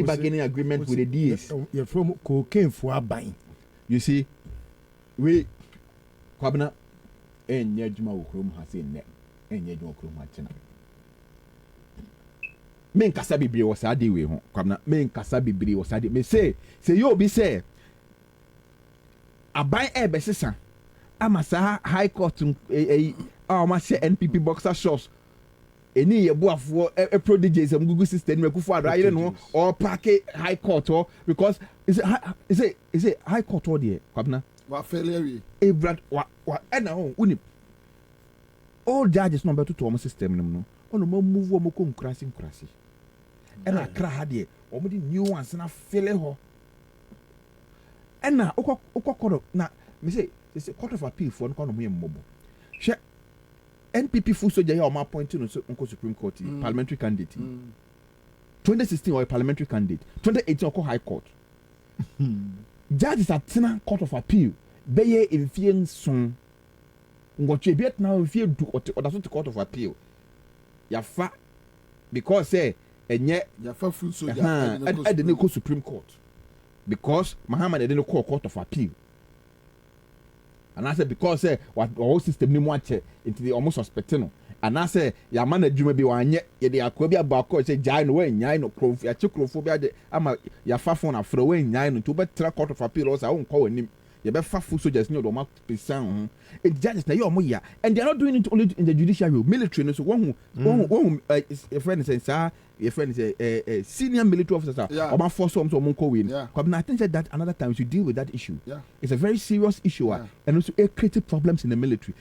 bargaining agreement with the DAs you from cocaine for aban you see we Kwabena enye adwuma wo krom ha se ne enye adwuma krom ha chena men kasa bibire wo sa de we ho Kwabena men kasa bibire wo sa de me say you be say aban ebe sesa ama sa high court ma se NPP boxer shorts eni ye boafo prodigies am Google system me Ekufuado ayire no or park high court or because is it high court or there Kwabena wa failure Brad wa na ho uni all judges no beto to omo system no ono mo move omo ko nkurasi ena kra ha de omo di new ones na fail ho ena okokoro na me say court of appeal for no mo yemmobo hwe NPP full soldier ya omo appoint no nko Supreme Court parliamentary candidate 2016 or parliamentary candidate 2018 or high court judges at Tina Court of Appeal beye infien son ngoche biet na infie du or that's Court of Appeal ya fa because say enye ya fa full soldier and the go Supreme Court because Muhammad dey no Court of Appeal and I said because say what our system ni mo ache into the almost suspect no and I say ya man adwuma bi wanye ye de akwa bi abako say jai no we nyai no krofo ya chekrofo bi ade ama ya fa phone afro we nyai no to betra Court of Appeal also won kwa wanim ye be fa full soldiers ni do ma pesan it judges na ye omo ya and they are not doing it only in the judiciary military no so one a friend say sir your friend say senior military officer or ma force some ko win because I think that another time we should deal with that issue it's a very serious issue and also it creates problems in the military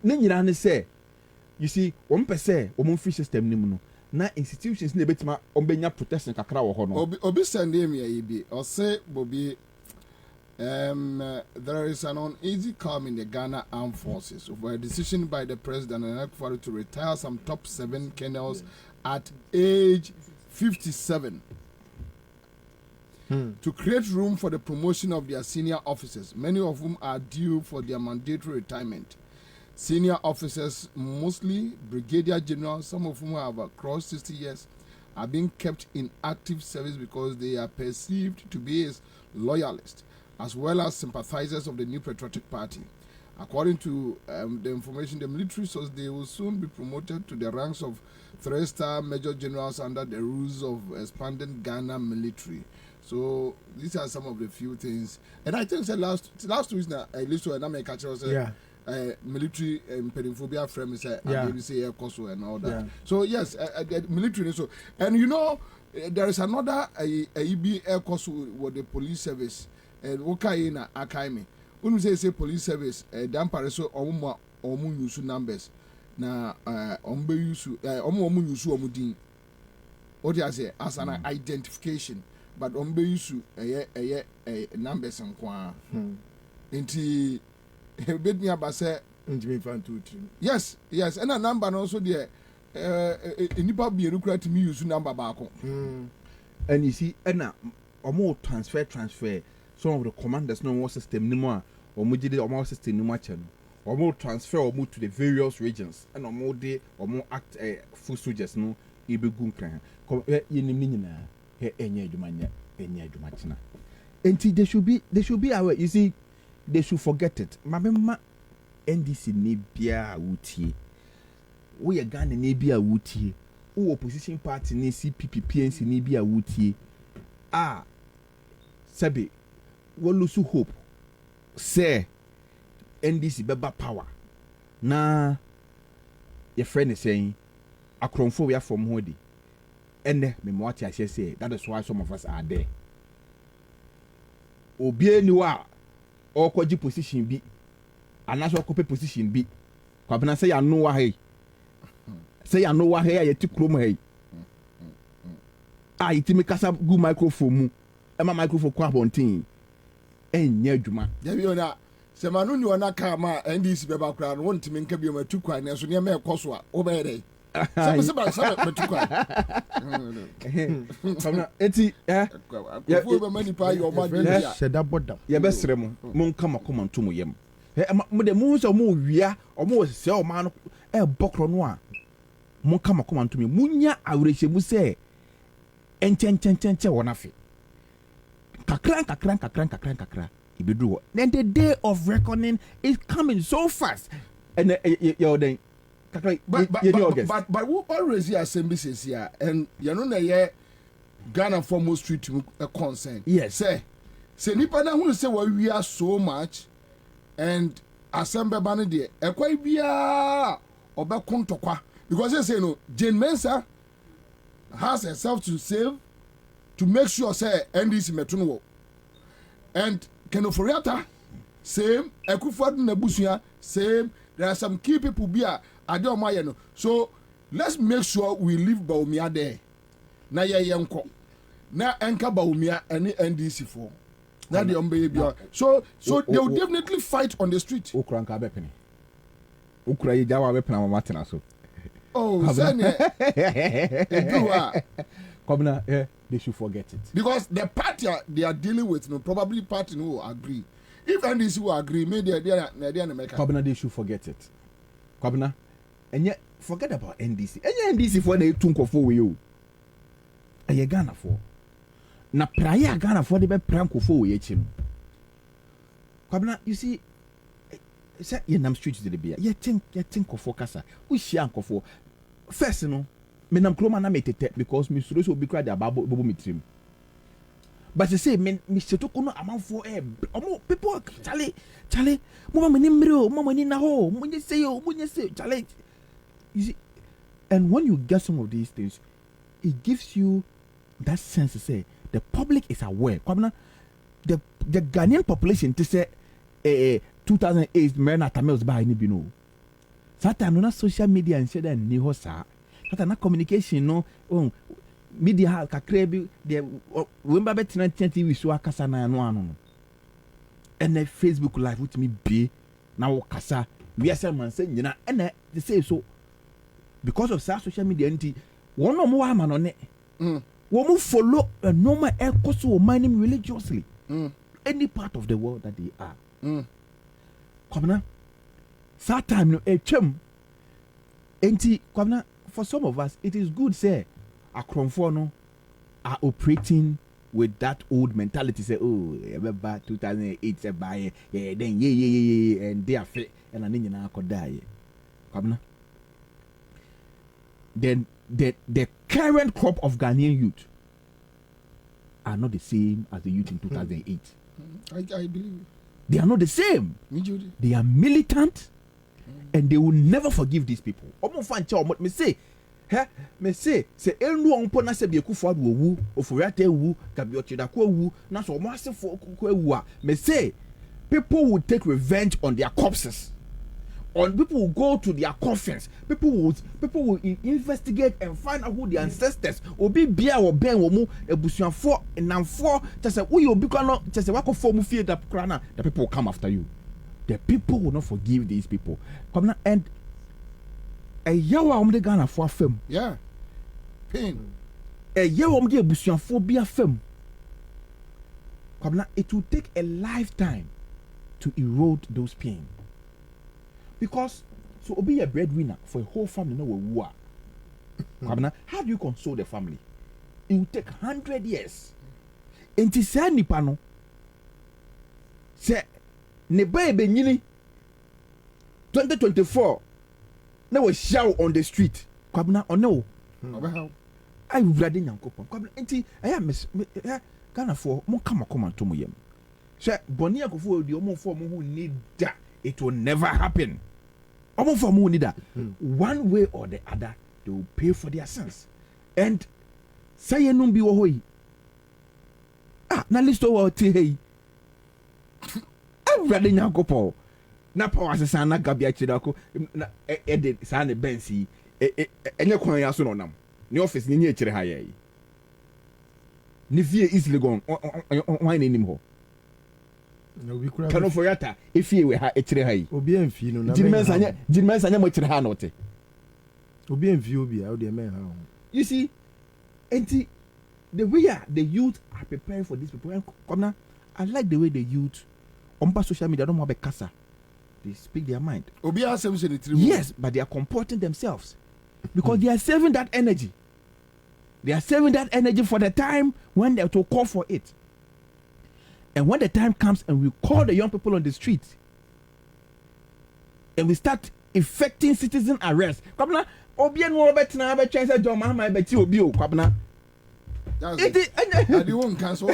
ne nyina ne say you see one per se o free system ni mu no na institutions na betima o benya protection kakra wo ho no obi send me e bi o say Bobie There is an uneasy calm in the Ghana Armed Forces over a decision by the president and Ekufado to retire some top 7 colonels at age 57 to create room for the promotion of their senior officers, many of whom are due for their mandatory retirement. Senior officers, mostly brigadier generals, some of whom have crossed 60 years, are being kept in active service because they are perceived to be as loyalists as well as sympathizers of the New Patriotic Party. According to the information, the military source, they will soon be promoted to the ranks of 3-star major generals under the rules of expanded Ghana military. So these are some of the few things. And I think last 2 weeks now, I listened to an American military pediophobia frame is say Kosovo and all that. Yeah. So yes, the military so, and you know there is another EB Air Kosovo with the police service and Okaina Akaimi. When we say police service, dampare so omu use numbers na ombe use omu use omudin. What do I say as an identification, but ombe use numbers and kwa. Inti bid me about say yes, and a number also there. Nipa be required to me use number back. And you see, and more transfer. Some of the commanders no more system anymore, or more system no more channel, or more transfer or move to the various regions, and or more day or more act full soldiers no ibe gunkan. Come ye nimina he enye jumachina. And they should be aware. You see, they should forget it. Mama NDC ne bia wutie. We are Ghana ne bia wutie. O opposition party ne CPP PNC ne bia wutie. Sabi we lose hope. Say NDC beba power. Na your friend is saying Akronfo we are from Hodi. And me what I say that is why some of us are there. Obie ni wa or kwaji position bi anaso occupy position bi Kwabena say ya no wa hey say ya no wa hey ya ti krom hey itimi kasa gu microphone mu ema microphone kwa bontin enya adwuma debi ona se manu ni ona ka ma NDC beba kra no wontimi nka bi ma tu kwa na so ne ma ekoso a wo be dey se ba tu kwa Kwabena eti ya be mani pa yo ma dey sheda boda ye be sere mu mon kama komanto mu yem mo de mu so mo wia o mo se o ma no bokro no a mon kama komanto mu munya awreche mu se enche wona fe kakran ibidu. Then the day of reckoning is coming so fast and then but we always hear assembly says here and you know na Ghana foremost street a concern. Yes, say nipa na hu say we are so much and assembly ban there e kwa bia obekontokwa because they say no Jane Mensah has herself to save to make sure say NDC metuno and Kenoforiata same Ekufado Nebusia same. There are some key people here no. So let's make sure we leave Baumia there na ye yenko na enka Baumia any NDC for na the baby. So they will definitely fight on the street. Ukranka bepeni ukra ye jawa bepena matina so Kwabena, they should forget it. Because the party they are dealing with, probably party who will agree. If NDC will agree, maybe they are American. Kwabena, they should forget it. Kwabena, and yet forget about NDC. And NDC for they took off for you. And you Ghana for. Na prior Ghana for the be prank for you. Kwabena, you see, say you nam street to the beer. You think of focus. We share for first, menam kroma na metete because me suro so bi kra da babo mitrim but say me setoko no amanfo omo people chale mo ma ni mre o mo ma ni na ho mo nye say chale you see. And when you get some of these things it gives you that sense to say the public is aware. Kwabena, the Ghanaian population to say 2008 men atamels by ni bino sata no na social media and say that ni ho sa that na communication no media kakra bi de wemba betina TV so akasa na no ano and a Facebook live with me be now kasa we are some man saying you know and they say so because of social media one or more man on it one follow a normal air course or mining religiously any part of the world that they are Kwabena that time no a chum enti Kwabena for some of us it is good say Akromfo no are operating with that old mentality say oh remember 2008 say buy then yeah and they are fit and an engine could die Kwabena then the current crop of Ghanaian youth are not the same as the youth in 2008 I believe they are not the same they are militant and they will never forgive these people me say me say enu onpo na se be Akufo Addo wu Oforiata wu Kabiochidako wu na so mo asefo wu a me say people will take revenge on their corpses on people will go to their coffins people will investigate and find out who their ancestors obi bia or ben wo mu ebusuafo namfo tese wo you obi kwa no tese wakofo mu fie da kra na the people will come after you the people will not forgive these people come na and a yawa omde Ghana for afem yeah pain a yawa omde ebusuafo bi afem come na it will take a lifetime to erode those pain because so obi a breadwinner for a whole family no we Kwabena how do you console the family it will take 100 years enti say nipa no say ne baby nyini 2024 na we shout on the street Kwabena ono I wurade nyankopon Kwabena enti aya miss Ghana for mo kama to mo yem say boni akofo odi omo for mo hu need that it will never happen omo for mo need that one way or the other they will pay for their sins and say enum bi wo hoyi na list o ti hey I wurade nyankopon na power asesa na gabia chidako na edit sa ne bensi enye kwan ya so no nam ne office ni nye chire ha ye ni vie easily gone why na nim ho no we kura kano forata efie we ha chire ha yi obi enfi no na jinmensa nya mo chire ha na ote obi enfi obi a de men ha you see enti the way the youth are preparing for this people come I like the way the youth on social media don't have a kasa. They speak their mind. Yes, but they are comporting themselves because they are saving that energy. They are saving that energy for the time when they have to call for it. And when the time comes and we call the young people on the street and we start effecting citizen arrest. Kwabena, obi enu obetina be chance John Mahama be ti obi o Kwabena. It won't cancel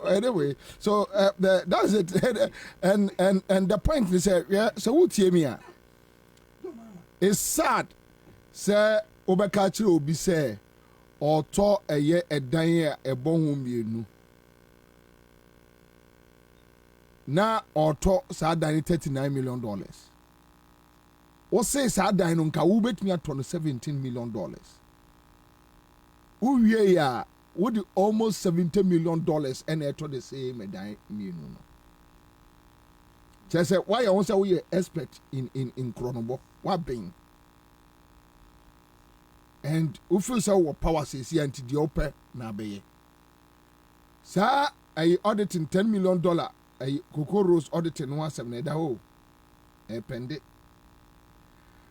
anyway. So that's it. And the point is, yeah. So what you mean? It's sad. Say Obakachi obi say or to a year a day a bon you now or to sad $39 million. What says sad dine on Kawubet me at $17 million. Who ya would almost $70 million and enter the same you know. Just say why I want to we expert in Chronobo. What being? And who feels our power says here until the open na be. Sir, I auditing $10 million. I Coco Rose auditing 170 da ho. A pendant.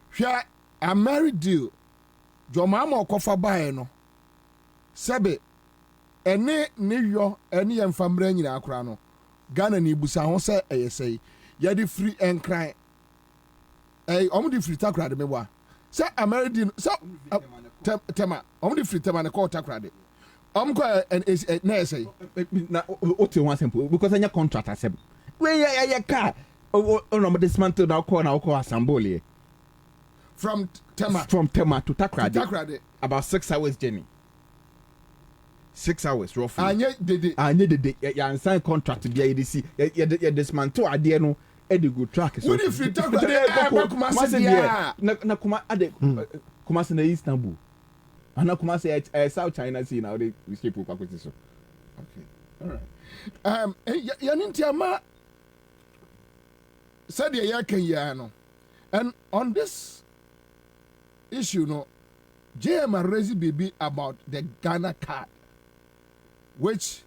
Share a married deal. Your mama kofa buy no. Sebe ene ne ene yemfamra nyina akora no Ghana ni busa ho se eyesei ye de free enkran omo de free takra de mebwa se American so tema omo de free tema ne call takra de omo ko na eyesei na o te one simple because anya contract asem we ya car no dismantle na call assembly from Tema to Takrade about 6 hours journey. 6 hours roughly. Anye dede ya sign contract dia EDC ya dismantle ade no e dey go track so. What if you talk about na kuma ade kuma se na Istanbul. Ana kuma se South China Sea now they escape kwakweti so. Okay. All right. Yanintiama said Yakayano. And on this issue, no, JM raised baby about the Ghana card, which,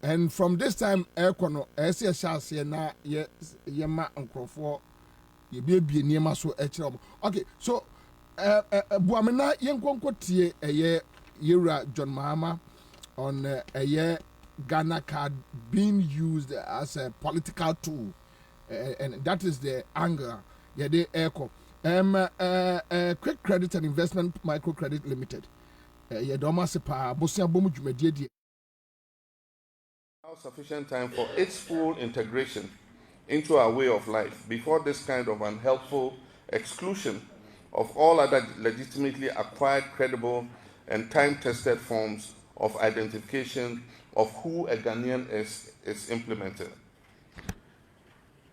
and from this time, Econo, SSS, na Yema Uncle ye baby near so okay, so Buamena Yankonko Tie a year John Mahama on a year Ghana card being used as a political tool, and that is the anger. Yeah, they echo. Quick Credit and Investment Microcredit Limited. Yeah, Domasipa Bosia Bomu Jumedi. Sufficient time for its full integration into our way of life before this kind of unhelpful exclusion of all other legitimately acquired, credible, and time-tested forms of identification of who a Ghanaian is implemented.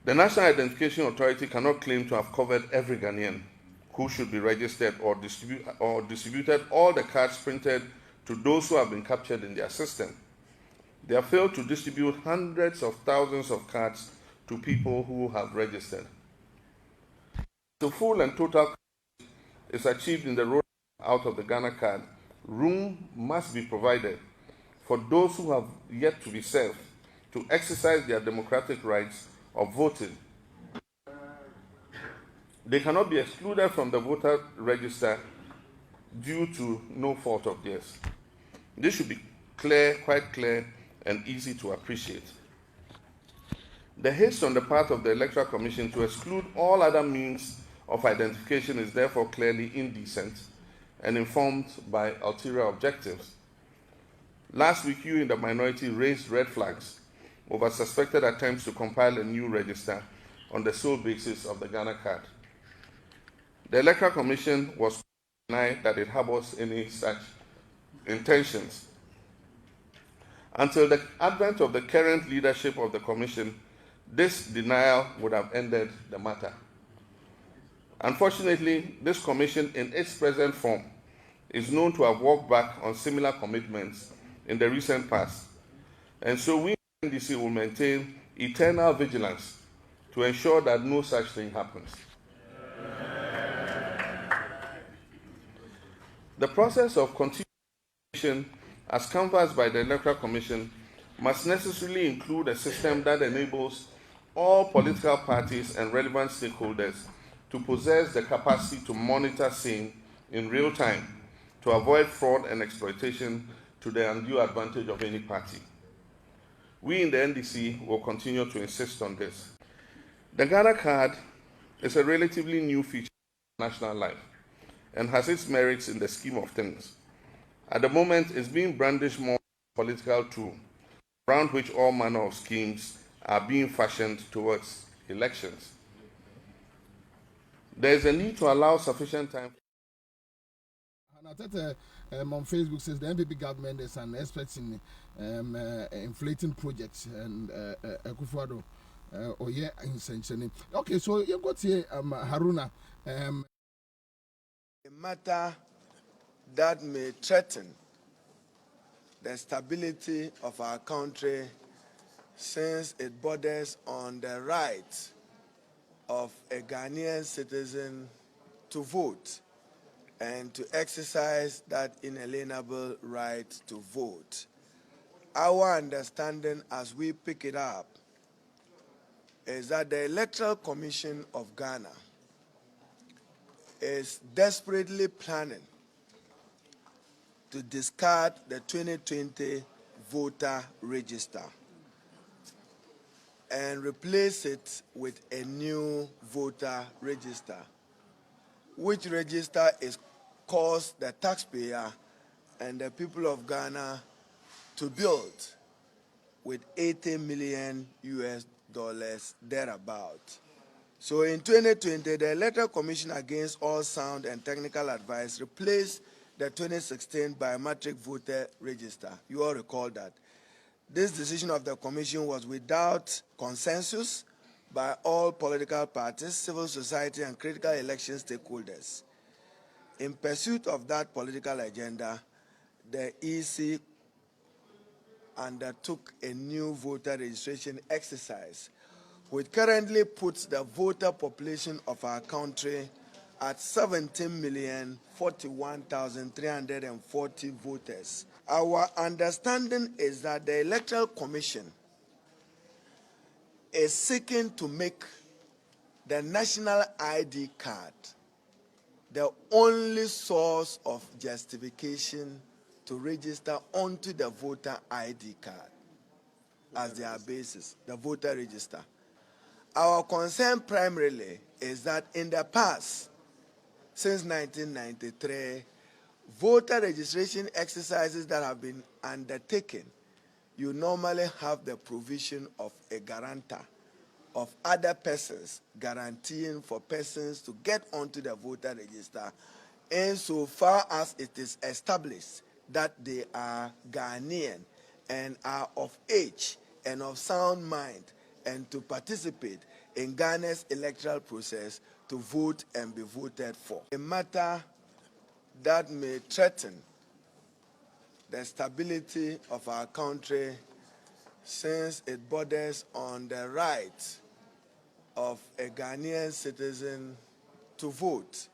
The National Identification Authority cannot claim to have covered every Ghanaian who should be registered or distributed all the cards printed to those who have been captured in their system. They have failed to distribute hundreds of thousands of cards to people who have registered. The full and total is achieved in the road out of the Ghana card. Room must be provided for those who have yet to be served to exercise their democratic rights of voting. They cannot be excluded from the voter register due to no fault of theirs. This should be clear, quite clear, and easy to appreciate. The haste on the part of the Electoral Commission to exclude all other means of identification is therefore clearly indecent and informed by ulterior objectives. Last week, you in the minority raised red flags over suspected attempts to compile a new register on the sole basis of the Ghana card. The Electoral Commission was denied that it harbors any such intentions. Until the advent of the current leadership of the Commission, this denial would have ended the matter. Unfortunately, this Commission in its present form is known to have walked back on similar commitments in the recent past, and so we in NDC will maintain eternal vigilance to ensure that no such thing happens. The process of continuation as canvassed by the Electoral Commission must necessarily include a system that enables all political parties and relevant stakeholders to possess the capacity to monitor same in real time to avoid fraud and exploitation to the undue advantage of any party. We in the NDC will continue to insist on this. The Ghana card is a relatively new feature of national life and has its merits in the scheme of things. At the moment, it's being brandished more as a political tool, around which all manner of schemes are being fashioned towards elections. There is a need to allow sufficient time. On Facebook says the NPP government is an expert in inflating projects and Akufo-Addo oye intention. Okay, so you got here Haruna. A matter that may threaten the stability of our country, since it borders on the right of a Ghanaian citizen to vote and to exercise that inalienable right to vote. Our understanding as we pick it up is that the Electoral Commission of Ghana is desperately planning to discard the 2020 voter register and replace it with a new voter register, which register is cost the taxpayer and the people of Ghana to build with $80 million thereabout. So in 2020, the Electoral Commission, against all sound and technical advice, replaced the 2016 biometric voter register. You all recall that. This decision of the Commission was without consensus by all political parties, civil society, and critical election stakeholders. In pursuit of that political agenda, the EC undertook a new voter registration exercise, which currently puts the voter population of our country at 17,041,340 voters. Our understanding is that the Electoral Commission is seeking to make the national ID card the only source of justification to register onto the voter ID card as their basis, the voter register. Our concern primarily is that in the past, since 1993, voter registration exercises that have been undertaken, you normally have the provision of a guarantor of other persons guaranteeing for persons to get onto the voter register insofar as it is established that they are Ghanaian and are of age and of sound mind and to participate in Ghana's electoral process to vote and be voted for. A matter that may threaten the stability of our country since it borders on the right of a Ghanaian citizen to vote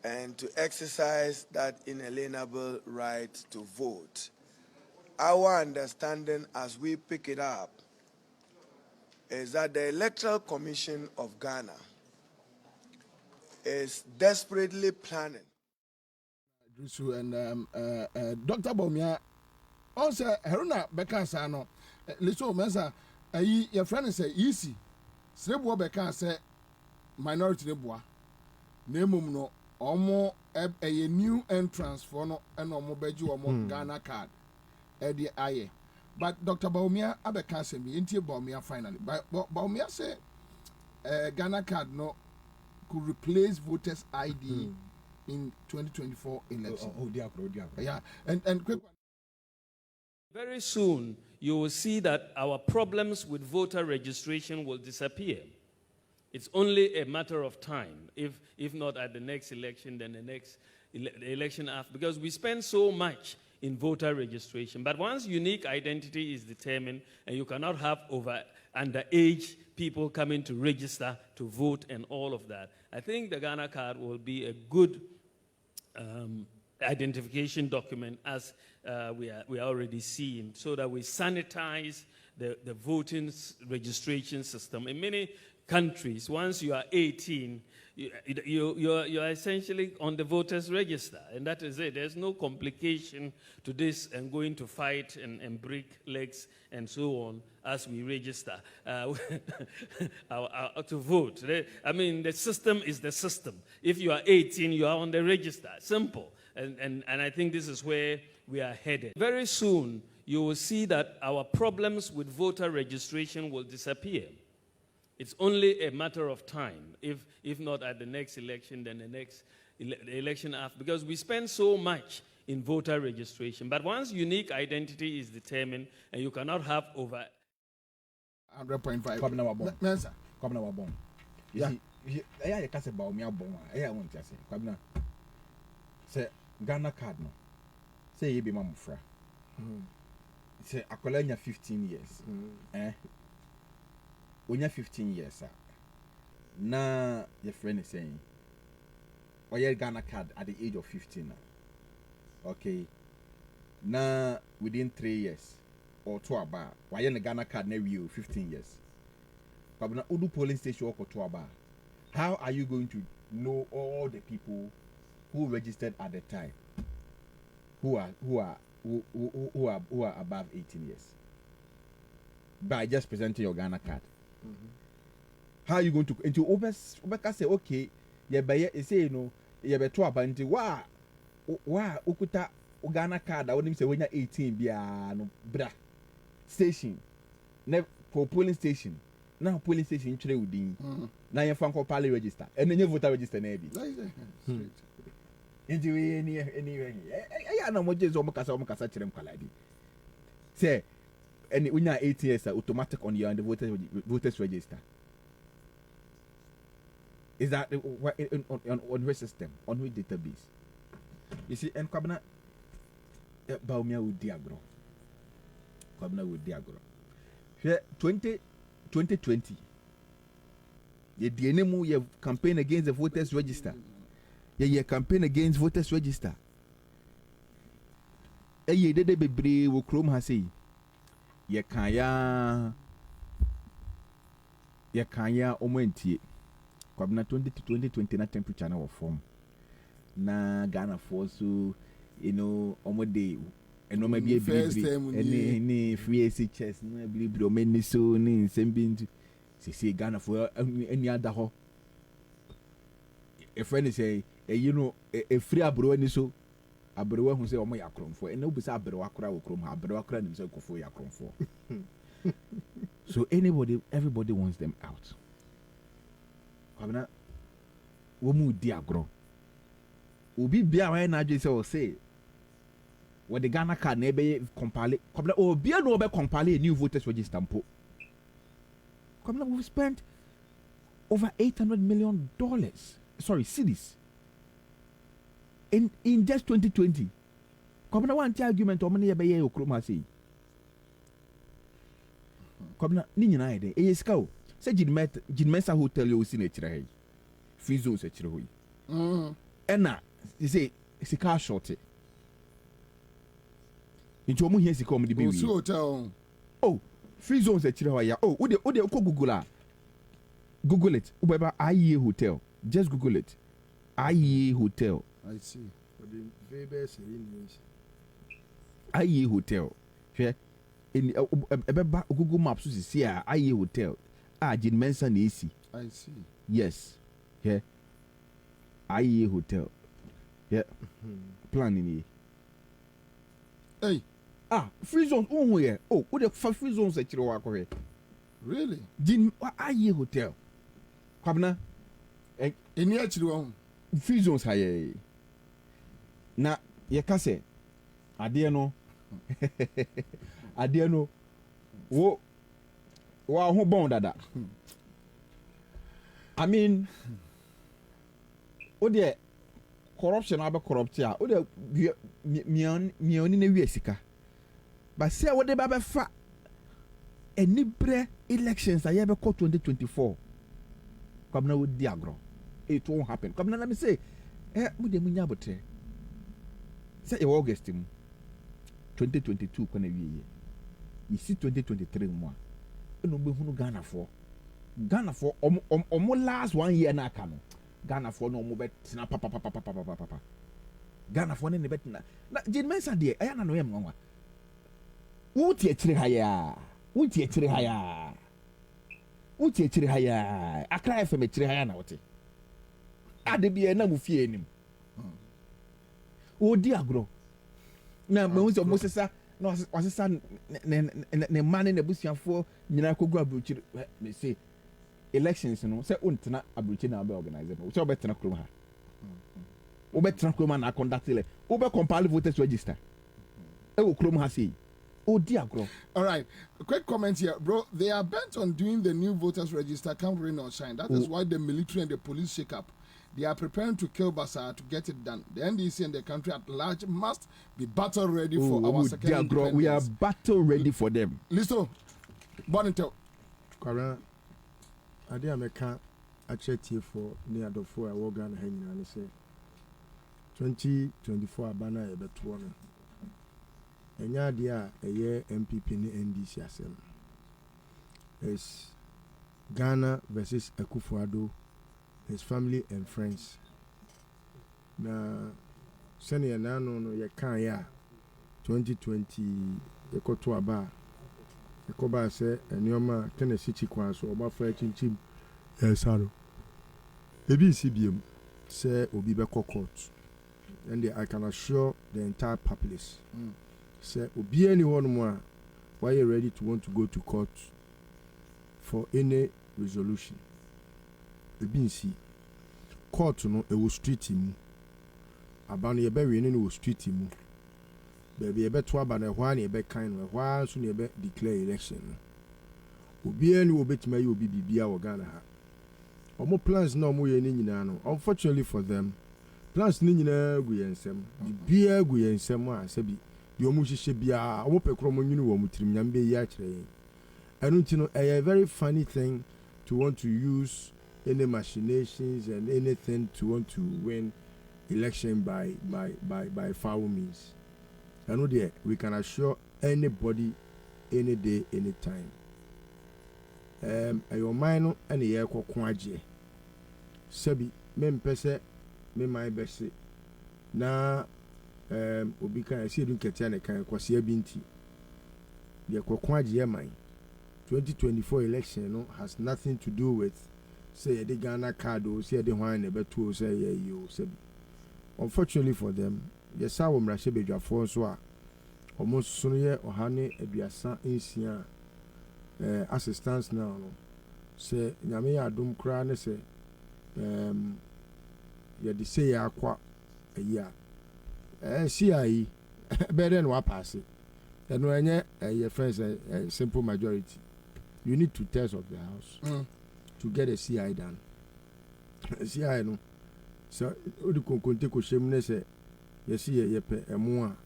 and to exercise that inalienable right to vote. Our understanding as we pick it up is that the Electoral Commission of Ghana is desperately planning. And Dr. Bomia also Heruna Bekasano, Liso Mesa, your friend say easy. Srebu Beka say minority Neboa. Nemum no, omo a new entrance for no and omo beju omo Ghana card. Eddie Aye. But Dr. Baumia Abeka say me into Baumia finally. But Baumia say Ghana card no could replace voters ID in 2024 election. Yeah, and quick one. Very soon, you will see that our problems with voter registration will disappear. It's only a matter of time. If not at the next election, then the next election after. Because we spend so much in voter registration. But once unique identity is determined, and you cannot have underage people coming to register to vote and all of that, I think the Ghana card will be a good identification document as we are already seeing, so that we sanitize the voting registration system. In many countries, once you are 18, you're essentially on the voters register, and that is it. There's no complication to this and going to fight and break legs and so on as we register to vote. I mean, the system is the system. If you are 18, you are on the register. Simple. And I think this is where we are headed. Very soon, you will see that our problems with voter registration will disappear. It's only a matter of time. If not at the next election, then the next election after. Because we spend so much in voter registration. But once unique identity is determined, and you cannot have over 100.5. Kwabena wabon. You see, you can't say about me abon. I want to say, Kwabena. Say Ghana card no. Say you be my mufra. Say akolanya 15 years. When you're 15 years, sir, now your friend is saying, or your Ghana card at the age of 15 now. Okay. Now within 3 years or 2 about, why you Ghana card never you 15 years. But now Udu polling station or 2 about. How are you going to know all the people who registered at the time who are above 18 years by just presenting your Ghana card? How are you going to into Obeka say okay, you say you be 2 about into wa ukuta Ghana card I wouldn't say when you're 18 be no bra station for polling station now polling station chire within now you fan pali register and then you voter register na be into anyway I na mo jezo mo kasa chire mkwaladi say and when you're 18 years automatic on your the voters register. Is that on which system, on which database? You see, and Kwabena Baumia would diagro. Kwabena would diagro. Here 2020. Ye dienemu ye campaign against the voters register. Ye campaign against voters register. Ye dede bebre wo krom ha sei. Ye kanya omentie. Kwabena 2020 na temperature na wo form. Na Ghana for so omode eno ma bi ebiri ni free chess na ebiri o meni so ni nsembintu se Ghana for any ada ho a friend say a free abro ni so abro hu say omo yakromfo eno bi say abro akora wo krom ha abro akora ni so kofo yakromfo. So everybody wants them out. Kwabena wo mu di agro obi bia wa na adwe say what the Ghana card na be compile kwabena obi no be compile a new voters register mpo. Kwabena we've spent over $800 million cedis in just 2020. Kwabena one argument o money be ye okroma say kwabena ni nyina ide e yeska o say Jinmesa hotel yo si na kire hay free zones kire hoyi ena say sika short into omo here sika omo de be wi hotel free zones kire hoya ode ko Google it ubeba IE hotel, just Google it IE hotel. I see for the very best English IE hotel hwe in ebeba Google Maps see here IE hotel Jinmensa na esi. I see. Yes. Yeah. IE hotel. Yeah. Planning. Hey. Free zones here. What the free zones that you work here? Really? IE hotel. Kwabena. Any actually free zones high. Na yekase. Ade no. Wo ho bon dada. I mean, ode corruption abe corrupt ya. Ode mioni na wi sika. But say what they ba fa enibre elections aye be 2024. Kwabena wo di agro. It won't happen. Kwabena let me say mu de munya botre. Say e August 2022 kwana wiye. You see 2023 mo. No be hunu Ghana for omo last 1 year na aka no Ghana for no omo bet na papa Ghana for ne bet na Jinmensa de aya na no yem nwa wuti ekire haya Accra FM ekire haya na wote ade bia na mu fie enim odi agro na me hu se omo sesa no wasesa ne mane na busuafo nyina kogu abrochiri me say elections no say ontena abrochiri na be organize no say obetena krom ha obetena krom na conduct ele obe compile voters register e wo krom ha say odi agro. All right, a quick comment here, bro. They are bent on doing the new voters register, come rain or shine. That is why the military and the police shake up. They are preparing to kill Basa to get it done. The NDC and the country at large must be battle ready for our second independence. We are battle ready for them. Listen, Bonito. Kwara, ade ameka achetie for near the 4 hour Ghana hanging and say 2024 abana e beto no. Enya dia eye MPP ni NDC asem. Is Ghana versus Akufo-Addo, his family and friends. Na senior nano no ye kan ya 2020 ekoto aba ekoba se enioma Tennessee chikwan so oba fa chinchim saro ebi CBM say obi be court and I can assure the entire populace say obi anyone more why you ready to want to go to court for any resolution ebi nsi court no e wo street mu aba no ye be we no wo street mu baby ye be to aba na hwa na ye be kan no hwa so na ye be declare election no obi any wo betima ye obi bibia wo Ghana ha omo plans na omo ye ni nyina no unfortunately for them plans ni nyina gu yensem bibia gu yensem a sabi the omushi bia ope kromo nyunu wo mutrim nyambe yi akire enu ntino a very funny thing to want to use any machinations and anything to want to win election by foul means. I know there we can assure anybody any day, any time. Your mind and the air kwaje. Sebi me mpese me my best na obi kan see dun ketia ne kan kwase abinti. The kwaje man 2024 election no has nothing to do with say the Ghana card or say the one never to say you sebi. Unfortunately for them, yes, I will mrashe bedwafo so a almost soon or honey aduasa insia assistance now no say nyame adom kra ne say ye de say akwa ya CI better than what pass it and when your friends a simple majority you need 2/3 of the house to get a CI done. CI no so odi konkonte ko shem ne se yesi ye pe emo a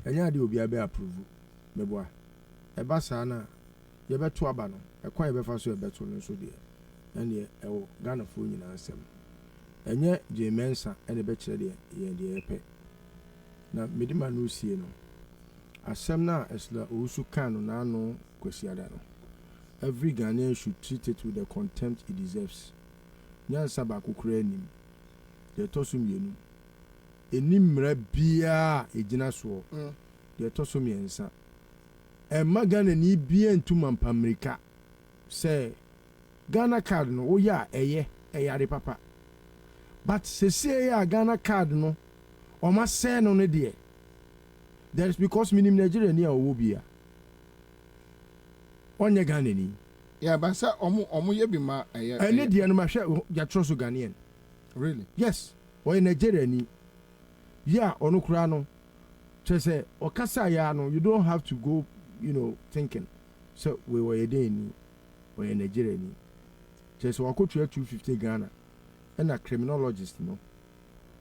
enya de obi abe approve meboa e ba sa na ye beto aba no e kwan ye befa so e beto no so de ene e wo Ghana fo nyina asem enye je mensa ene be kire de ye de pe na medima no sie no asem na esla osu kan no na no kwasiada no every Ghanaian should treat it with the contempt it deserves nyansa ba kokura nim de tosum yenu enimra bia ejina so de tosum yensa e magana ni bia ntuma mpamerika say Ghana card no oya eyare papa but se ya Ghana card no o ma say no ne de that is because minim Nigeria ni awo bia onye Ghana ni yeah but say omo ye bi ma ene de no ma hwe ya troso Ghanaian. Really? Yes. Or in Nigeria ni. Yeah, ono kura no. Say okasa ya no, you don't have to go, thinking. So we were a day ni or in Nigeria ni. Just wako to 250 Ghana. And a criminologist no.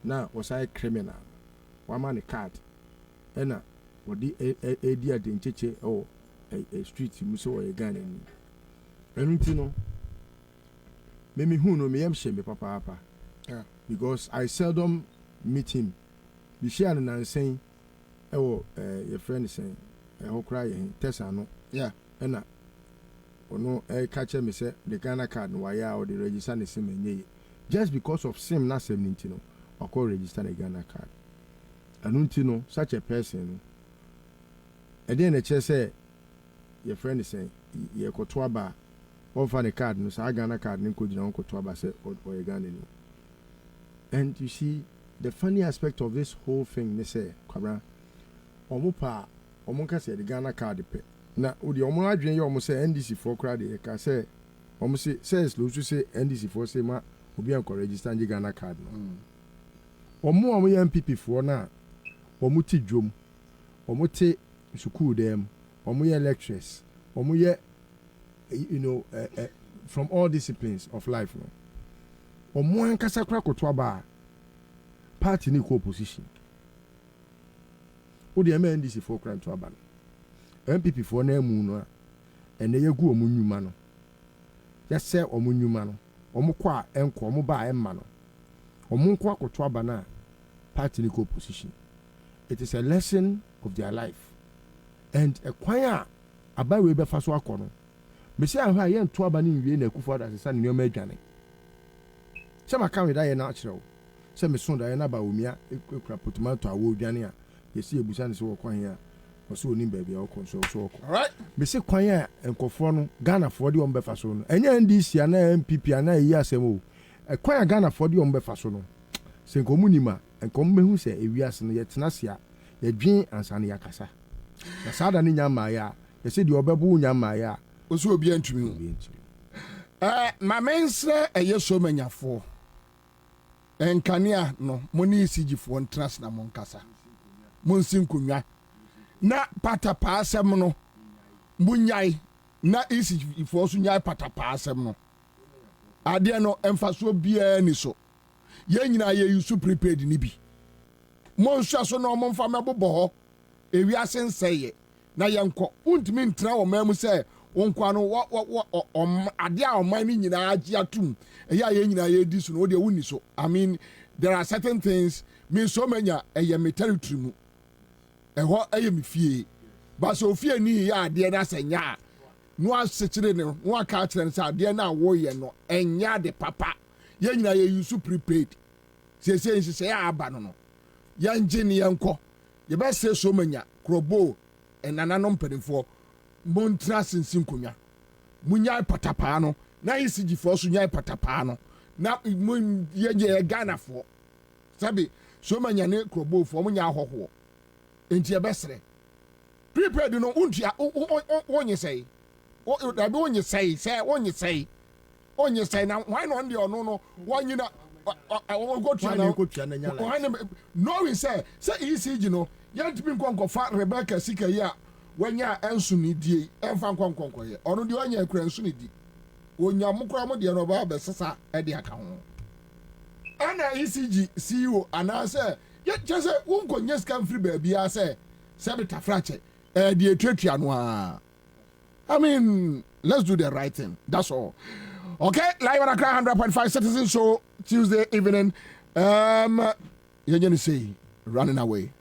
Now was I criminal. One man a card. And a what the a dear dincheche or a street muso or a Ghana ni. And you know. Mimi who no me am shame papa. Yeah. Because I seldom meet him. Be sharing and saying, your friend is saying, I cry Tessa no. Yeah. And no, catch me say the Ghana card no why or the register the same just because of same na 17 no, or call register the Ghana card. And you know, such a person. And then the chair say, your friend is saying, you go to a bar, offer the card, no, so Ghana card, no, could you not go to a bar, say, or a Ghana. And you see, the funny aspect of this whole thing, they say, Kwabena, omo say the Ghana card pe. Na odi omo adwen ye omo say NDC for crowd e ka say omo say says lo say NDC for say ma obi an register nje Ghana card no. Omo ye MPP for na omo ti dwom. Omo ti school dem. Omo ye lecturers. Omo ye from all disciplines of life no. Omo an kasa kra koto aba party ni ko opposition. Odi NDC for crowd to aba. MPP for na emu no and they go omu nyuma no just say omu nyuma no omu kwa enko omu ba emma no omu nko akoto aba na party ni opposition. It is a lesson of their life and a kwaya aba we be fa so akono me say ahwa ye nto aba ni nwie na akufo da sesa ne nyoma adwane se maka we da ye na akire wo se me so da ye na ba omia ekura potomato awo adwane a yesi ebusa ne se wo kwan ya so ni baby akon so all right me se kwan ya enkofo no Ghana for de ombefa so no enya NDC ana MPP ana yi asem o kwan ya Ghana for de ombefa so no se nkomunima enkom behu se ewiase no yetena se a yedwen ansa ne yakasa na sada ne nyama ya yese de obebu nyama ya oso obi antumi ma mensre eyeso manyafo enkania no moni sigifo ntras na monkasa monsin kunwa na patapa asem no munyai na isi ifo so nyai patapa asem no ade no emfaso bia ni so ye nyina ye yusu prepared ni bi monhwa so no momfa mebobo ho ewiase nsɛyɛ na yɛnkɔ wontumi ntena wɔ man mu sɛ wonkwa no ade a ɔman no nyinaa agye atom ɛyɛ a yɛn nyinaa yɛdi so no wodeɛ wonni so I mean there are certain things me so manya ɛyɛ me territory mu ɛhɔ ɛyɛ me fie ba sɛ ofie ni yɛ adeɛ no asɛ nya a no asekyere no no aka akyerɛ no sɛ adeɛ no a wɔyɛ no ɛnya de papa yɛn nyinaa yɛyi so prepaid siesie nhyehyɛ yɛ aba no yɛngye ne yɛnkɔ yɛbɛsɛ so manya kurɔbo ɛnananom mpanimfoɔ montra sensin konwa munyae patapaa no na yɛsigyifoɔ so nyae patapaa no na yɛyɛ ghanafoɔ sabi so manya ne kurɔbofoɔ monya ahɔhoɔ enti yɛbɛserɛ prepaid no wontua wonye sɛe dabi wonye sɛe sɛ wonye sɛe na hwan na ɔno deɛ ɔno no wɔnyina knowing sɛ ECG no yɛntumi nkɔnkɔfa Rebecca sika yi a wɔnya ɛnso ne die ɛmfa nkɔnkɔnkɔyɛ ɔno deɛ ɔnya akura nso ne di wɔnya mo kora mo deɛ no ɔbɛba bɛsesa ɛde aka ho ɛna ECG CEO anaasɛ yɛkyɛ sɛ wonkɔnyɛ sika mfiri baabiaa sɛ bɛta frakyɛ ɛde ɛtuatua no a I mean let's do the right thing that's all. Okay, live on Accra 100.5 Citizen Show Tuesday evening. You're going to say running away.